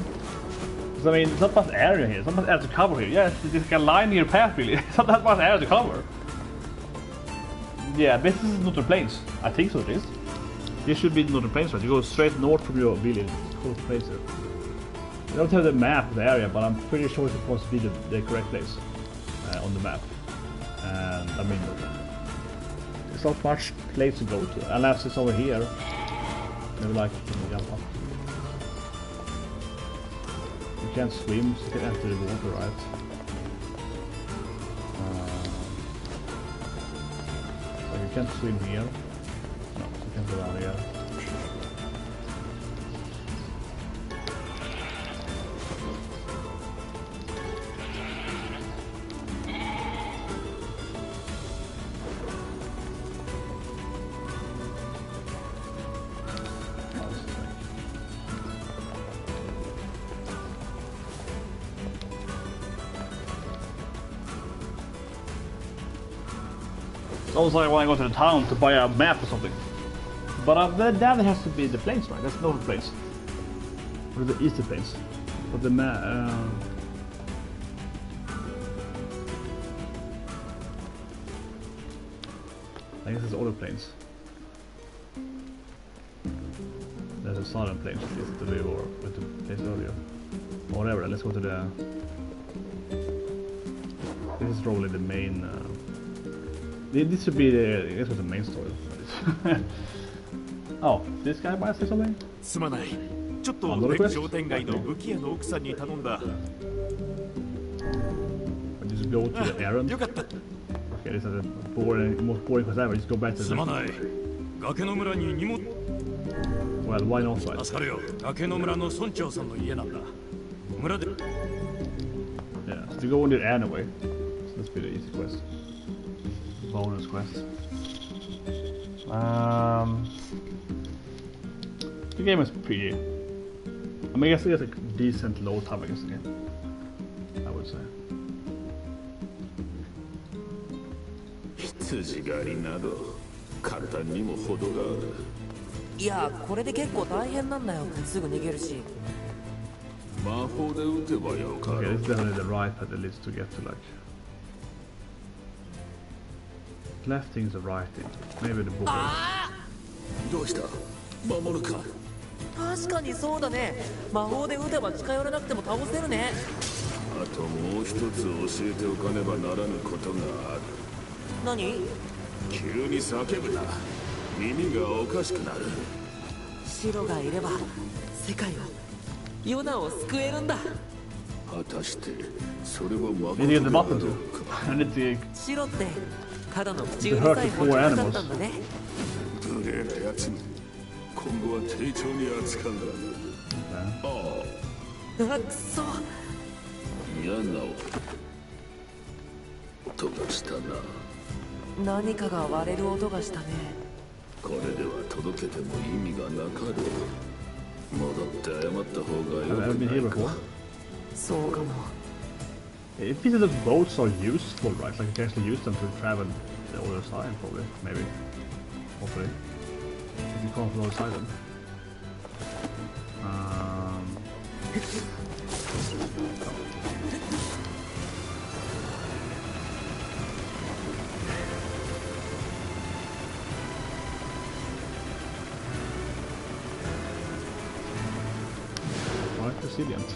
Because I mean, it's not much area here. It's not much area to cover here. Yeah, it's like a linear path really. It's not that much area to cover. Yeah, this is not the plains. I think so it is. This should be not the plains, right? You go straight north from your village. It's close place here. I don't have the map of the area, but I'm pretty sure it's supposed to be the correct place on the map. And I mean, there's not much place to go to, unless it's over here. Maybe like jump up. You can't swim, so you can enter the water, right? So you can't swim here. No, you can't go down here. Also, I want to go to the town to buy a map or something. But then there has to be the plains, right? That's northern plains. Or the eastern plains. But the map... I guess it's all the plains. There's a southern plains that we were with the place earlier. Or whatever, let's go to the... This is probably the main... This should be the, I guess, the main story. Oh, this guy might say something? すまない。ちょっと商店街の武器屋の奥さんに頼んだ。Just go to the errand. よかった。Okay, this is the boring, most boring quest ever. Just go back to the. すまない。崖の村に荷物。Well, why not, right? 助かるよ。崖の村の村長さんの家なんだ。村で。Yeah, so to go in there anyway. So let's be the easy quest. Bonus quest. The game is pretty. I mean, I guess it has a decent load time, I guess, again. I would say. 羊狩りなど簡単にも程がある。いや、これで結構大変なんだよ。すぐ逃げるし。魔法で撃てばよかろう。 Okay, this is definitely the right path that leads to get to like. Left thing's the right thing. Maybe the book. どうした？守るか？確かにそうだね。魔法で撃てば近寄らなくても倒せるね。あともう一つ教えておかねばならぬことがある。何？急に叫ぶな。耳がおかしくなる。白がいれば世界をヨナを救えるんだ。果たしてそれは魔法 Need to get the button to. I need to. 白ってただの口うるさい方だったんだね。無礼なやつ。今後は丁重に扱うが。ああ。くそ。嫌な音がしたな。何かが割れる音がしたね。これでは届けても意味がなかろう。戻って謝った方がよくないか。そうかも。If pieces of boats are useful, right? Like you can actually use them to travel the other side, probably, maybe, hopefully. If you can't from the other side, then. Quite resilient.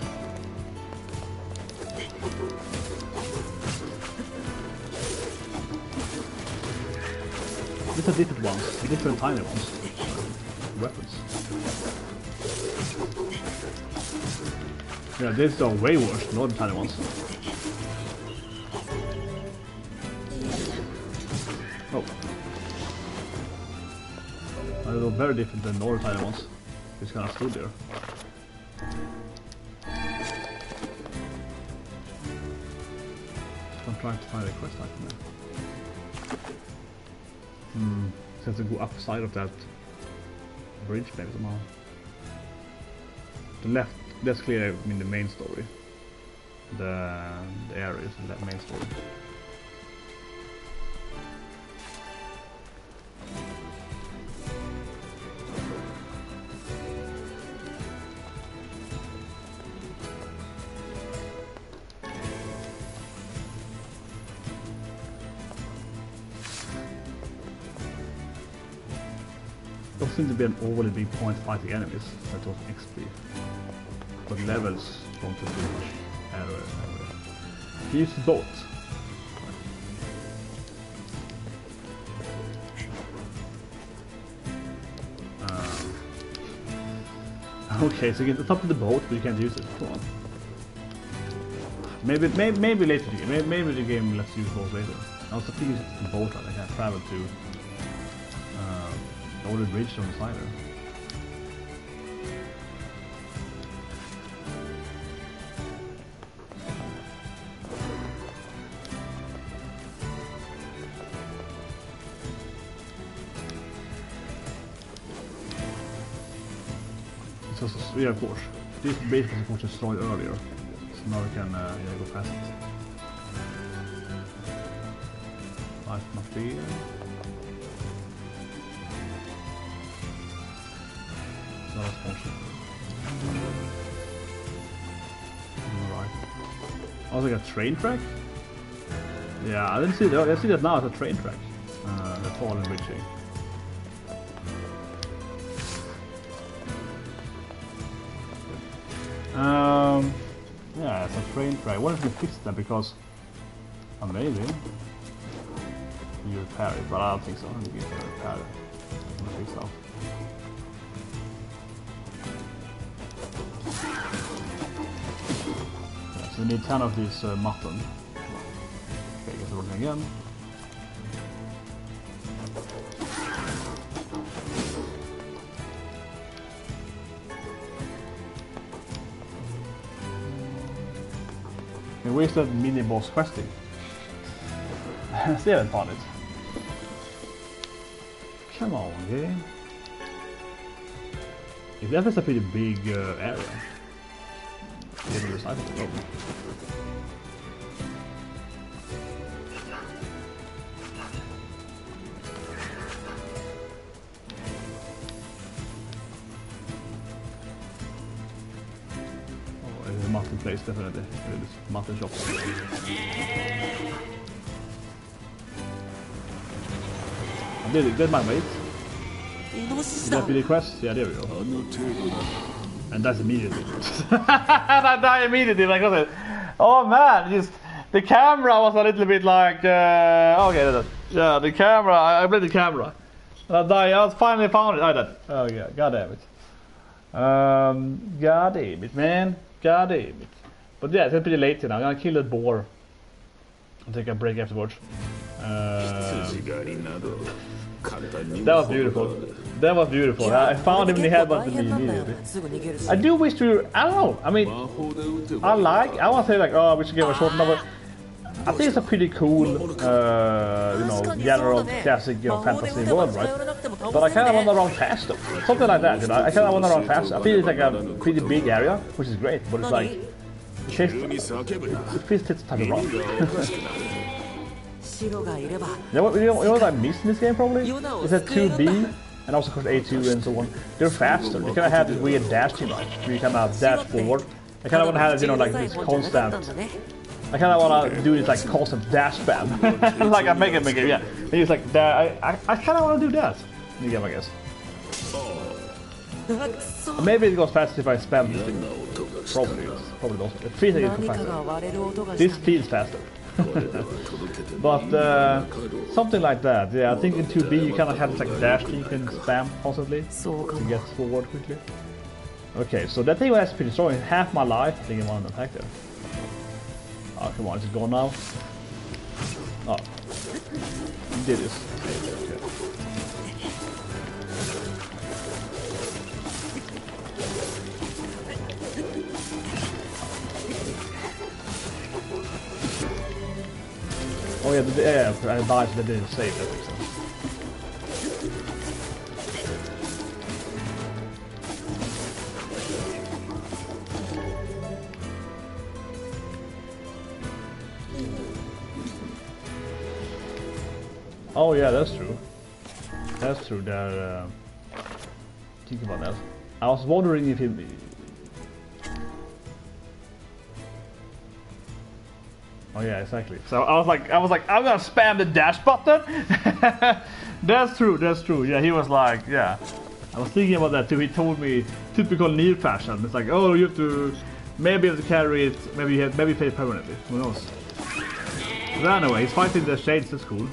These are different ones, different tiny ones. Weapons. Yeah, these are way worse, not the tiny ones. Oh. They're very different than the other tiny ones. Just kind of stood there. I'm trying to find a quest item there. So I have to go upside of that bridge maybe somehow. The left, that's clear, I mean the main story. The area is the main story. Doesn't seem to be an overly big point fighting enemies, that was XP. but levels don't do much. Anyway. Use the boat. Okay, so you get the top of the boat, but you can't use it. Come on. Maybe later the game. Maybe the game lets you use boats later. I was thinking use the boat that I can travel to the older bridge on the side there. Yeah, of course. This basically was destroyed earlier, so now we can go past it. Life must be. It's not a sponsor. Alright. Also got a train track? Yeah, I didn't see that. I see that now as a train track. The fallen bridging. Yeah, it's a train track. What if we fix that? Because maybe you repair it, but I don't think so. I think you can repair it. Fix stuff. Yeah, so we need 10 of these mutton. Okay, get rolling again. Where's that mini boss questing? Still haven't found it. Come on, game. That is a pretty big area. Mutton place definitely. Mutton shop. I did my weight. Did that be the quest? Yeah, there we go. And that's immediately. And I die immediately like I said. Oh man, just the camera was a little bit like okay, yeah, the camera. I played the camera. And I died. I finally found it. I died. Oh yeah, god damn it. God damn it, man. God damn it. But yeah, it's pretty late now. I'm gonna kill that boar and take a break afterwards. That was beautiful. That was beautiful. I found him in the headbutt to me immediately. I do wish to. I don't know. I mean, I want to say like, oh, we should give a short number. I think it's a pretty cool, you know, general classic, you know, fantasy world, right? But I kind of want to run faster. Something like that, you know. I kind of want to run faster. I feel it's like a pretty big area, which is great, but it's like, it feels it's time to run. You know what I missed in this game probably? It's a 2B, and also of course A2 and so on. They're faster. They kind of have this weird dash, you know, where you kind of dash forward. I kind of want to have, you know, like this constant. I kind of want to do this like constant dash spam, like a Mega Man game, yeah. And it's like that. I kind of want to do that in the game, I guess. Maybe it goes faster if I spam this thing. Probably doesn't. It feels like it goes faster. This feels faster. But something like that, yeah. I think in 2B you kind of have this like dash that you can spam constantly to get forward quickly. Okay, so that thing was pretty strong. Half my life, I think, in one attack there. Oh, come on, is it gone now? Oh. You did this. Okay. Oh yeah, I died, so they didn't save, that makes sense. Oh yeah, that's true. That's true. There. Think about that. I was wondering if he. Oh yeah, exactly. So I was like, I'm gonna spam the dash button. That's true. That's true. Yeah, he was like, yeah. I was thinking about that too. He told me typical Nier fashion. It's like, oh, you have to maybe have to carry it, maybe play it permanently. Who knows? But anyway, he's fighting the shades. That's cool.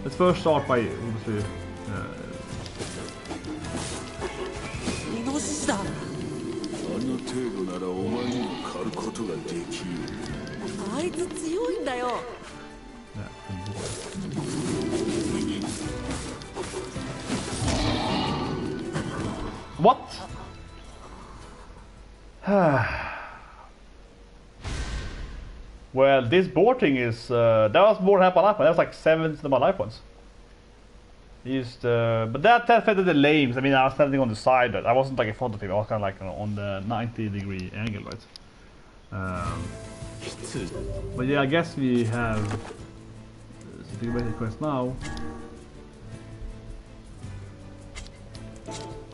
Let's first start by obviously. あの程度ならお前にも狩ることができる。あいつ強いんだよ。What? Well, this boarding is that was more than half my life points. That was like 7th of my life points. Used, but that affected the lames. I mean, I was standing on the side. I wasn't like in front of him. I was kind of like on the 90-degree angle, right? But yeah, I guess we have the quest now.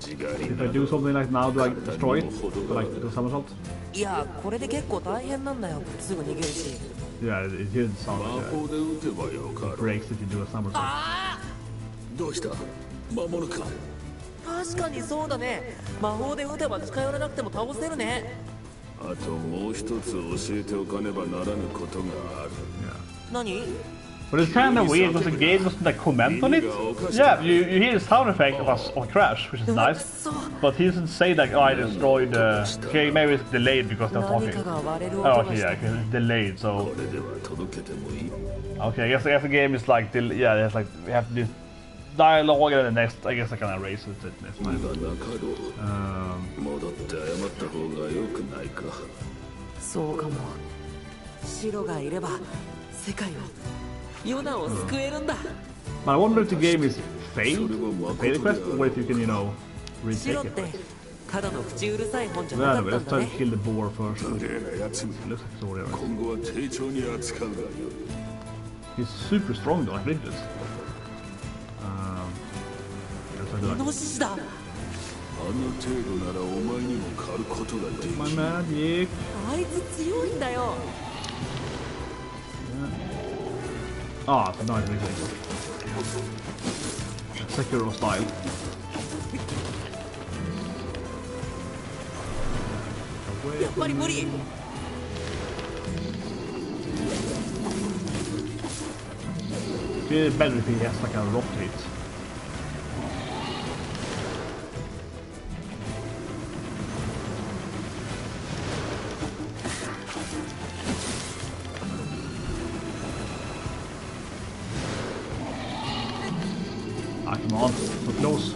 If I do something like now, do I destroy it? Like do somersault? Yeah, これで結構大変なんだよ。すぐ逃げるし。Yeah, it didn't sound like that. It breaks if you do a somersault. どうした？守るか？確かにそうだね。魔法で撃てば近寄らなくても倒せるね。あともう一つ教えておかねばならぬことがある。何？But it's kind of weird because the game doesn't like comment on it. Yeah, you hear the sound effect of a crash, which is nice. But he doesn't say like, oh, I destroyed okay, maybe it's delayed because they're talking. Oh, okay, yeah, because it's delayed, so... Okay, I guess the game is like, yeah, there's like, we have to do dialogue and the next, I guess I can erase it next time. そうかも。白がいれば世界をヨナを救えるんだ。But I wonder if the game is failed quest, or if you can, you know, retake it. Yeah, but let's try to kill the boar first. It looks like it's already right. He's super strong though, I think this. My magic. Ah, so nice music. Sekiro style. It's better if he has like a rock hit. Come on, so close.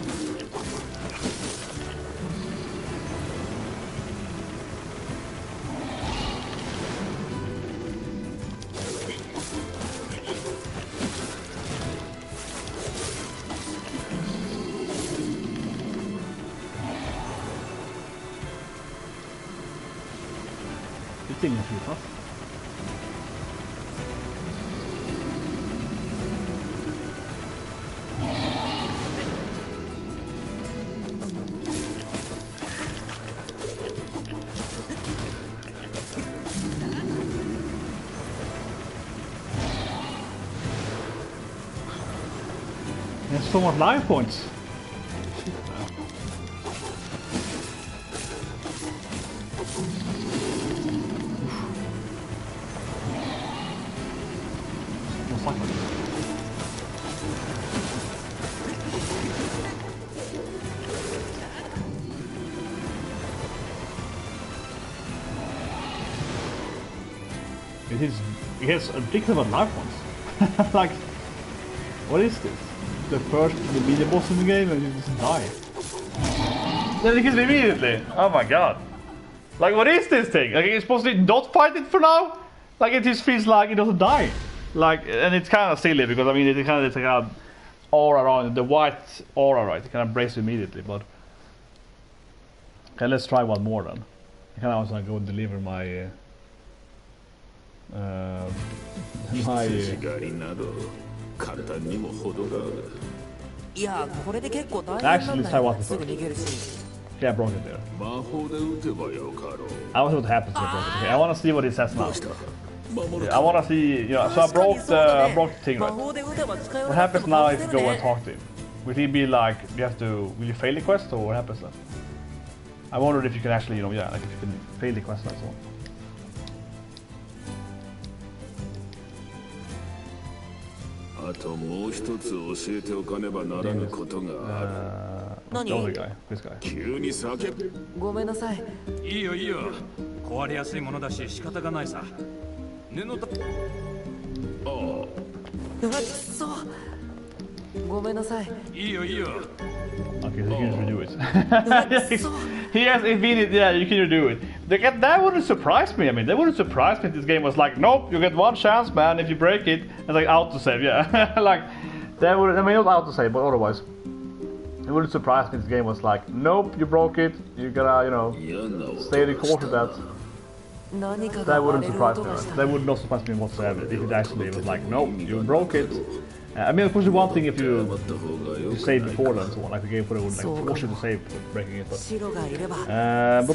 This thing is really tough. There's so much life points. It has a ridiculous amount of life points. Like, what is this? The medium boss in the game and you just die. Then it kills me immediately. Oh my god. Like, what is this thing? Like, you're supposed to not fight it for now? Like, it just feels like it doesn't die. Like, and it's kind of silly because, I mean, it kind of, it's like a aura around it, the white aura, right? It kind of breaks immediately, but... Okay, let's try one more then. I kind of want to go and deliver my... Actually, let's try one first. Okay, I broke it there. I want to see what happens if I broke it. Okay, I want to see what it says now. Yeah, I want to see, you know, so I broke the thing, right? What happens now if you go and talk to him? Will he be like, will you fail the quest or what happens then? I wondered if you can actually, like if you can fail the quest and so on. あともう一つ教えておかねばならぬことがある。何？ This guy. 急に叫ぶ。ごめんなさい。いいよいいよ。壊れやすいものだし仕方がないさ。布だ。ああ。そう。ごめんなさい。いいよいいよ。 Okay, so you can redo it. He has immediate, yeah, you can redo it. That wouldn't surprise me. I mean, that wouldn't surprise me if this game was like, nope, you get one chance, man. If you break it, it's like autosave, yeah. Like, that would, I mean, not autosave, but otherwise. It wouldn't surprise me if this game was like, nope, you broke it, you gotta, stay the course with that. That wouldn't surprise me. That would not surprise me whatsoever if it actually was like, nope, you broke it. I mean, of course, it's one thing if you save before that and so on, like the game would like force you to save breaking it, but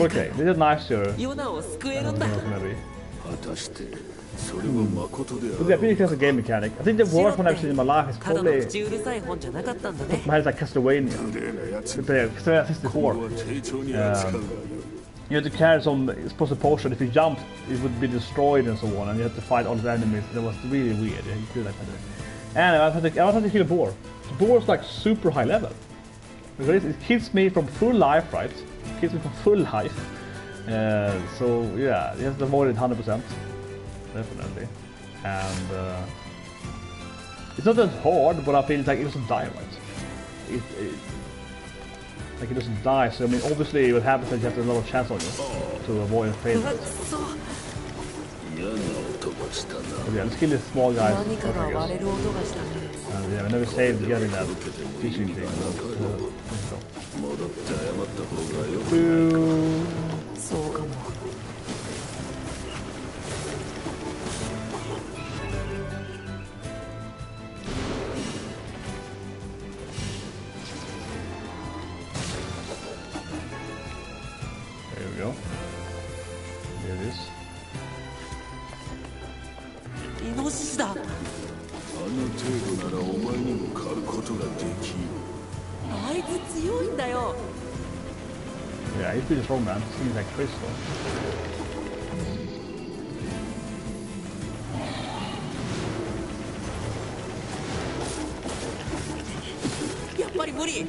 okay, they did nice here. Maybe. But yeah, I think that's a game mechanic. I think the worst one I've seen in my life is probably my like Castlevania. Castlevania 64. You had to carry some supposed potion. If you jumped, it would be destroyed and so on, and you had to fight all the enemies. That was really weird. Yeah, you could like that. And I was trying to kill a boar. The boar is like super high level. Because it kills me from full life, right? It kills me from full life. So yeah, you have to avoid it 100%. Definitely. And it's not that hard, but I feel like it doesn't die, right? Like it doesn't die, so I mean obviously what happens is you have another chance on you to avoid failing. But yeah, let's kill this small guy. And yeah, we never saved getting that fishing thing. There we go. There it is. イノシシだ。あの程度ならお前にも狩ることができる。あいつ強いんだよ。Yeah, he's pretty strong, man. Seems like crystal. やっぱり無理。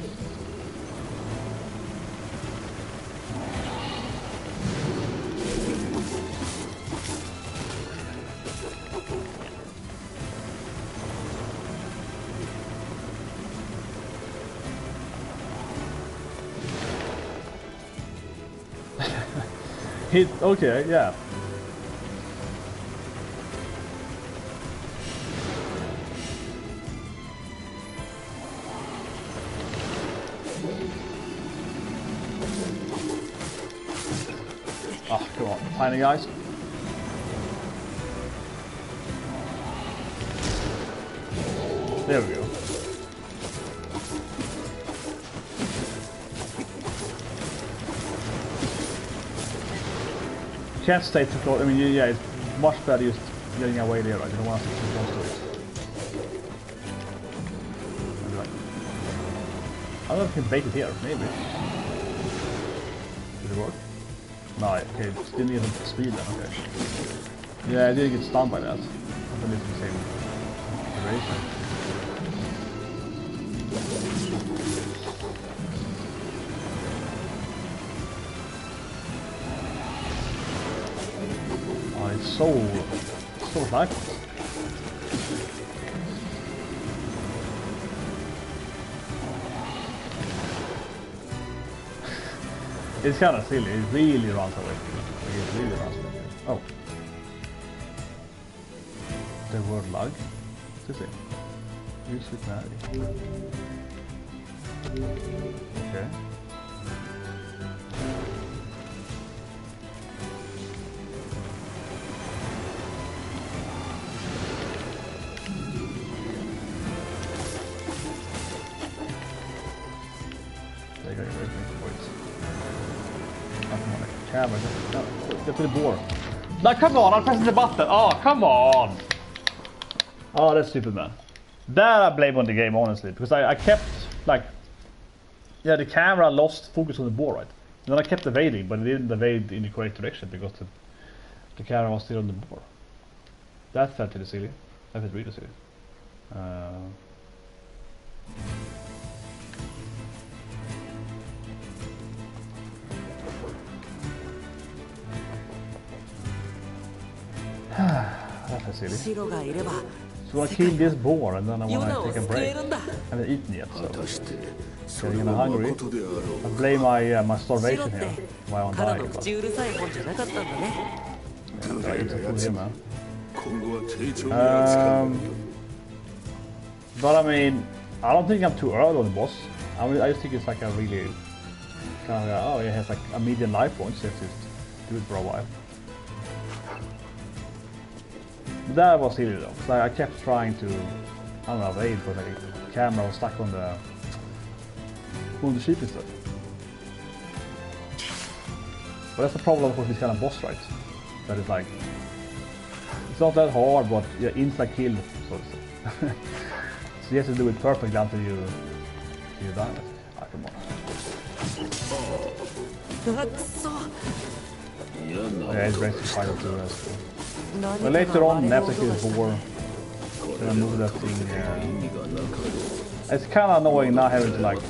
Okay, yeah. Oh, come on, tiny guys. There we go. Can't stay too close. I mean, yeah, it's much better just getting away there. Right? You don't want to stay too close to it. I don't know if you can bait it here. Maybe. Did it work? No. Okay, it didn't even speed then. Okay. Yeah, I didn't get stunned by that. I think it's the same duration. It's so lifeless. It's kind of silly. It really runs away. It really runs away. Oh, the word lag. What's this? Use with Mary. Okay. Get to the board. No, come on, I'm pressing the button. Oh, come on. Oh, that's stupid, man. That I blame on the game, honestly, because I kept like, yeah, the camera lost focus on the board, right? And then I kept evading, but it didn't evade in the correct direction because the camera was still on the board. That felt really silly. That felt really silly. That felt silly. So I kill this boar and then I want to take a break. I haven't eaten yet, so getting kinda hungry. I blame my starvation here while I'm dying. But I eat some food here, man. But I mean, I don't think I'm too early on the boss. I mean, I just think it's like a really kind of oh, it has like a medium life points. So just do it for a while. That was silly though, so I kept trying to, I don't know, evade, but like the camera was stuck on the sheep instead. But that's the problem with this kind of boss fights. That is like, it's not that hard, but you're insta killed, so to say. So you have to do it perfectly until you die. Ah, come on. Yeah, it's great to fight up to the rest. But later on, after I kill the boar, then I move that thing. It's kind of annoying not having to like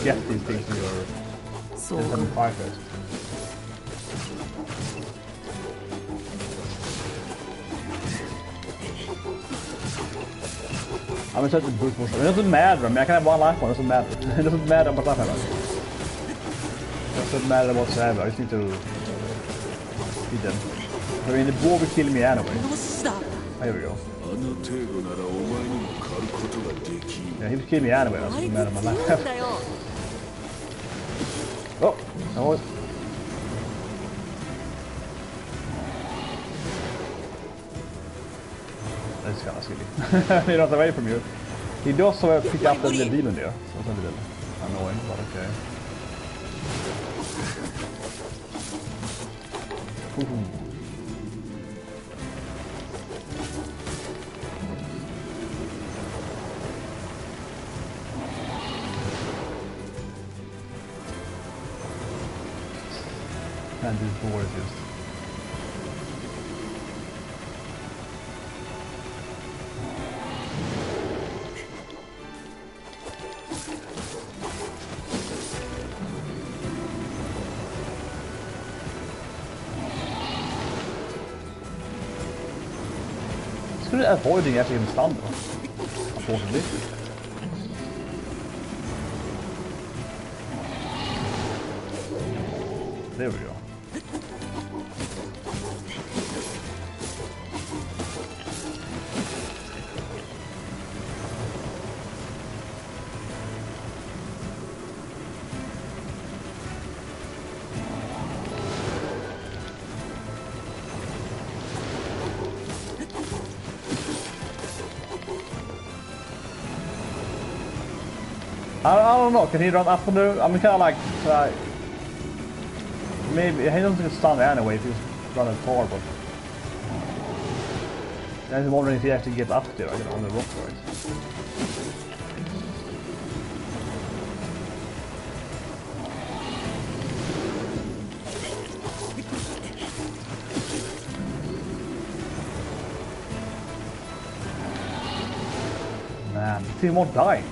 get these things in your fight first. I'm such a brute force. It doesn't matter. I mean, I can have one life point. It doesn't matter. It doesn't matter what life I have. It doesn't matter whatsoever. I just need to beat them. I mean, the boar will kill me anyway. Here we go. Yeah, he will kill me anyway. It doesn't matter my life. Oh, that was. That's kind of silly. He runs away from you. He does pick up the demon there. So it's a little annoying, but okay. Ooh. And this board is just... It's avoiding actually him stun though, unfortunately. There we go. I don't know, can he run up on the... I mean, kind of like... maybe... He doesn't get stunned anyway if he's running far, but... I'm wondering if he actually gets up there, like, on the rock, right? Man, the team won't die.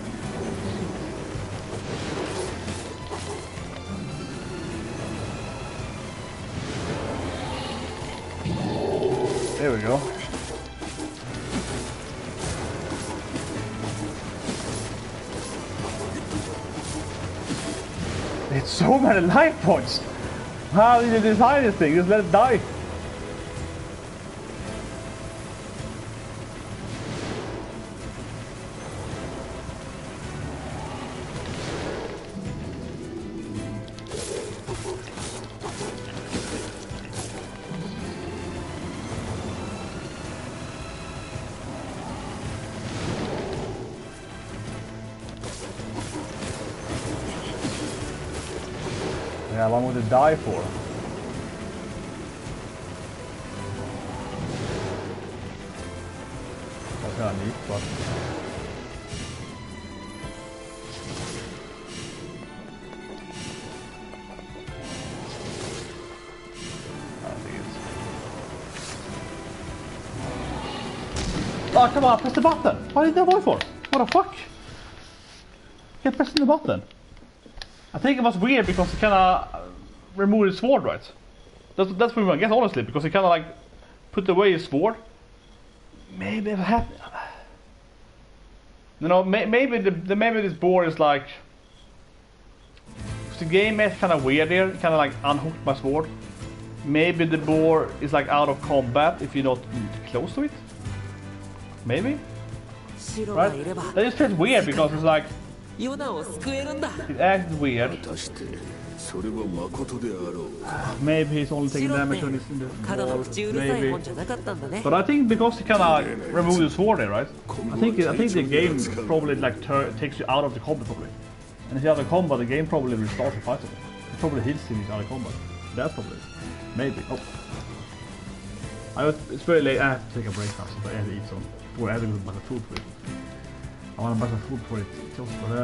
There we go. It's so many life points! How did you design this thing? Just let it die! Yeah, how long would it die for? That's kind of neat, but... Oh, come on, press the button. What did that work for? What the fuck? Can't press the button. I think it was weird because he kinda removed his sword, right? That's what I guess, honestly, because he kinda like put away his sword. Maybe it happened. No, maybe maybe this board is like. The game is kind of weird here. Kind of like unhooked my sword. Maybe the board is like out of combat if you're not close to it. Maybe. Right? That just feels weird because it's like. It acts weird. Maybe he's only taking damage when he's in the wall. Maybe. But I think because he kind of removed the sword there, right? I think the game probably like takes you out of the combat probably. And if you're out of combat, the game probably will start to fight him. It probably heals him if he's out of combat. That's probably it. Maybe. Oh. It's very late. I have to take a break now, so I have to eat some. Or I have to go buy some food for it. I want to buy some food for it too. But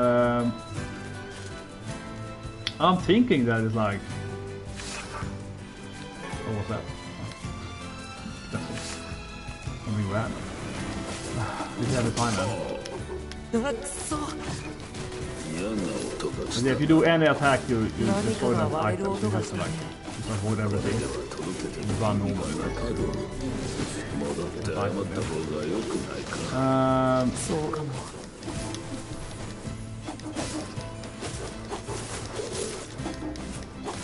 I'm thinking that it's like. What was that? That's it. Something random. Did you have a time then? And if you do any attack, you destroy them items. You have to like just avoid everything. You run normally.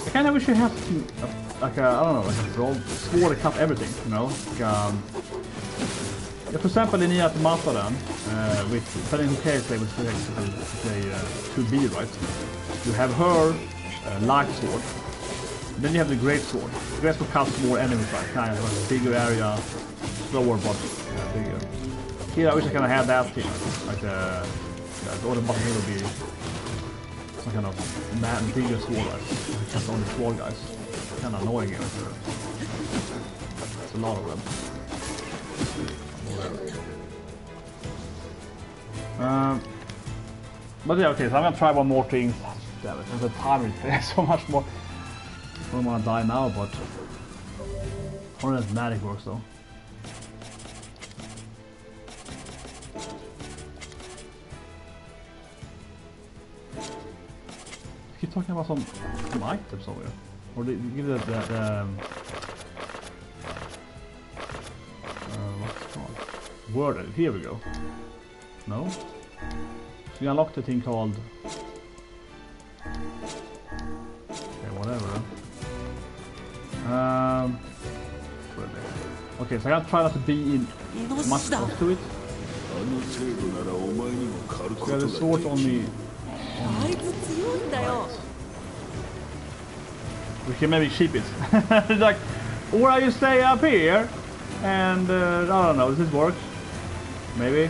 I kind of wish you had like a, I don't know, like a sword to cut everything, you know? Like, for example, in NieR Automata then, with depending who character was selected to play 2B, right? You have her light sword, then you have the great sword. The great sword cuts more enemies, right? Kind of like a bigger area, slower but bigger. Here I wish I kind of had that thing, like the Automata here would be some kind of bigger sword, right? Just on the sword guys. Kind of annoying here. There's a lot of them. But yeah, okay, so I'm gonna try one more thing. Damn it, there's a time there's so much more. I don't wanna die now, but I wonder if magic works though. Keep talking about some items over here. Or give it the what's it called? Word, here we go. No? So you unlocked a thing called... Okay, whatever. Okay, so I gotta try not to be in much close to it. Yeah, the sword only... We can maybe keep it. Like, or you stay up here and I don't know, does this work? Maybe.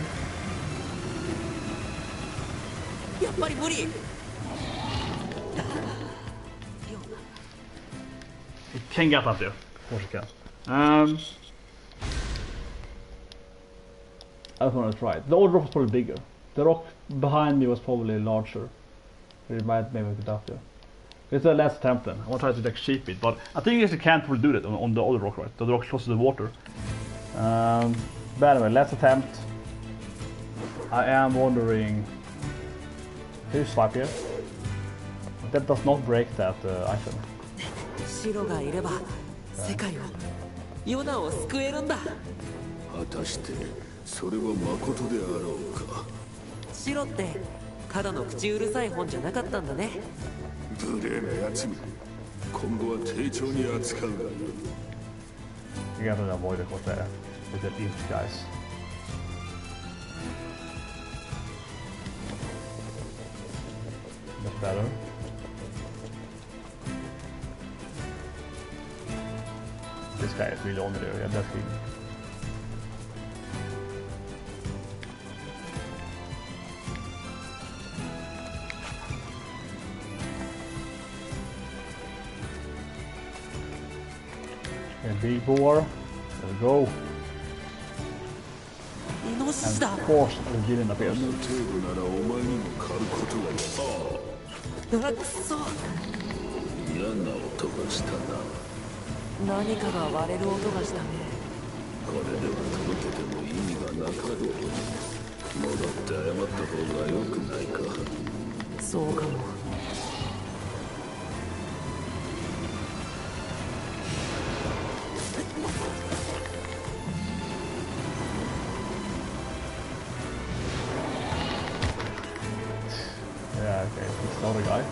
It can get up there. Of course it can. I just want to try it. The old rock was probably bigger. The rock behind me was probably larger. It might maybe get up there. It's a last attempt then. I want to try to like shape it, but I think you actually can't really do that on the other rock, right? The rock close to the water. But anyway, last attempt. I am wondering. Here's swipe here. That does not break that item. You gotta avoid it with the imp guys. That's better. This guy is really on there, yeah, that's really. And big boar, there we go. And of course the villain appears. そうかも。Yeah, okay, he's not a guy.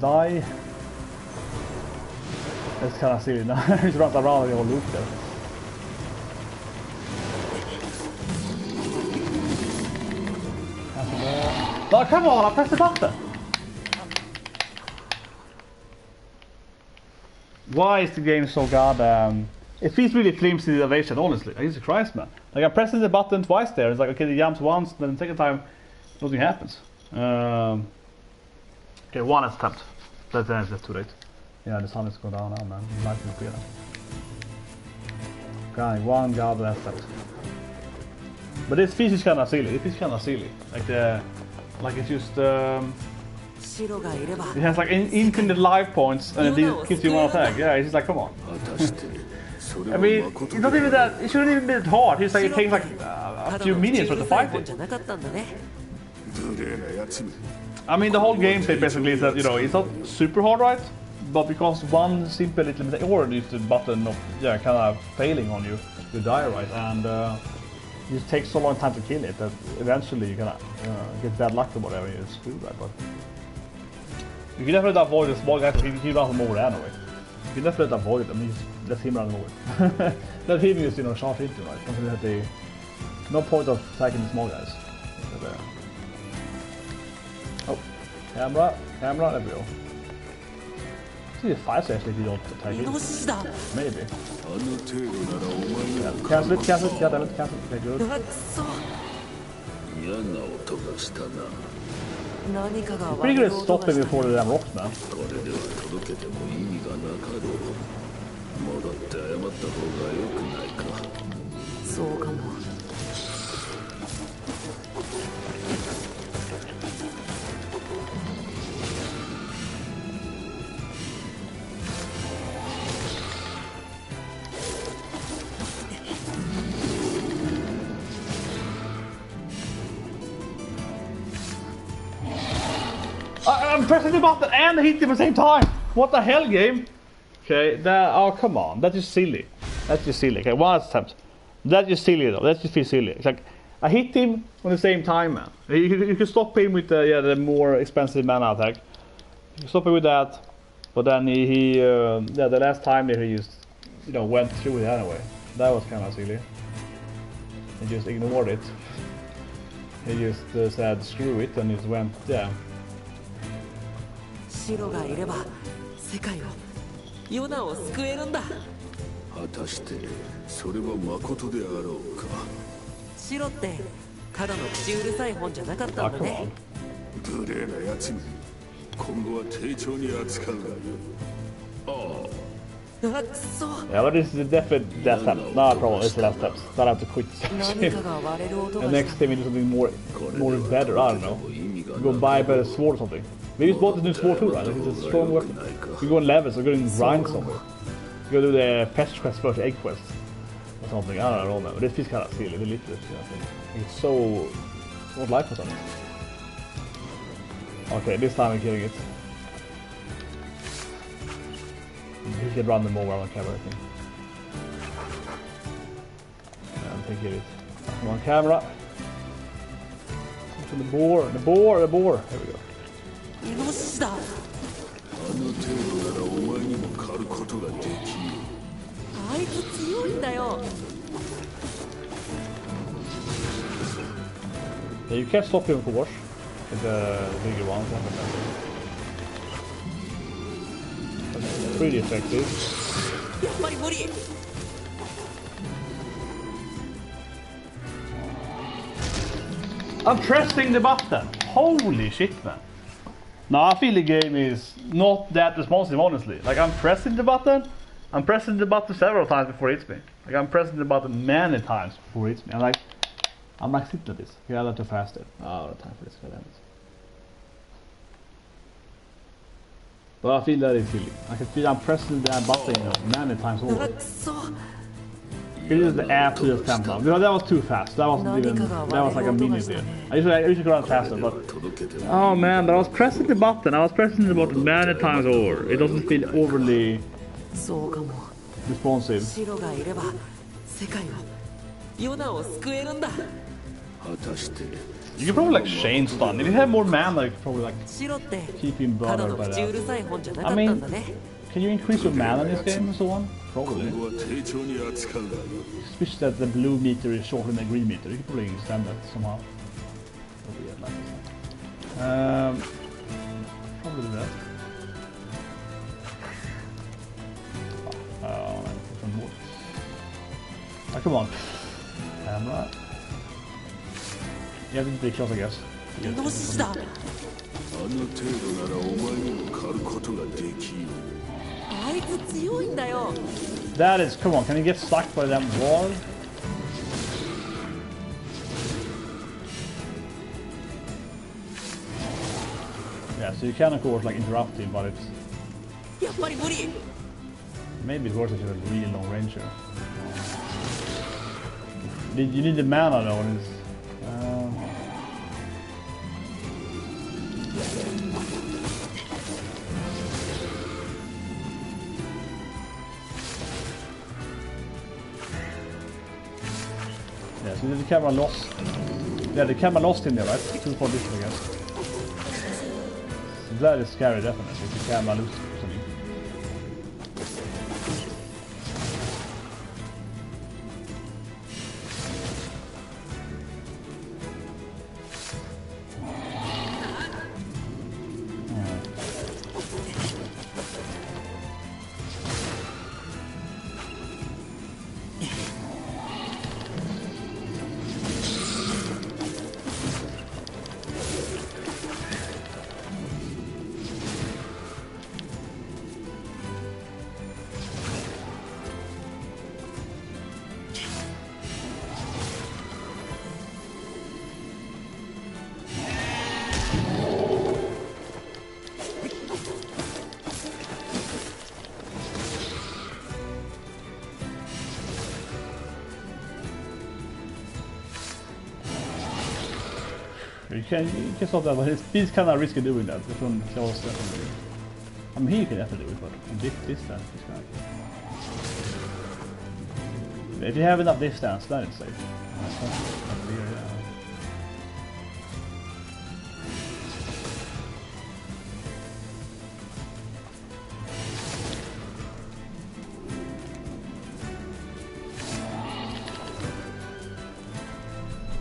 Die. That's kind of silly now. He's running around the whole loop there. No, come on, I pressed the button. Why is the game so goddamn... It feels really flimsy the innovation, honestly. Jesus Christ, man. Like, I'm pressing the button twice there. It's like, okay, it jumps once, then the second time, nothing happens. Okay, one attempt. That's too late. Yeah, the sun is going down now, man. The light is clear. Okay, one goddamn attempt. But this fish is kind of silly. It is kind of silly. Like it's just it has like infinite life points and it gives you one attack. Yeah, it's just like, come on. I mean, it's not even that. It shouldn't even be that hard. It's like it takes like a few minutes for to fight it. I mean, the whole gameplay basically is that, you know, it's not super hard, right? But because one simple little mistake, or if the button of, yeah, kind of failing on you, you die, right? And it just takes so long time to kill it that eventually you're gonna get bad luck or whatever, and you're screwed, right? But you can definitely avoid the small guy, because he runs him over anyway. You can definitely avoid him, just let him run over. Let him just, you know, charge into, right? Something that they... No point of attacking the small guys. But, oh, camera, there we go. See, 5 seconds if you don't attack it. Maybe. Yeah, cancel it, goddammit, cancel it. Okay, good. Pretty good at stopping before the damn rocks, man. I'm pressing the button and hit him at the same time! What the hell, game? Okay, oh come on, that's just silly. That's just silly. Okay, one attempt. That's just silly though, that just feels silly. It's like, I hit him on the same time, man. You can stop him with the more expensive mana attack. You can stop him with that, but then the last time he just, you know, went through it anyway. That was kind of silly. He just ignored it. He just said screw it and just went, yeah. 白がいれば世界をヨナを救えるんだ。果たしてそれは誠であろうか。白ってただの口うるさい本じゃなかったんだね。無礼なやつめ。今後は丁重に扱うがよい。ああ。Yeah, but this is definitely that step. Not a problem, it's the last steps. Not have to quit. And next time we do something more better, I don't know. Go buy a better sword or something. Maybe it's bought the new sword too, right? Like it's a strong weapon. You go in levels, or go in grind somewhere. You go do the pest quest first, egg quest. Or something, I don't know, man. But this feels kind of silly, the little bit, I think. It's so... What life was on it? Okay, this time I'm killing it. He can run them over on camera, I think. take care of it. Come on, camera. To the boar, the boar, the boar. There we go. あの程度ならお前にも狩ることができる。あいつ強いんだよ。 Yeah, you can't stop him, of course. With the bigger ones. That's pretty effective. やっぱり無理。 I'm pressing the button. Holy shit, man. No, I feel the game is not that responsive, honestly. Like, I'm pressing the button. I'm pressing the button several times before it hits me. Like, I'm pressing the button many times before it hits me. I'm like sitting at this. Okay, I'll have to fast it. I don't have time for this. God damn it. But I feel that it's silly. I can feel I'm pressing that button, you know, many times over. It is the app to just temp now. You know, that was too fast. That wasn't even. That was like a minute there. I usually could run faster, but. Oh man, but I was pressing the button. I was pressing the button many times over. It doesn't feel overly responsive. You could probably like chain stun. If you have more mana, you could probably like keep him bothered by that. I mean, can you increase your mana in this game and so on? Probably. Switch that the blue meter is shorter than the green meter. You could probably extend that somehow. Probably do that. Oh, come on. Camera. Yeah, this is pretty close, I guess. That is, come on, can you get stuck by that wall? Yeah, so you can of course like interrupt him, but it's... Maybe it's worth it to have a really long range here. You need the mana though, and it's... Yeah, so the camera lost. Yeah, the camera lost in there, right? Too far distance, I guess. So that is scary, definitely. If the camera loses something. You can stop that, but it's kind of risky doing that. From close, definitely. I mean, he can definitely do it, but from this distance, it's kind of... If you have enough distance, then it's safe.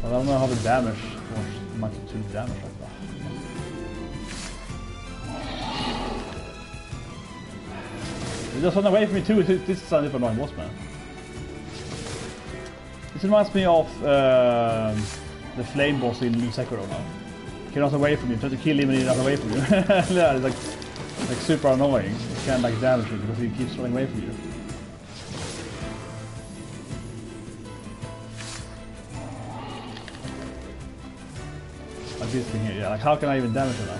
But I don't know how the damage was much to damage like that. It just run away from me too. This is a different annoying boss, man. This reminds me of the flame boss in Sekiro now. He runs away from you, try to kill him and he runs away from you. Yeah, it's like super annoying. You can't like damage him because he keeps running away from you. Like this thing here, yeah. Like how can I even damage him now?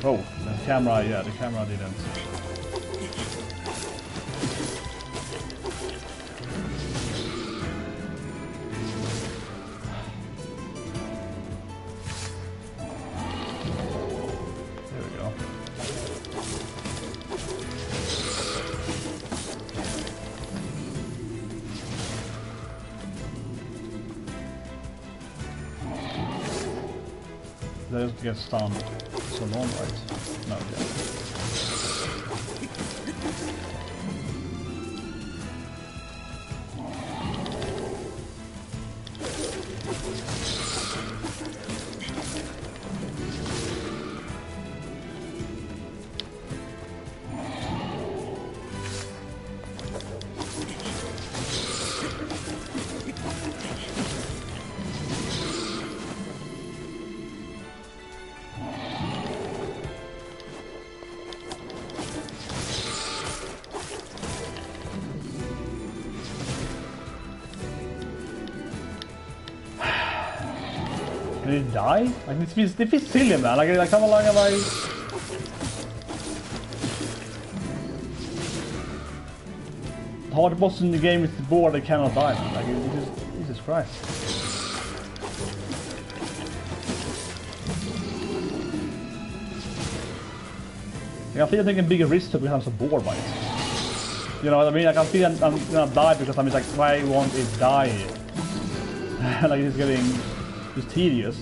Oh, the camera, yeah, the camera didn't. There we go. They just get stunned so long, right? No, yeah. Did he die? Like, det feels silly, man. Like, come along and like... The hard boss in the game is the board that cannot die, man. Like, it just... Jesus Christ. Like, I feel I'm taking a bigger risk to become so bored by it. You know what I mean? Like, I feel I'm gonna die because I'm just like, why won't it die? Like, it's getting... It's tedious.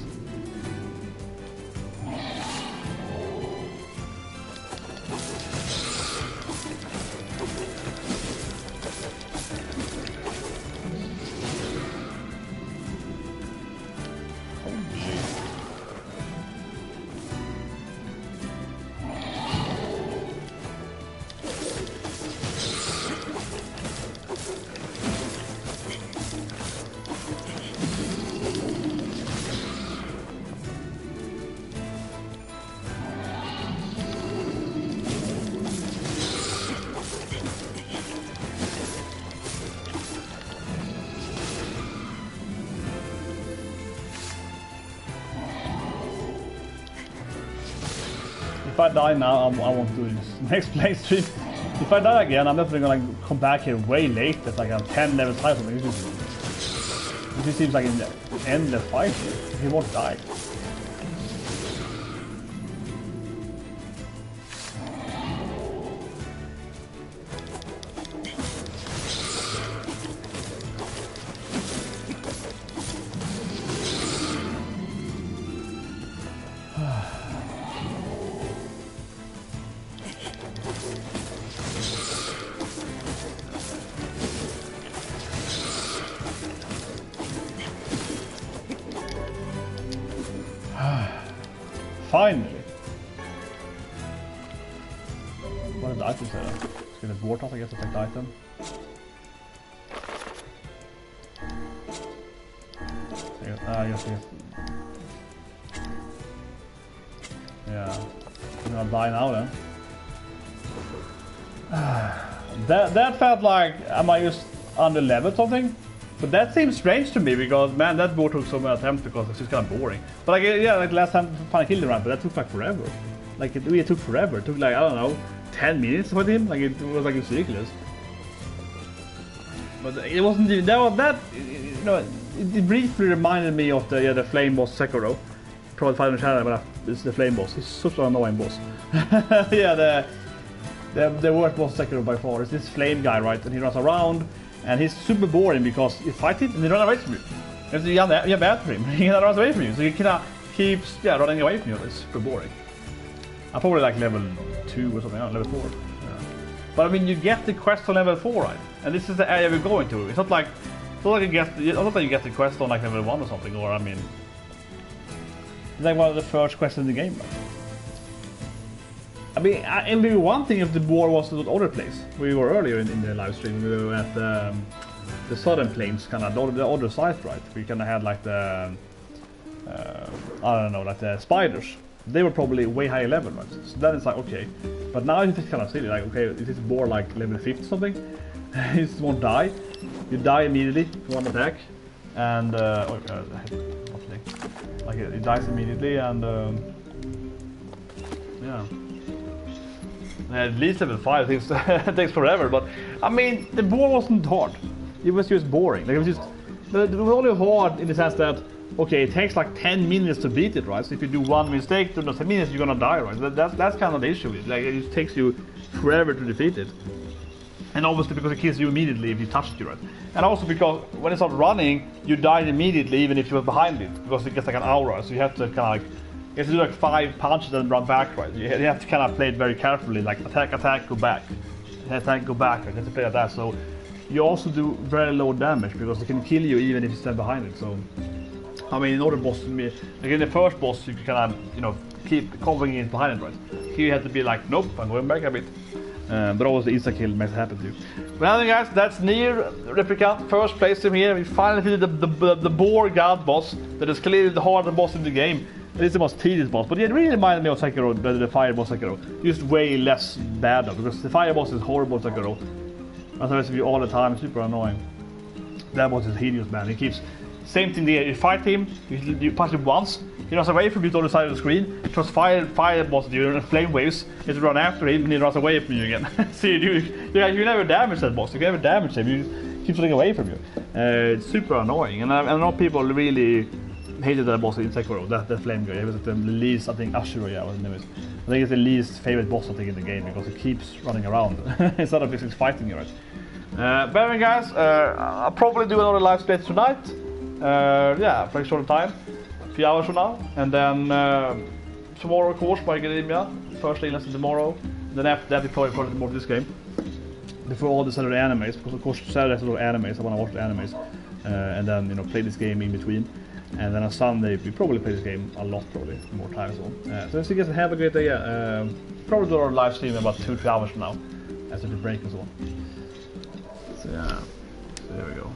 If I die now, I won't do this next playthrough. If I die again, I'm definitely gonna come back here way late. It's like I'm 10 levels high or something. It just seems like an endless fight here. He won't die. Finally! What are the items there? Let's get a board off, I guess, to take the item. Yes. Yeah. I'm gonna die now then. That felt like, am I just under level something? But that seems strange to me because, man, that board took so many attempts because it's just kind of boring. But like, yeah, like last time I killed the ramp, but that took like forever. Like it really took forever. It took like, I don't know, 10 minutes with him. Like it was like ridiculous. But it wasn't even, you know, it briefly reminded me of the flame boss Sekiro. Probably find on the channel, but it's the flame boss. He's such an annoying boss. Yeah, the worst boss Sekiro by far is this flame guy, right? And he runs around. And he's super boring because you fight it and they run away from you. And so you're bad for him. He runs away from you. So you kind of keeps running away from you. It's super boring. I'm probably like level 2 or something, level 4. Yeah. But I mean, you get the quest on level 4, right? And this is the area we're going to. It's not like you get the quest on like level 1 or something. Or I mean, it's like one of the first quests in the game. Right? I mean, and maybe one thing if the board was at the other place. We were earlier in the live stream. We were at the southern plains, kind of the other side, right? We kind of had like the I don't know, like the spiders. They were probably way higher level, right? So then it's like okay, but now it's kind of silly. Like okay, is this board like level 50 something? You just won't die. You die immediately for one attack, and like it dies immediately, and yeah. At least level 5 takes forever, but I mean the board wasn't hard. It was just boring. Like it was just it was only hard in the sense that okay, it takes like 10 minutes to beat it, right? So if you do one mistake during those 10 minutes, you're gonna die, right? That's kind of the issue. Like it just takes you forever to defeat it. And obviously because it kills you immediately if you touch it, right? And also because when it starts running, you die immediately even if you're behind it, because it gets like an aura. So you have to kind of like You have to do like 5 punches and run back, right? You have to kind of play it very carefully, like attack, attack, go back. Attack, go back. You have to play like that. So you also do very low damage because they can kill you even if you stand behind it. So I mean, in order bosses, like in the first boss, you can kind of, you know, keep covering it behind it, right? Here you have to be like, nope, I'm going back a bit. But always the insta kill makes it happen to you. Well, guys, that's NieR Replicant, first place in here. We finally defeated the boar god boss. That is clearly the hardest boss in the game. It is the most tedious boss, but it really reminded me of Sekiro, the fire boss Sekiro. Just way less bad though, because the fire boss is horrible Sekiro. That's the you all the time, super annoying. That boss is hideous, man. He keeps same thing there. You fight him, you punch him once, he runs away from you to the other side of the screen. He throws fire boss at you and flame waves. You have to run after him and he runs away from you again. So you never damage that boss. You can never damage him. You keep running away from you. It's super annoying, and I know people really hated that boss in Sekiro, that flame guy. It was the least, I think, Ashura, yeah, was his name is. I think it's the least favorite boss I think in the game because he keeps running around instead of just fighting you, right? But anyway, guys, I'll probably do another live split tonight. Yeah, for a short time, a few hours from now, and then tomorrow, of course, by Academia, first day lesson tomorrow. Then after that, we probably more of this game before all the Saturday animes, because of course Saturday has a lot of animes. I want to watch the animes, and then, you know, play this game in between. And then on Sunday we probably play this game a lot, probably more times. So let's see, guys, have a great day. Probably do our live stream in about 2-3 hours from now after the break as well. So yeah, so there we go.